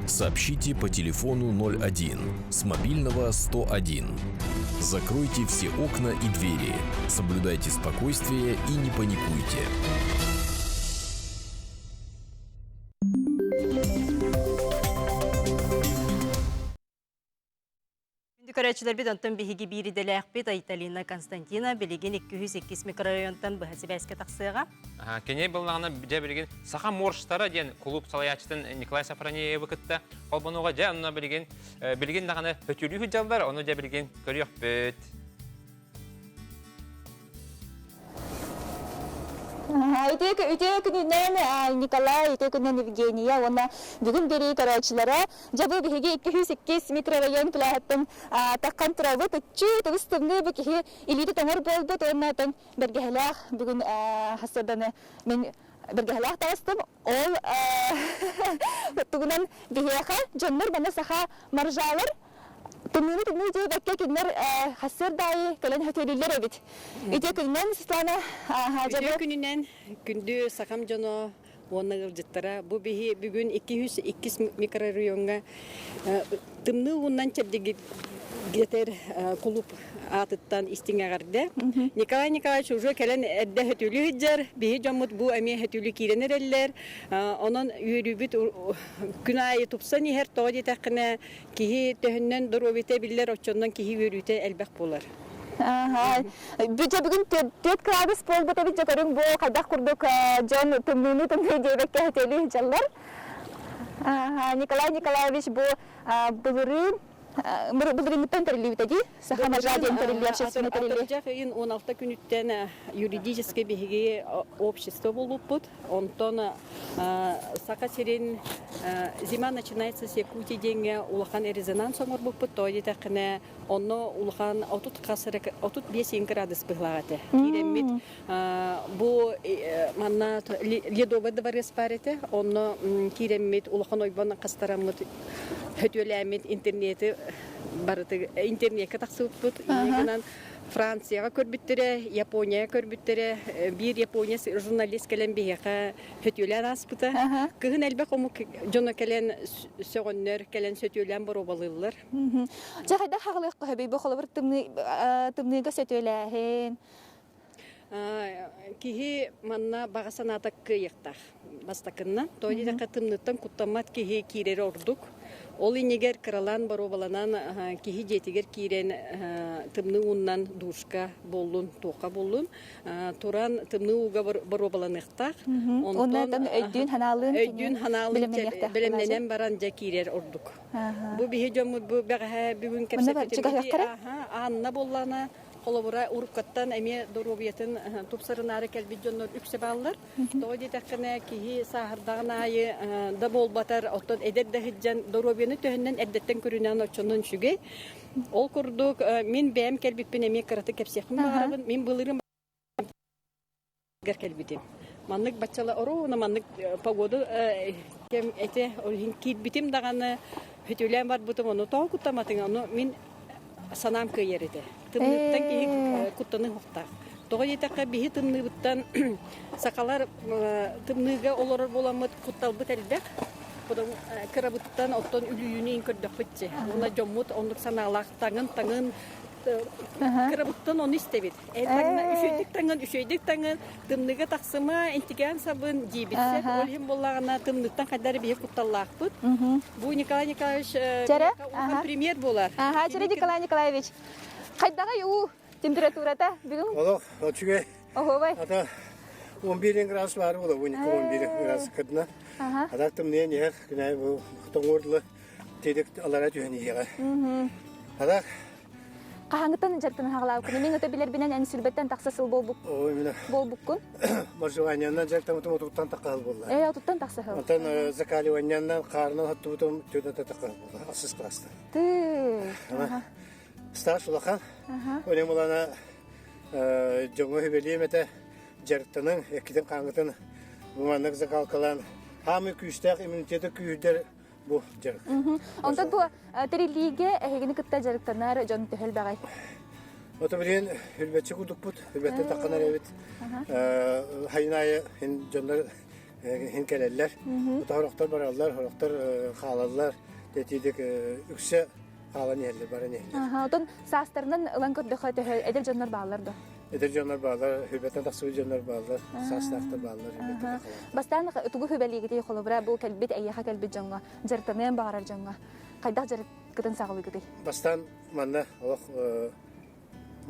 Сообщите по телефону 01, с мобильного 101. Закройте все окна и двери, соблюдайте спокойствие и не паникуйте. Көрәчілер бит онтан бігігі бири дәләқ бит Айталина Константина білеген 208 микрорайонтан бұхасы бәске тақсыға. Кеней болағына жа білеген Саха Морштары ден клуб салаячтын Николай Сафронеевы күтті. Қолбануға жа онына білеген дағаны өтілі хүджалдар, оны жа білеген көріқ бөт. Үтек күнінен Николай, үтек күнінен Евгения, оны бүгін бері көрәчілері жабы бігі 208 микрорайон кіләхеттің таққан тұрабы түтчі тұғыстымны бүкігі илейді тоңыр болбыт, оннатын бергәләқ бүгін хасырданы мен бергәләқ тағыстым. Ол тұғынан бігеға жонлар бана саха маржалар Тумины де бәкке кинер хасыр дайы кален хөтөлүлөр эбит. Үтө күннен Светлана жабы күнүнен күндү сакам жоно оннагыл жыттара бу биһи бүгүн 202 микрорайонга тымны уннан чебдеги гетер клуб атыттан истиңагарды. Николай Николаевич уже келен эдде хөтөлү хиджар биһи жомут бу эми хөтөлү киренерлер. Онон үйрүбүт күн айы тупсан ихер тоди такына кихи төһүннөн доробите биллер очоннон кихи үйрүтө элбек болар. Бүже бүгін 4 градус болбыт эбит жокөрүң бу кайдак курдук жон тымны жебекке хөтөлү жаллар. Николай Николаевич бу былыры Былырымыттан тәрелі бітеді? Сахама жаден тәрелі, общественный тәрелі. Атыржақ үйін 16 күніттен юридический беге общество болып бұд. Онтон сақа серен зима начинается с Якутии денге улахан резонанс омыр болып бұд. Тойды тәқіне оны улахан 35 градус бұғылағаты. Керемет бұл манна ледовый дворец пареті. Оны керемет улахан ойбаны қастарамыд хөтөләмет интернеті барыты интернетке тақсып бұд. Инегінен Францияға көрбіттірі, Японияға көрбіттірі, бір Япония журналист кәлен бейеға хөтөлән аспыта. Кығын әлбәқ омы жоны кәлен сөғіннер, кәлен сөтөлән бар обалылар. Жағайда қағылық қөбей бұқылы бір тымныға сөтөләхен. Кихи манна бағасанатақ күйектақ бастақынна. Тойды да қатымныттан құттамат кихи кирер ордук. Ол инегер кралан баробаланан кихи жетигер кирен тымны уннан душка боллун, тоқа боллун. Туран тымны уга баробаланықтақ. Ондан өйдүн ханалын білімненен баран жа кирер ордук. Бұ бихи жомуд бұ бәғі бүгін кәпсәпетімді анна боллана. Қолабыра ұрыққаттан әме дұрубиетін тұпсырынары кәлбет жонлар үксе балылар. Тоғыды тәқіне кейі сағырдағын айы да бол батар оттан әдерді хиджан дұрубиені төхіннен әддеттен көрінен очынын шүге. Ол күрдік, мен бәйім кәлбетпен әме қыраты кәпсеқін бағарабын, мен бұлырым кәлбетім. Маннык бачала ору, маннык погоду кем әте кейтбетім дағаны хөтөлән бар бұтым, оны тоғы күттаматын, оны мен санам көйереді. Тымныттан кейі құттының хоқтақ. Тоғы етаққа бейі тымны бұттан сақалар тымныға оларыр боламыд құтталбыт әлбәқ. Бұдан кіра бұттан оттан үлүйіні ең көрдіқ бұтче. Она жоммут, ондық саналақ таңын кіра бұттан оны істебет. Үшейдік таңын тымныға тақсыма энтиген сабын дейбітсе. Олхем болағына тымныттан қадары бейі құтталлақ бұд. Бұл Николай Николаевич премьер болар. Жері Николай Николаевич. Қайдаға ю температурата бүгін? Олық, өтшіге. Охобай. Ата 11 градус бар болды, 12-11 градус қыдына. Адақтым нен егер, күнәй бұл құтың ордылы тедік алара түйені еға. Адақ. Қағаңғыттан жартын хағылау күні. Мен өті білер бінен ән сүлбеттен тақсасыл бол бұққын? Маржуғаняннан жартын ұтым ұтықтан таққал болды. Ұтықтан тақсасыл. Отан закаливаняннан қарынан ұтты ұтым түйден таққал болды. Асыз класты. Стаж улахан, олем олана жоңы хөбелейм әті жарықтының, әкетін қаңғытын бұманық закалқалан. Хамы күйістәқ иммунитеті күйдер бұл жарық. Онтан бұл тәреліге әйгіні күтті жарықтанар жон төхіл бағай? Оты бірен үлбәтші күдік бұд, үлбәтті таққанар әбет. Хайынайы жонлар кәлелер. Оты хорақтар баралар, хорақтар қалалар, тәтейдік үксе Алан ерлер, барын ерлер. Отын састарынан ұлан көрдіқі әдел жонлар бағалар да? Әдел жонлар бағалар, хүбеттен тақсуы жонлар бағалар, састақтар бағалар, хүбеттен тақалар. Бастан тұғы хүбәлігіде қолыбыра бұл кәлбет әйеға кәлбет жоңға, жартанын бағарар жоңға. Қайдақ жарып күтін сағылығыды? Бастан манна олық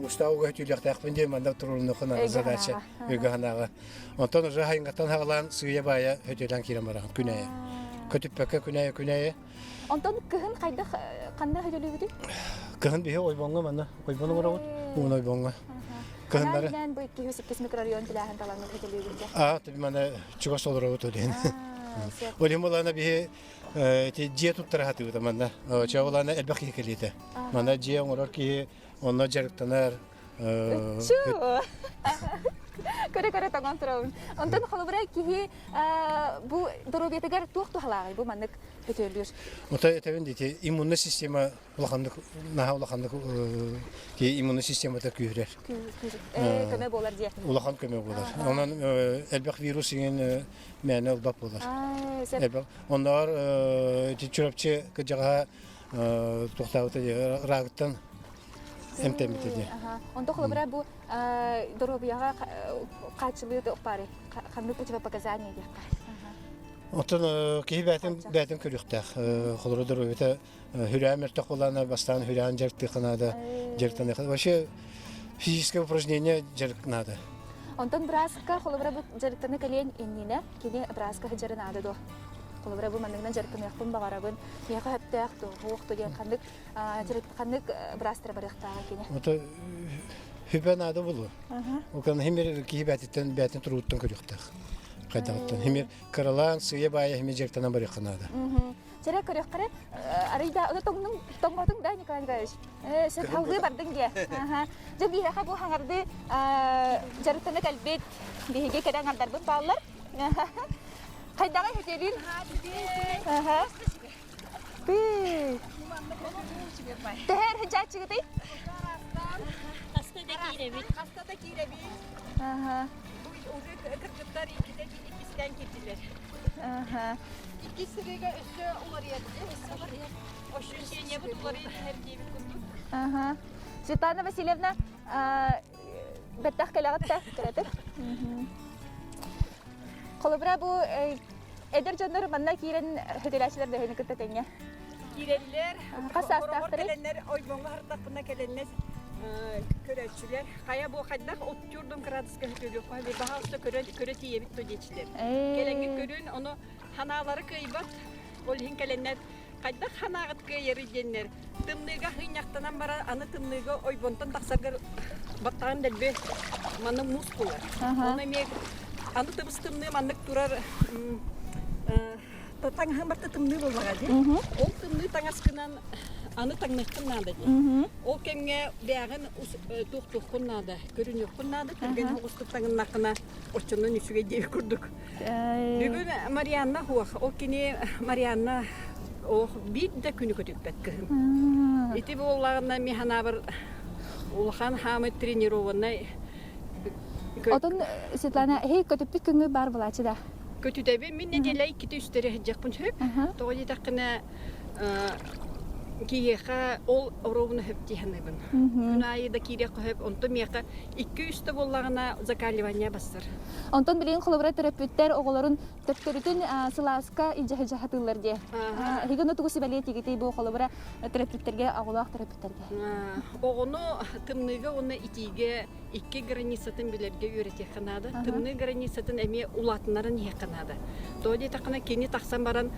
мұстауға хүтіліқтақпен де манда тұрылыны құна задача өйгі ханаға. Онтан ұжы хайынғаттан хағылан сұйя бая хүтілен керен бараған күнәйі. Көтіппәкі күнәйі. Онтан кыһын қайдақ қанда хөтөлүгүдү? Кыһын бихе ойбонга мана, ойбону барабыт. Уун ойбонга. Кыһындары. Мен бу 208 микрорайон тилаһын талаңы хөтөлүгүдү. Таби мана чугас олорабыт оден. Олем олана бихе ти жие туттарахаты ута мана. Чаволана элбак екелите. Мана жие оңорор ки онно жарыктанар. Көре таган турабын. Онтан холобра кихи бу доробетегер тух-тухлагай бу маннык хөтөлүр. Ота этебен дите иммунный система улахандык наха улахандык ки иммунный системада күйрер. Көмө болар дие. Улахан көмө болар. Онан элбек вирус деген мәне улдап болар. Элбек ондар чурапчы кыжага туктабыты рагыттан эмтемитеди. Онто холобра бу доробияга качылы топары. Кандай противопоказания дияка. Отон ки бәтен көрүктәк. Холора доробита хүрәмер токолана бастан хүрән жертты канада жертаны. Вообще физическое упражнение жертнада. Онтон браска холобра бу жертаны кален иннине, кини браска жертнада до. Колобра бу мандыгынан жаркын яқпын бағарабын. Яқа хәптәк то хоқты ден қандық қандық брастыр барықтаға кене. Ота хүбән ады булу. Окан химер кибәттен бәтен туруттан көрөктәк. Кайдагыттан химер каралан сыя бая химер жертана барыкнада. Жара көрөккәре арыйда аны тоңготың да Николай Николаевич. Сен халгы бардың ге. Жа бияха бу хаңарды жарытаны калбет биһиге кадән алдарбын баллар. Кайдагы хәтерин? Тәһәр хәҗәт чыгыты. Хастада киребит. Бу уже кыргыздар икиден киттилер. İkisine üstü ular yedi. O şu şey ne bu ular yedi her gibi kundu. Светлана Васильевна, беттах калагатта керетер. Колобра бу эдер жандар манна кирен хөдөләчләр дәһәне көтәтәңгә. Кирелләр, касастактыры. Ойбонга хартакына келеннәс көрәчүләр. Кая бу хаддак 34 градуска хөтөлү кой бер баһасы көрә тиебит төдечләр. Келеңге көрүн аны ханалары кыйбат. Ол хин келеннәр кайдак ханагыт кыйыры деннәр. Тымныга хыйнактан бара аны тымныга ойбонтан таксарга баттан дәлбе. Маны мускулар. Аны мек аны тыбыстымны мандык турар татаң хамарта тымны булмага ди. Ол тымны таңаскынан аны таңныккын нада ди. Ол кемге бягын тух-тухкын нада, көрүнөккын нада, көргөн хугустук таңнакына очонун үчүгө деп курдук. Бүгүн Марианна хуак, ол кини Марианна ох бит да күнү көтүкпөт. Ити боллагына механа бар улхан хамы тренированный. Отон Светлана, хей көтүппүт күнгү бар булачы да. Көтүдәбе мен неделе иките үстере хәҗәкпын чөп. Тогы такына киеха ол ровно хептиханыбын. Күнайы да кире кыһып, онто меха 200 боллагына закаливание бастыр. Онтон билен колобра терапевттер оголорун төптөрүтүн сылааска ижахатылар ди. Хигено тугусы балет тигити бу колобра терапевттерге аголак терапевттерге. Огону тымныга оны итиге 2 границатын билерге үйрөтө канада. Тымны границатын эме улатынарын яканада. Тоди такына кени таксан баран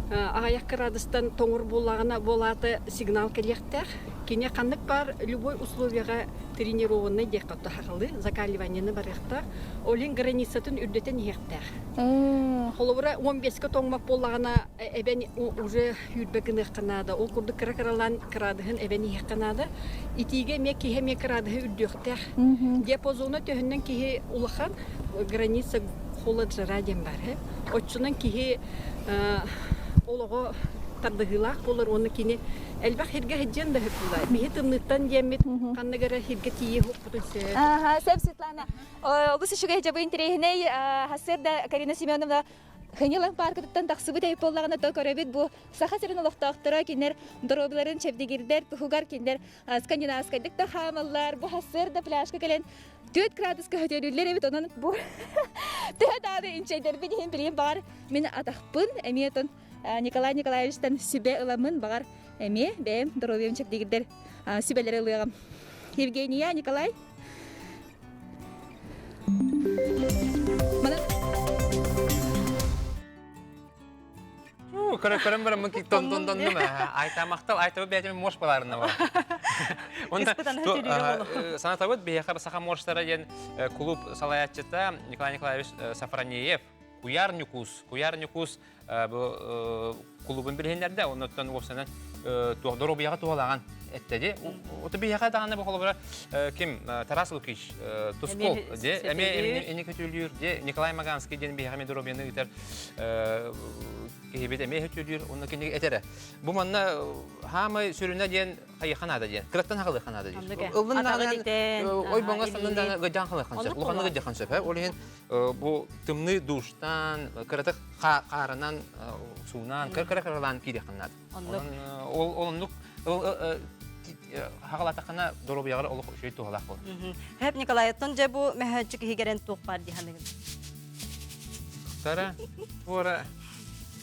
аяк радыстан тоңур боллагына болаты сигнал келектер. Кене кандык бар любой условияга тренированный декатта хакылы, закаливаниені барыктар. Олин границатын үрдетен ектер. Холобра 15-ке тоңмак боллагына эбен уже үрбегин канада. Ол курды кракаралан крадыгын эбен яканада. Итиге ме кихе ме крадыгы үрдөктер. Диапазоны төһүннән кихе улахан граница холоджара дем бар. Очунан кихе олого тардыгылак болар оны кини элбах хирге хеджен да хепулай. Бихи тымныттан демет каннагара хирге тие хоппутсе. Сеп Светлана. Обысы шуга хеджабы интерехне хасерда Карина Семеновна Ханилан паркыттан таксыбы тайып боллагына то көрөбүт бу сахасырын улуктактыра кинер доробларын чепдигирдер тугар кинер скандинавскайдык та хамаллар бу хасерда пляжка келен 4 градуска хөтөлүлөр эбит онун бу тадады инчейдер бин билем бар мен атакпын эметон Николай Николаевичтан сүбе ыламын багар эме бем доробларын чепдигирдер сүбелери ылыгам. Евгения Николай Көрөм бар мынки тон айтамактал айтабы бәтем мош баларына бар. Онда санатабыт бияхар саха моштара ен клуб салаятчыта Николай Николаевич Сафронеев Куярнюкус бу клубын билгендерде оннан осынан доробияга тугалаган эттеди. Оты бияга даганы бу холбара ким Тарас Лукич Тускол де эме көтүлүр де Николай Маганский ден бияга доробияны гитер кебет эме көтүлүр онна кине этере. Бу манна хамы сүрүнө ден хайханада ден. Кыраттан хагылы ханада ден. Ой боңгасынан гыжан хагылы ханса. Улганы гыжан ханса. Олен бу тымны душтан кыраты карынан суунан кыркыркырлан киде ханат. Ол онлук хагалатакана доробиягар олук шөй тугалак бол. Хеп Николаевтон же бу мэхэчик хигерен тук бар диханы. Тара тура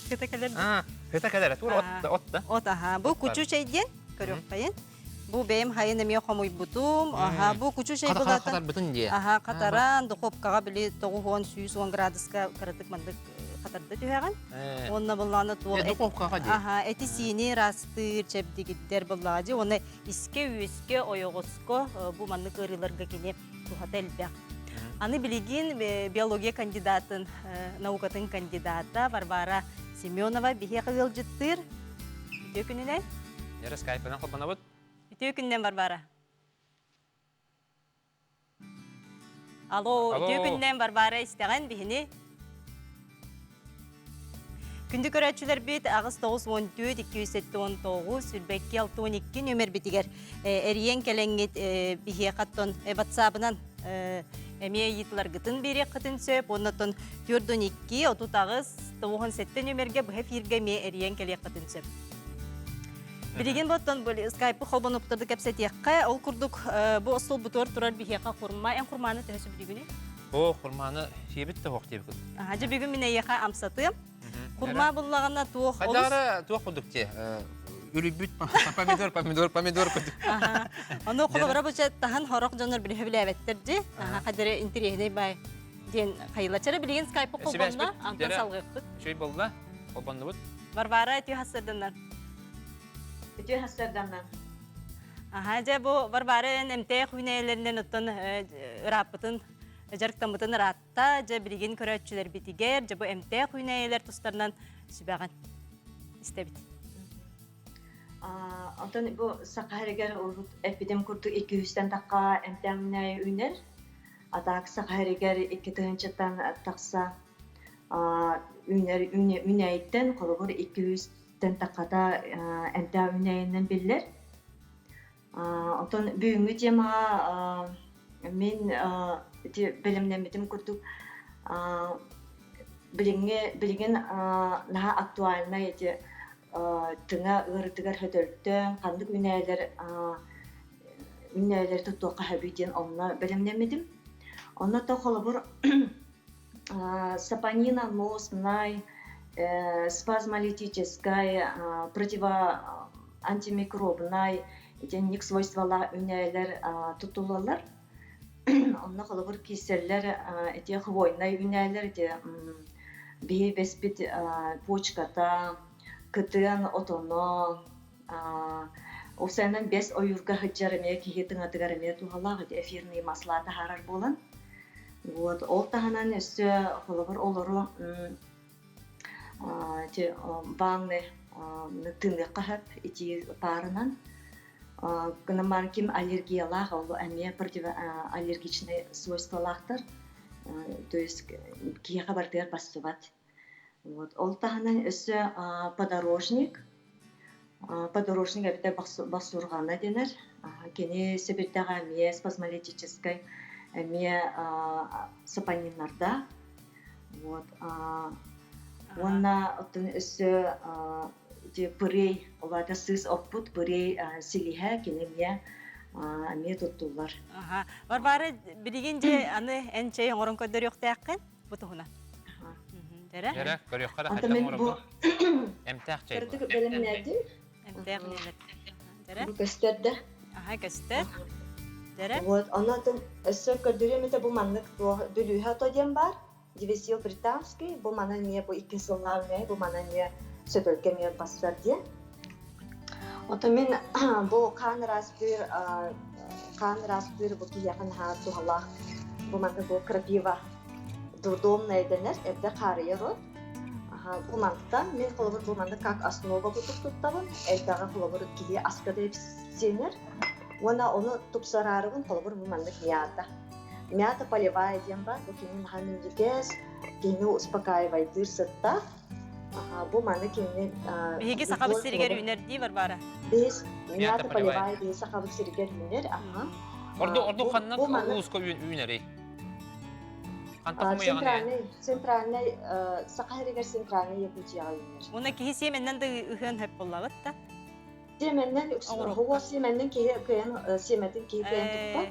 Кете келер. Кете келер. Тура отта. Ота бу кучу чейден көрөк кайын. Бу бем хайын эме хомуй бутум. Бу кучу чей булат. Катар бутун ди. Катаран духовкага били 9-10 градуска кырытык мандык қатарды түйәған. Онна болланы туол. Эти синий растыр чепдигиддер боллады. Оны иске үске ойоғыско bu манны кырыларга кене тухата элбек. Аны билигин биология кандидатын, наукатын кандидата Варвара Семенова бихе кылыл жыттыр. Төкүнүнен? Яра скайпынан кылбана бут. Төкүннен Варвара. Алло, төкүннен Варвара истеген бихини. Күнді көрәтшілер бет ағыз 9-14-219 сүрбәкке 6-12 нөмір бітігер. Әріен кәләңгет бихе қаттон батсабынан әме етілер ғытын берек қытын сөп, оннатын 4-12-30-97 нөмірге бұхе фирге ме әріен кәлек қытын сөп. Білеген боттан скайпы қолбан ұптырды кәпсет еққа, ол күрдік бұл ұстыл бұтыр тұрар бихеқа құрма, ән құрманы тәсі білігіне? О, құрманы шебітті хоқ деп күн. Хажы бүгін мен еқа амсатым. Құрма бұллағына туық олыс. Қадары туық құлдық те. Үлібіт помидор күдік. Оны қолыбыра бұша тағын хорақ жоныр білі білі әбеттерді. Қадары интерегіне бай ден қайылачары білеген скайпы қолбанына аңтан салғықпыд. Шөй болда, қолбанды бұд. Варвара әтүй хасырдымнан. Өте хастарданнан. Жа бұл Варвара әмтәй құйнәйлерінен ұттын ұрапытын жарықтамытын ратта, жа білген көрәтшілер бітігер, жа бұл әмтәй құйнәйлер тұстарынан сүбәған істебіт. Антон бұл сақарығар әпідем күрді 200-тен таққа әмтәй құйнәй үйнер. Атақ сақарығар 2-тен тақса үйнәйттен қолығыр 200-тен таққада әмтәй үйнәйінен білдер. Антон бүгінгі темаға мен білімнемедім күрдік білген наға актуалына еті тыңа ұрытығар хөтөлттің қандық үнәйлер тұттуққа хөбейден онына білімнемедім. Онна та қолыбыр сапонина носынай, спазмолитическая, противоантимикробынай, ник свойствала үнәйлер тұттулалар. Онна қолыбыр кесерлер, хвойнай үнәйлер, бейі беспет почката, кытын отоно, осайнан 5 ойырға хыджарыме, кейетін атыгарыме туғалағы эфирный маслаты харар болан. Ол тағынан өсі қолыбыр олыру ванны тыңды қағып, парынан. Гномар ким аллергиялах, ол әме противоаллергичные свойстволахтар, то есть кие хабардер бассыват. Ол тағынан өсі подорожник әбітер басурғана денер. Кені себеттіға әме спазмолитической әме сапонинларда. Онна оттын өсі пырей, оларда сыз оппут, пырей силиха, кенемия әме тұттулар. Варвара, білігенде аны әнчей оңырын көдір өқті әқкен бұтығына? Дәрі, көріққа да қайтам орынғы. Әмтәқ жай бұл. Көрдік білімнәді? Әмтәқ нелер. Дәрі? Көстерді. Көстер. Дәрі? Онатын өсі көрдіреметі бұл маңлық дүліға тоден бар. Дивесил британский, бұл мана не бұл 2 сылларыне, бұл мана не сөтөлге ме бассар де. Отымен бұл қан распыр бұл кияқын хаату халақ. Бұл мана бұл крапива дурдомна еденер, әбді қария рот. Бұл мандықтан мен қолыбыр бұл манда как основа бұтып тұттабын, әйдағы қолыбыр кие аскада епсенер. Оны тұпсарарығын қолыбыр бұл мандық мята. Мята полевая дем бар, бұл кенен ханын жекес, кені успокаивайдыр сытта. Бұл маны кенен... Беге сақабы сиригер үйнер дей бар бары? Бес, мята полевая дей сақабы сиригер үйнер. Орду қаннан ұлысқа үйнер ей? Центральный, сақаригер центральный епутияға үйнер. Оны кейі семеннен де үйен хөп болағыт та? Семеннен, хуға семеннен семетін кейі көйен тұтпа.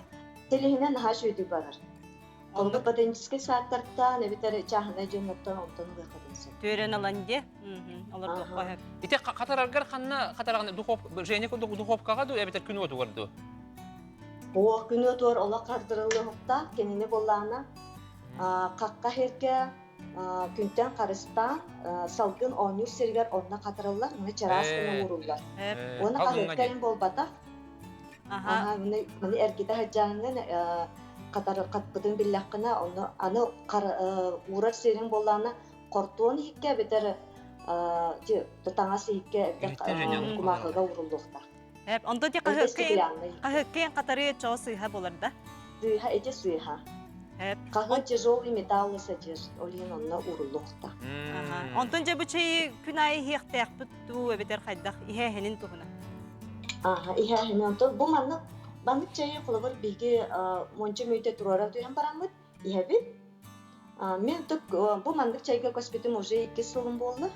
Телехинен хаш өйді барар. Олғы патенческе сааттарта, небетер чахына жөнлөптен олтаны ғақадынсы. Төрен аланде? Олар дұққа хөп. Ите қатарарғар қанна қатарағын жайне дұқопқаға ду, әбетер күні өті көрді? О, күні өті ор, ола қардырылы ғықта, кеніне болағына. Қаққа херке, күнтен қарыстан салгын онюр сергер онна қатырылар, мұны чарас күні ұрулар. Оны қағықкайын болбата. Мұны әргеті хаджанын қатпыдың біллаққына, аны ұрар серін болланы қортуын хикке бетер тұтаңасы хикке құмақыға ұрылдықта. Онда де қағықкайын қатары чоғы сыйға болар да? Сыйға, әте сыйға. Қағын тяжелый металлы сәдер, олен онна ұрылдықта. Онтон же бүчей күн айы хияқтаяқ бұтту өбетер қайдақ ихе хенін тұғына? Ихе хенін онтон. Бұл манық чайы қолығыр бейге мончы мөйте тұрара түйен барамыд, ихе бит. Мен тұк бұл мандық чайға көспетім уже 2 сылым болды.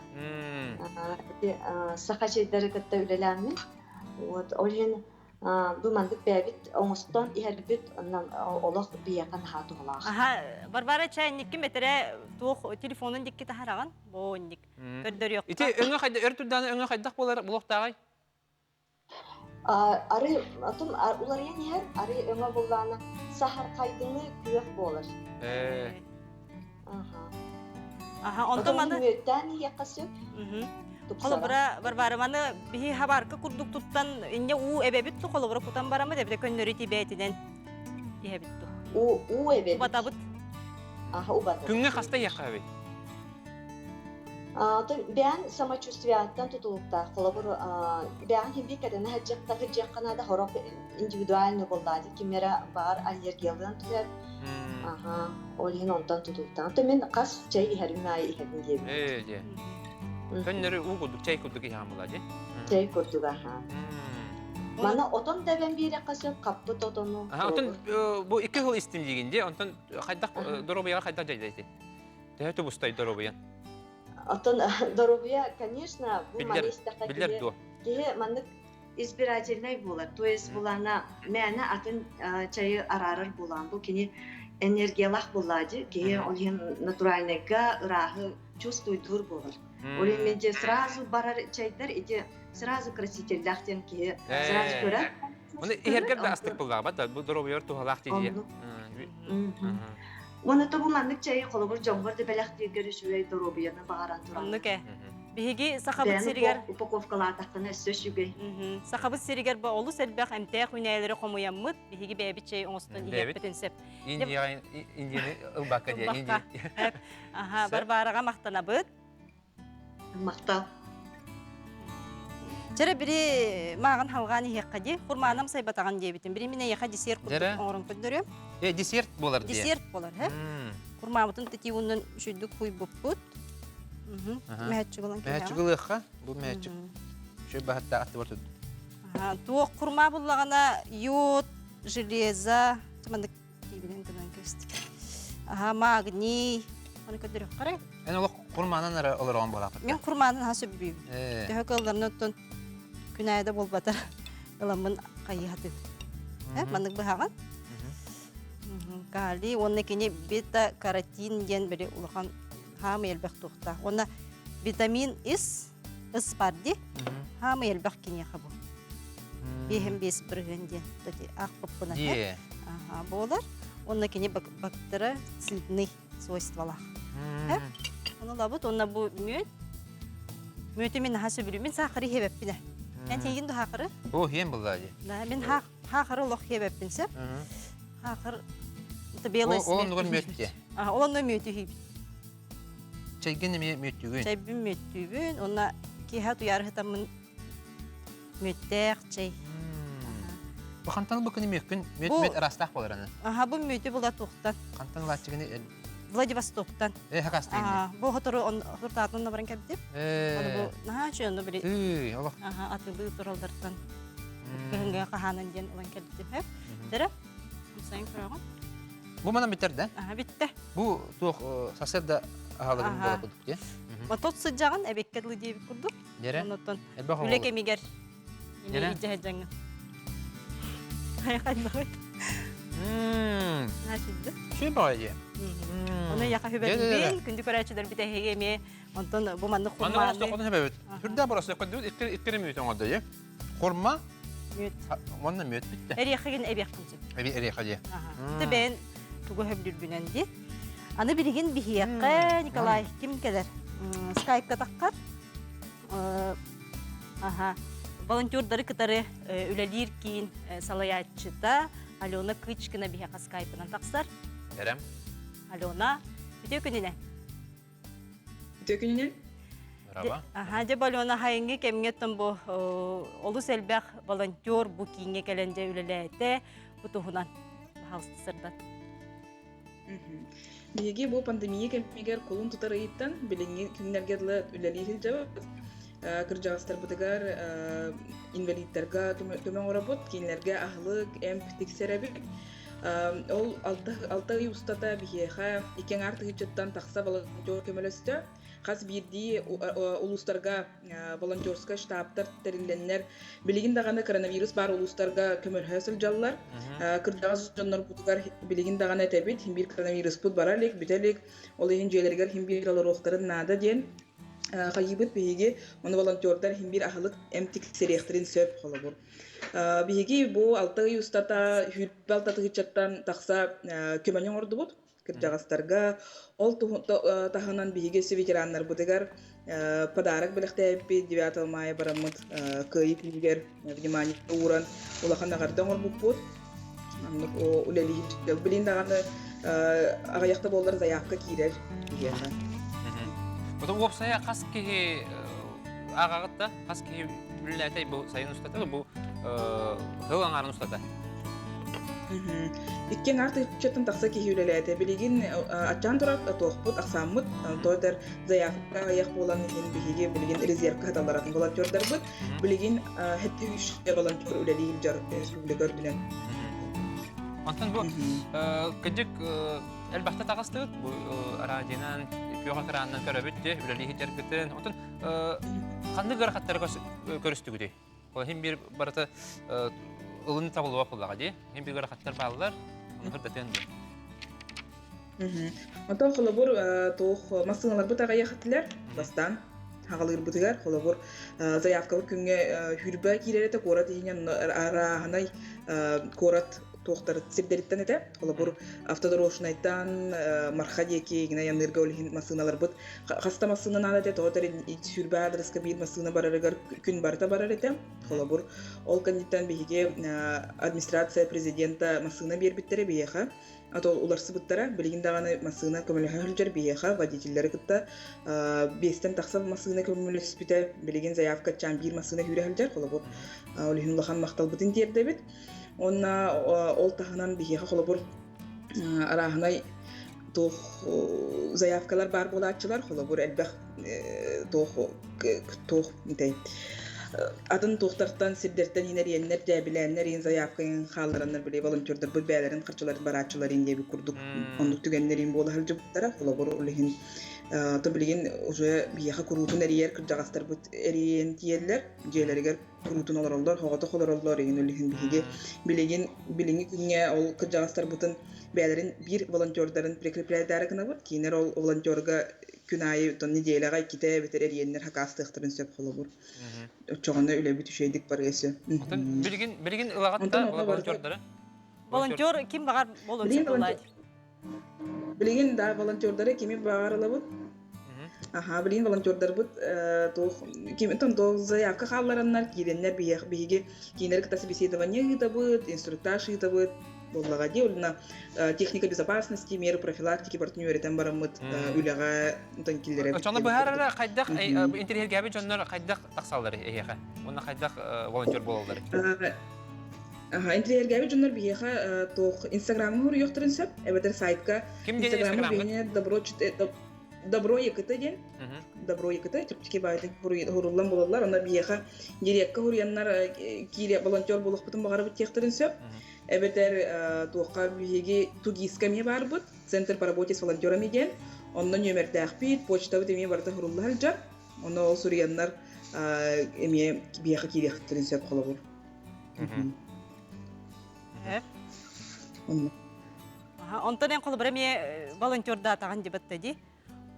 Сақа чайдары кітті үлеләмін. Олен бұл мандық бәбіт оңыстан ихербіт олық бияқан хаты олақ. Барбара чайникки метре туқ телефонын декке тахараған, боғынник. Көрдер yok. Ити өңі қайда, өр түрданы өңі қайдақ болар бұлықтағай? Ары, улар ен ер, ары өңі болғаны сахар қайдыңы күйек болар. Онтоманы... Мөттән еқасы. Қолыбыра барбарыманы бихи хабарқы күрдік тұттан инне у әбәбітту қолыбыра құтан барамы дәбді көннөрі тибәйтінен ебітту. У әбәбіт. Убатабыт. У батабыт. Күнге қаста еқа әбі? Бән самочувствияттан тұтылықта қолыбыр бән хембе кәдені хәджақтағы жаққанада хорок индивидуальны болады. Кемері бар аллергиялдан түлер. Олен онтан тұтылықта. Мен қас чай ихәрін айы ихәрін дебі. Көннөрі у күрдік, чай күрдік ихам болады? Чай күрдік, Мана отон дәбен бейрек қасын, қаппыт отону. Отон, бұл 2 жыл істем дегенде, онтан доробияға қайдақ жайдайды? Тәйті бұстай доробиян? Отон доробия, конечно, бұл манистақа келе манық избирательный болар. То есть бұлана мәні атын чайы арарыр болан. Бұл кені энергиялақ болады, кеге олен натуральныйға ұрағы чувствует-дур болар. Олен менде сразу барар чайдар, иде сразу красителлахтен кеге сразу көрер. Оны ихергер да астық болға, бата, бұл доробияр туғалақ дейде. Оны бұл мандық чайы қолыбыр жоңғырды бәләқ дегері жүлей доробияны бағаран тұран. Онныке. Беги сақабыт серигер. Упаковкалар таққаны сөз жүгей. Сақабыт серигер ба олу сәлбәқ әмтәқ үнәлері қомуяммыд, беги бәбіт чай оңыстан егеппетін сәп. Индияны ұлбаққа де. Барбараға мақтана бұд. Мақтал. Жәрі бірі маған халғаны еққади, құрманам сайбатаған дебітін. Бірі мене еқа десерт құттық оңырын күндірі. Десерт болар де? Десерт болар, құрмамытын тәті онын үшілді құй бұппыд. Мәтчі болан кейін. Мәтчі ғылыққа? Бұл мәтчі. Шөй бағытта атты бартыд. Туық құрма болағына йод, железа, тұмандық кейбінен күнін көстік. Магний, оны көндірі қарай. Әне олық құрманын олырған болақыр? Мен құрманын хасы бүйім. Төхі қылдарны өттін күн айда бол батар. Ыламын қайы хаты. Мандық бұхаған. Кали, оны кені бета-каротин ден бірі ұлыған хамы елбәқ тұқта. Оны витамин С барди, хамы елбәқ кене қабу. Бейхем бес біргенден, ақ бұппына. Болар, оны кене бактері цветный свойстволақ. Оны лабыт, оны бұл мөт. Мөті мен хасы білу, мен сақыры хебеппіне. Мен тегенді хақыры. О, хем бұл дади. Мен хақыры лоқ хебеппінсеп. Хақыр, Олон нүгін мөтте? Олон нүгін мөті хейбін. Чайгені мөттігін? Чайбін мөттігін, онна кейхат ұярғытамын мөттәқ чай. Бұл қантаны бұл күні мөккін мөт арастақ болар аны? Бұл мөті бұла тоқтан. Қантаны латчығыны? Владивостоктан. Хақастайын? Бұл ғұртатынна баран кәбдеп. Наға чүйінді бірі. Олық? Атылы тұралдартан. Күхінген қағанын ден олан кәбдеп. Дәрі? Мұсайын көріған? Бұл мана бітер, да? Бітті. Бұл туқ сасырда ағалығын бола күдік, де? Тот sıcağın ebekkedli diye bir kurduk. Nere? Ondan Elbette ülke miger. Nere? İcahedeceğin. Hayır bak. Ne şimdi? Şey böyle. Onu yaka hübedin. Kündü köreçiler bir de hegemi. Ondan bu mandık kurma. Anne onu hübedin. Hürde burası koydu. İttirim müyütün orada ya. Kurma. Müyüt. Ondan müyüt bitti. Eriyakın ebek kılacak. Eriyakı diye. De ben tuğu hübdül bünendi. Аны билигин бихиякка Николай ким келер? Скайпка таққар. Волонтердары кытары үлелир кейін салаятчыта Алена Кычкина бихиякка скайпынан тақсар. Әрем. Алена, бітеу күніне? Бітеу күніне? Merhaba. Деп Алена хайынғы кемгеттен бұл олы сәлбәқ волонтер бұл кейінге кәленде үлеләйті бұтығынан бағалысты сырдан. Биһиги бу пандемия кемигер колун тутар ыйыттан билинги күннерге дылы үлелихил жабы кыржагастар бутыгар инвалидтерга төмөн оработ кинлерге ахлык эм тиксереби ол алты устата бихеха икен артыгычыттан такса волонтер көмөлөстө хас бирди улустарга волонтерска штабтар терилленнер билигин даганы коронавирус бар улустарга көмөлөсүл жаллар кырдагас жоннор бутугар билигин даганы тебит бир коронавирус бут баралык бителик ол ин жээлергер бир аларохтарын нада ден хайыбыт биги оны волонтердар бир ахлык эмтик серехтерин сөп холобур биги бу алты устата хүтбалтатыгычаттан такса көмөнөң ордубут кыржагастарга ол таханан бигеси ветераннар бутыгар подарок белектепи 9 мая барамыт кыйып бигер внимание уран улаханагардын орбуппут улели билин даганы агаяқта болдар заявка кирер дигенна. Потом опсая каски агагытта каски билетай бу сайын устата бу хылаңарын устата. Иккен артыгычаттан такса кихүүлелете билигин ачан турак тохпут аксаммыт тойтер заявка аяк болан ин биге билигин резервка хаталаратын волонтердар бут билигин хетти үш волонтер үлелиил жар сүлөгөр билен. Антон бу кыжык элбахта тагыстык бу радинан күйөкарандан көрөбүт үлелиил жаргытын отун кандай гарахаттар көрүстүгүдү. Ол хим бир барата ылын табылуа куллага ди. Хим бир гарахаттар баллар хырдатен. Антон холобур тох масыналар бутага яхаттылар бастан хагалыр бутыгар холобур заявка күнгө хүрбө киререте корат ийнен араханай корат тохтар сирдериттен эте холобур автодорожнайттан мархадеки гына янырга олин масыналар бут хаста масынын алате тохтар хүрбө адреска бир масына барарыгар күн барта барар эте холобур ол кандидаттан биге администрация президента масына бербиттере бияха атол уларсы буттара билигин даганы масына көмөлөһөлжөр бияха водительдери кытта бестен такса масына көмөлөспүтө билигин заявка чан бир масына хүрөһөлжөр холобур олин улахан мактал бутин дердебит онна ол таханан бияха холобур араханай тох заявкалар бар болачылар холобур элбэх тох митей атын тохтартан сирдертен инереннер дәбиләннер ин заявкаын халлараннар биле волонтердер бу бәләрен кырчылар барачылар инде бу курдук ондук түгеннер ин болы халҗыптара холобур улыгын то билген уже бияха курутун эрер кыржагастар бу эрен тиерлер жээлергер курутун олорлор хогото холорлор ин улыгын биге билеген билинги күнгө ол кыржагастар бутун бәләрен бир волонтердарын прикрепләдәр гына бут кинер ол волонтерга күнайы тон неделяга ките бетер эреннер хакастыктырын сөп холобур чоғанда үләбі түшейдік бар есі. Білген ұлағатта волонтердары? Волонтер кем бағар волонтер болады? Білген да волонтердары кеме бағар ұлабыд. Білген волонтердар бұд. Кеметтен заявка қаллараннар, кейденлер бейге кейінер кітасы беседование ғытабыд, инструктаж ғытабыд. Боллага ди улна техника безопасности, меры профилактики партнёритен барамыт үлага тонкиллере. Чонда бахарара кайдак интерьер габы жоннор кайдак таксалдары эйха. Онна кайдак волонтер болалдары. Интерьер габы жоннор бияха тох Инстаграмга хур yoqтырын сөп, эбетер сайтка Инстаграмга добро екыты ден. Добро екыты чепчики байтын хуруллан болалар, онда бияха дирекка хуряннар кире волонтер болук бутун багарып тектирин сөп. Эбетер туаққа биге тугиска ме бар бут, центр по работе с волонтерами ден. Онно номер тахпит, почта бут эме барта хуруллар жар. Онно ол сурьяннар эме бияха кирехтерин сөп холобур. Онтон колобра ме волонтерда таган дебатта ди.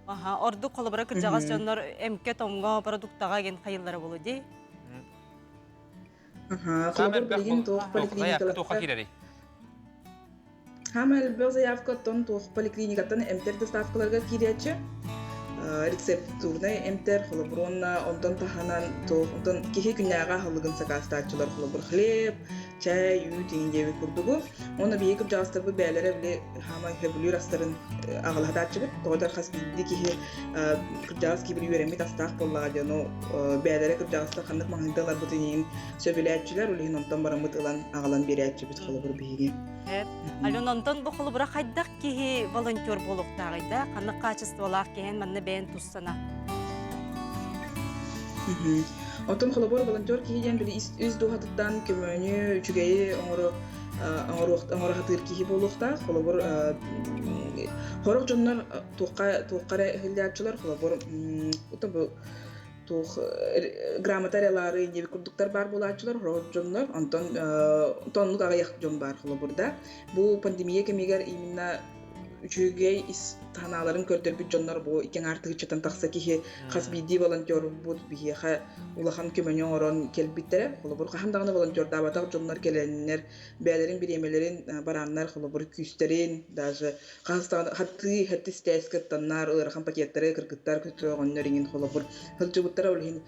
Орду колобра кыржагас жоннор эмке томго продуктага ген кайыллары болу ди. Колобур билген тоқ поликлиникалар. Хама элбел заявка тон тух поликлиникаттан эмтер доставкаларга кириячи. Рецептурный эмтер холобронна онтон таханан тух онтон кихи күннәгә халыгын сакастачылар холобр хлеб, чай, ю тиңдеби курдугу. Оны бейкип жастырбы бәләре биле хама хеблүр астарын агалатачы бит. Тодар хас бидди кихи кыржас кибир юреми тастак боллага жано бәләре кыржаста ханнык маңындалар бутынын сөбеләчиләр улин онтон барамыт ылан агалан берәчи бит холобр бейге. Ален онтон бу холобра хайдак кихи волонтер болуктагыда, канык качестволак киһен манны бен туссана. Отон холобор волонтер киһен били үз духаттан көмөнү үчүгей оңоро хатыр киһи болукта холобор хорок жоннор тууккара хилдячылар холобор утабы тух грамотариялары неби курдуктар бар булачылар хорок жоннор антон тоннук агаяк жон бар холоборда. Бу пандемия кемигер именно үчүгей ис таналарын көрдөрбүт жоннор бу икен артыгы чатан такса кихи хас биди волонтер бут бихи ха улахан көмөнө орон келбиттере холобур хандагына волонтер дабатак жоннор келеннер бәлерин биремелерин бараннар холобур күстерин даже хастан хатты стескаттаннар ырхан пакеттери кыргыттар көтөргөннөрүн холобур хылжыбыттар олин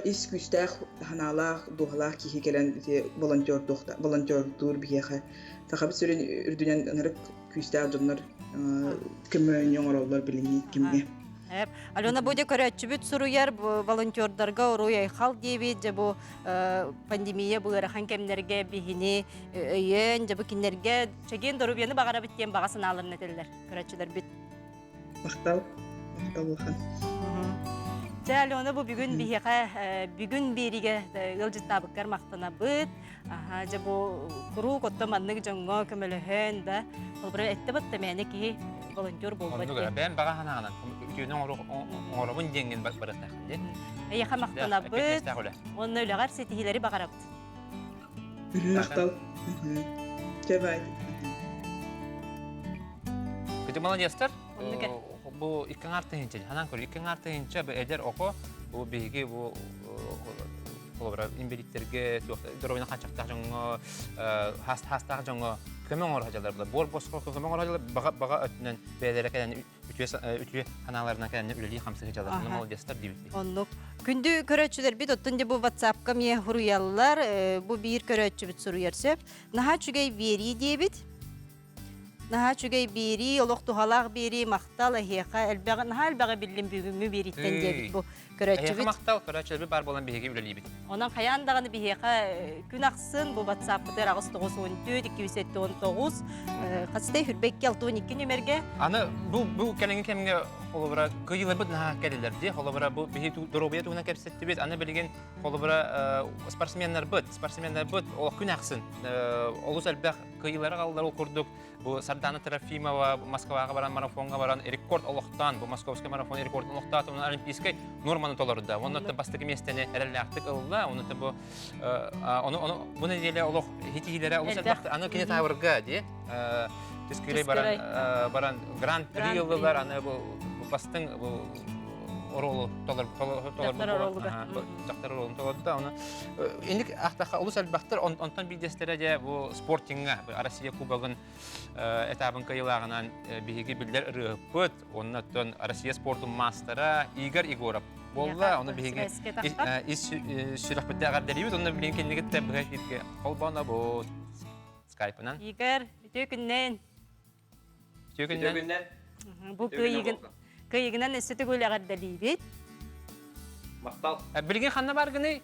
ис күстах ханалах духалах кихи келен волонтер тур бихи ха сахабы сүрен үрдүнөн ынырык күстах жоннор көмөнө ороллор билини кимге. Алена буде көрөчүбүт суруяр волонтердарга уруй хал дебит же бу пандемия бу рахан кемнерге бихини ен же бу кинерге чеген дорубияны багара биттен багасын алырын этелер көрөчүлөр бит. Мактал булхан. Алена бу бүгүн бихига бүгүн бериге ылжыттабыккар мактана бит. Же бу куру котто маннык жоңго көмөлөһөн да бир эттебат темени ки волонтер болбот. Ben baga hanağına ütünün oğrabın dengen barıqtaq. Яха мактана бит. Оны өлөгөр сетихилери багарабыт. Мактал. Жабай. Кете молодецтер. Бу иккен артыгынча, ханан көр иккен артыгынча бу эдер око бу биги бу Kolabora invalidlerge dorovina kaçakta jongo hasta jongo kömön orajalar bula bor bosko kömön orajalar baga ötünen beylere kelen ütü kanalarına kelen üleli hamsı jalar bunu molgestar dibit. Onluk gündü köröçüler bit otunca bu WhatsApp'ka miye huruyallar bu bir köröçü bit soruyarsep naha çügey veri diyebit. Naha çügey biri oluk tuhalak biri maktal heka elbaga naha elbaga billim büyümü biritten diyebit bu köröçü bit. Maktal köröçü bir bar bolan bihege üleli bit. Onun hayandağını biheka gün aksın bu WhatsApp'da Ağustos 914 279 kaçtay hürbekki 612 nömerge. Ana bu kelenge kemge kolabora kıyılar bit naha keliler diye kolabora bu bihi dorobaya tuğuna kepsetti bit ana bilgen kolabora sportsmenler bit o gün aksın oluz elbaq kıyılara kaldılar okurduk. Bu Sardana Trofimova Moskvaga baran marafonga baran rekord oloqtan bu Moskovskiy marafon rekord oloqtan onun olimpiskay normani tolardı. Onda da bastığı mestene erelaqtık oldu. Onda da bu onu bu nedeniyle oloq hitihilere olsa ana kine tavırga diye. Tiskire baran Grand Prix yıllar ana bu bastın bu orolu tolar taktar orolu tolardı onu. İndik ahtaqa ulus elbaqtar ondan bir destere bu sportinga Россия Kubog'un etapın kayılağından bihigi biller rıhpıt ondan Россия sportun mastera Igor Igorov bolla onu bihigi is sürahbette agar deriyut onu bilin kendine tabiha hitke kolbana bu Skype'dan Igor tükünnen bu kıyıgından üstü gül agar deriyut Maktal bilgin xanna bargını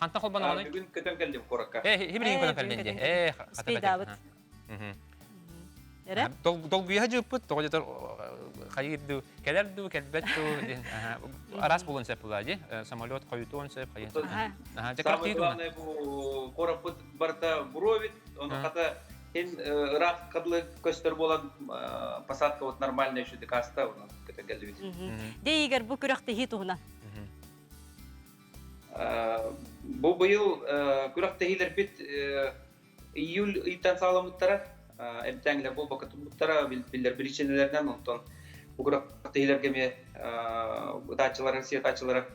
Xanta kolbana onu bugün kötüm geldim korakka Hibriyin konak elbette Speedavut Dolguya jıpıt, doğrudur kayırdı, kelerdi, kelbettu, aras bulun sepulaji, samolyot koyutun sep kayın. Самое главное bu koraput barta burovit, onu kata hen Irak kadlı köster bolan посадка вот нормальная еще декаста, onu kötü geldi. Deyger bu kürekte hituğuna. Bu yıl kürekte hiler bit iyul iten sağlamıttara. Emtanglar bu bakatımlıklara biller birişenlerden ondan bu kuraktehilerge mi taçılara, Rossiya taçılara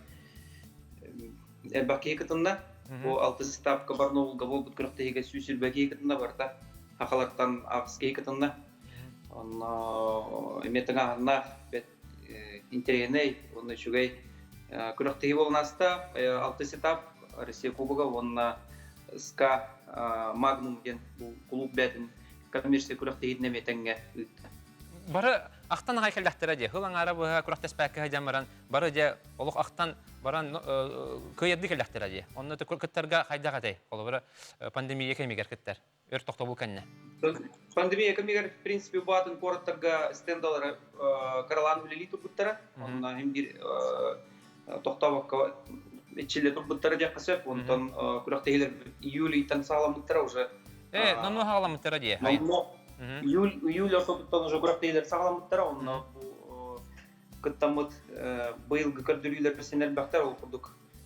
elbaki kıtında bu altı staf kabarnovulga bu kuraktehiga süsül baki kıtında var da ақаларттан ақыс кейкітінна. Оны эметіңағына бет интерегеней, оны шүгей күріқтегі болынаста 6 этап Россия Кубога, оны СКА Магнум ген клуб бәтін коммерция күріқтегідіне метенге үтті. Бары ақтан ағай кәлдәқтірі де, хылан ара бұға күріқтеспәкі хайдан баран, бары де олық ақтан баран көйерді кәлдәқтірі де. Оны күттарға хайдаға дей, қолы бары пандемия кәмегер күттер, өр тоқта бұл кәнне. Пандемия кәмегер, в принципе, батын қорыттарға стендалары қаралан үлелі тұрбыттары, онына hem bir тоқтабаққа etçille тұрбыттары де қасып, онтан күріқтегілер июль-тан сағаламыттары уже. Намны сағаламыттары де. Июль особыттан уже күріқтегілер сағаламыттары, онына күттамыт бұйылғы көрдірілер пірсенер бәқтар, ол құрдық.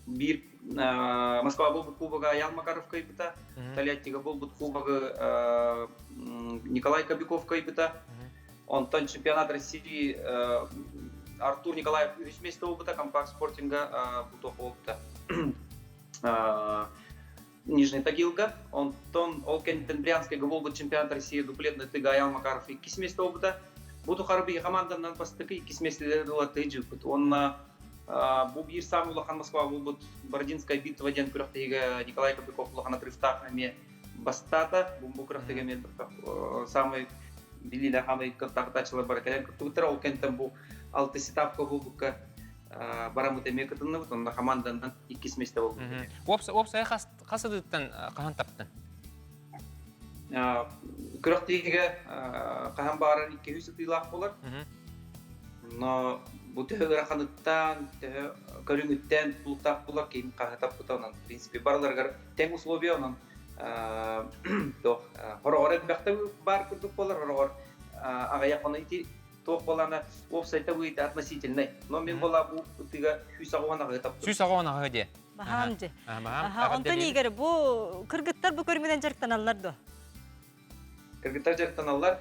Bir Москва был бы кубага Ян Макаров кайбыта, Тольяттига был бы кубага Николай Кобяков кайбыта, он тон чемпионат России Артур Николаев вместе опыта компакт спортинга бутов опыта Нижний Тагилка, он тон Олкен Брянский был бы чемпионат России дуплетный тыга Ян Макаров и кисместе опыта, буту харби командандан постыки кисместе латыджи, он Бұл бір сам улахан Москва бұл бұд Бородинская битва ден күріқтегі Николай Кобяков улахан отрывтақ әме бастата. Бұл күріқтегі мен самый білілі қамай қыттақытачылар бар кәлем күттігіттір. Ол кәнттен бұл 6 этапқа бұл бұққа барамыт әме күтінні бұд. Онда командандан 2 месте бұл бұд. Опсай қасыдыттан қаған таптын? Күріқтегі қаған барын 200 тыйлақ болар. Но bu töhögere kanıttan, körüngütten bulutaq bulak keyin qahatap butanın. В принципе, barlargar teң условия onun. Horogor etbekte бар күрдік болар, horogor ағая қаны ити тоқ боланы офсайта өйті относительный. Но мен бола бұл үтіға хүйсағуан ағая таптым. Хүйсағуан ағая де? Бахам де. Онтан егер, бұл кыргыттар бұл көрмеден жарықтан алылар. Кыргыттар жарықтан алылар.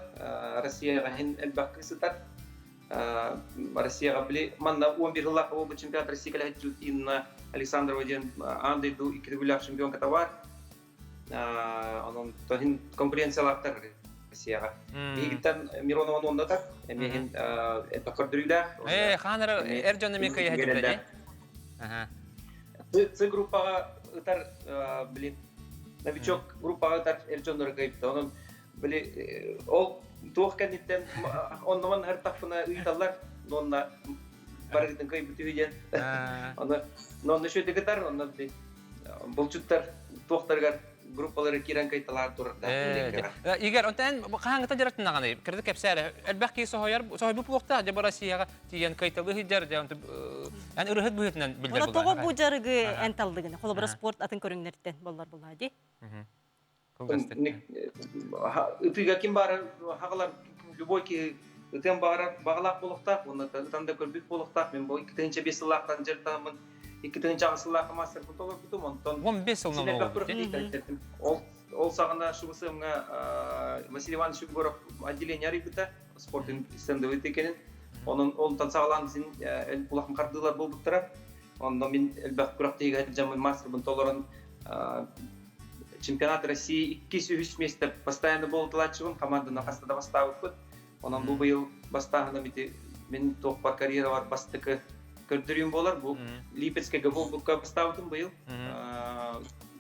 Россияға хен әлбәқ кысытар. Россияға біле, манда 11 жылақ ол бұл чемпионат Россия кәлі әтжілт Инна Александрова ден андайду 2 регуляр чемпион ката бар. Onun tohin konkurensiyalarlar Россияға. Егіттен Миронован онда так, әмеген әтті көрдірілер. Қаныры әржонны мен көйі әтжілді? Ц группаға ұтар, білін, новичок группаға ұтар әржоннары көйіпті. Оның білі, ол Туох кәнеттен, оннаман әр тақпына ұйталар, онна барығытын көй бүті үйден. Онны шөйті кітар, онна бұлчуттар, туақтарғар группалары керен кайталар тұрырда. Егер, онтан қағаңғыта жараттын ағаны, кірді кәпсәрі, әлбәқ кей соғайар, соғай бұл бұлықта, жабы Россияға тиген кайталы хиджар, ән үріхет бұйытынан білдер бұл. Тоғы бұл жарығы әнталдығыны, қолыбыра спорт атын көріңнерден болар бұл әде? Үтіға кем бары, хағалар любой ке үтен бағалақ болықтақ, оны үтанда көрбек болықтақ, мен бұл 2-5 сылақтан жертамын, 2-5 сылақы мастер бұтолар бұтым, онтан 15 сылынан олды. Ол сағында шубысымға Василий Иванович Егоров отделение арыбыта, спортын стендовый текенін, онтан сағаланызын бұлақын қардылар бұл бұттыра, ондан мен әлбәқ күрақтегі әділжамын мастер бұнтоларын Чемпионат России 2-3 месяцев постоянно был тылачывым, команда на хастада бастауы көт. Онан бұл бұйыл бастағына мен тоқ бар карьера бар бастықы көрдірім болар. Бұл Липецкеге бұл бұққа бастауытым бұйыл.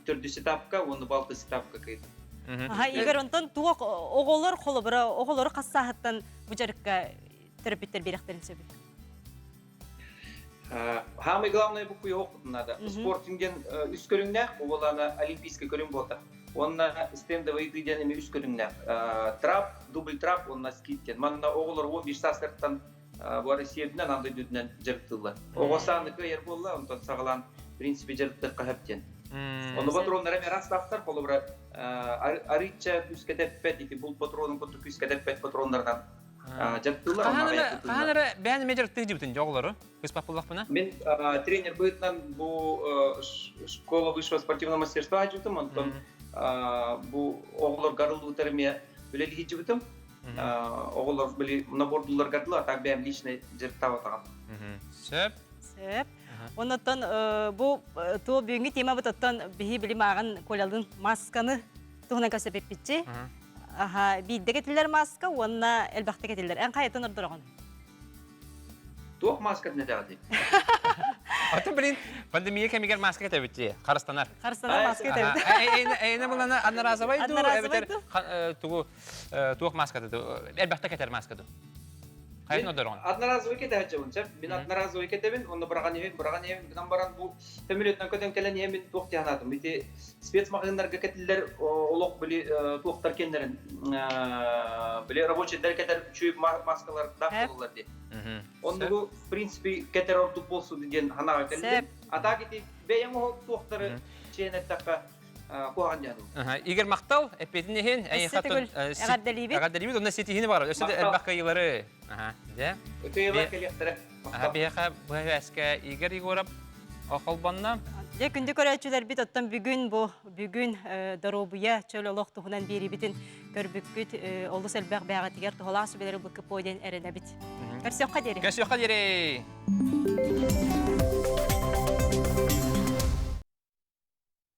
4 этапқа, оны 6 этапқа кайды. Егер онтан туақ оғылыр қолы бұра, оғылыр қассағыттан бұжарыққа терапевттер беректерін сөбі? Самое главное буквы опыт надо. Спортинген үст көріңнәк, ол олимпийский көрің болды. Онна стендовый дүйденеме үст көріңнәк. Трап, дубль трап, онна скиттен. Манна оғылыр 15 састырттан бар есебінен андай дүйдінен жырттылы. Оғысаны көйер болды, онтан сағалан в принципе жыртты қағыптен. Оны патронлары мен растақтар, қолы бұра аритча күскетеппет, бұл патронын көтті күскетеппет патронлардан. Қағаныры бәні мәжірікті жібітін жоғылары? Күспақ бұлақ бұна? Мен тренер бұйтынан бұл школа высшего спортивного мастерства жібітім, онтан бұл оғылар ғарылы ұтарыме білелі жібітім. Оғылар білі набордылар ғарылы, атақ бәм личный жырттау атаған. Сөп? Сөп. Онаттан бұл туы бүгінгі тема бұтаттан бігі білім ағын колялдың масканы тұғынан көсепеп бітчі. Аха, бидде кетилер маска, онна элбахта кетилер. Эн кайытын ордорогон. Туох маска не дәгәди. Атын билин, пандемия кемигер маска кетебитти, Карыстанар. Карыстанар маска кетебит. Эйне булана одноразовый ду, Одноразовый ду. тугу туох маска ду. Элбахта кетер маска ду. Кайын ордорогон. Одноразовый кетәчәвен, чәп. Мин одноразовый кетәбен, онда барган ем, гынан баран бу фамилиятан көтен келен емен туох тиянатым. Бите спецмагазиннарга кетилер, олок били туохтар кеннерин. Били рабочий дәркәтер чуйып маскалар да булалар ди. Онда бу, в принципе, кетер ордук болсу деген ханага келди. Ата кити беяң о туохтары ченеттакка куаган яду. Игер мактал, эпетинен, Эсетигүл, агадалибит, онда сетихини бар. Өсөдө элбакка йылары. Да. Өтөйла келектер. Бияха бәскә Игер Егоров акылбанна. Я күндө көрәчүләр бит оттан бүгүн доробуя чөлөлөк тухунан бери битин көрбүккүт олус элбак бягатыгар тухаласы белер бу кподен эренә бит. Көрсөккә дери. Көсөккә дери.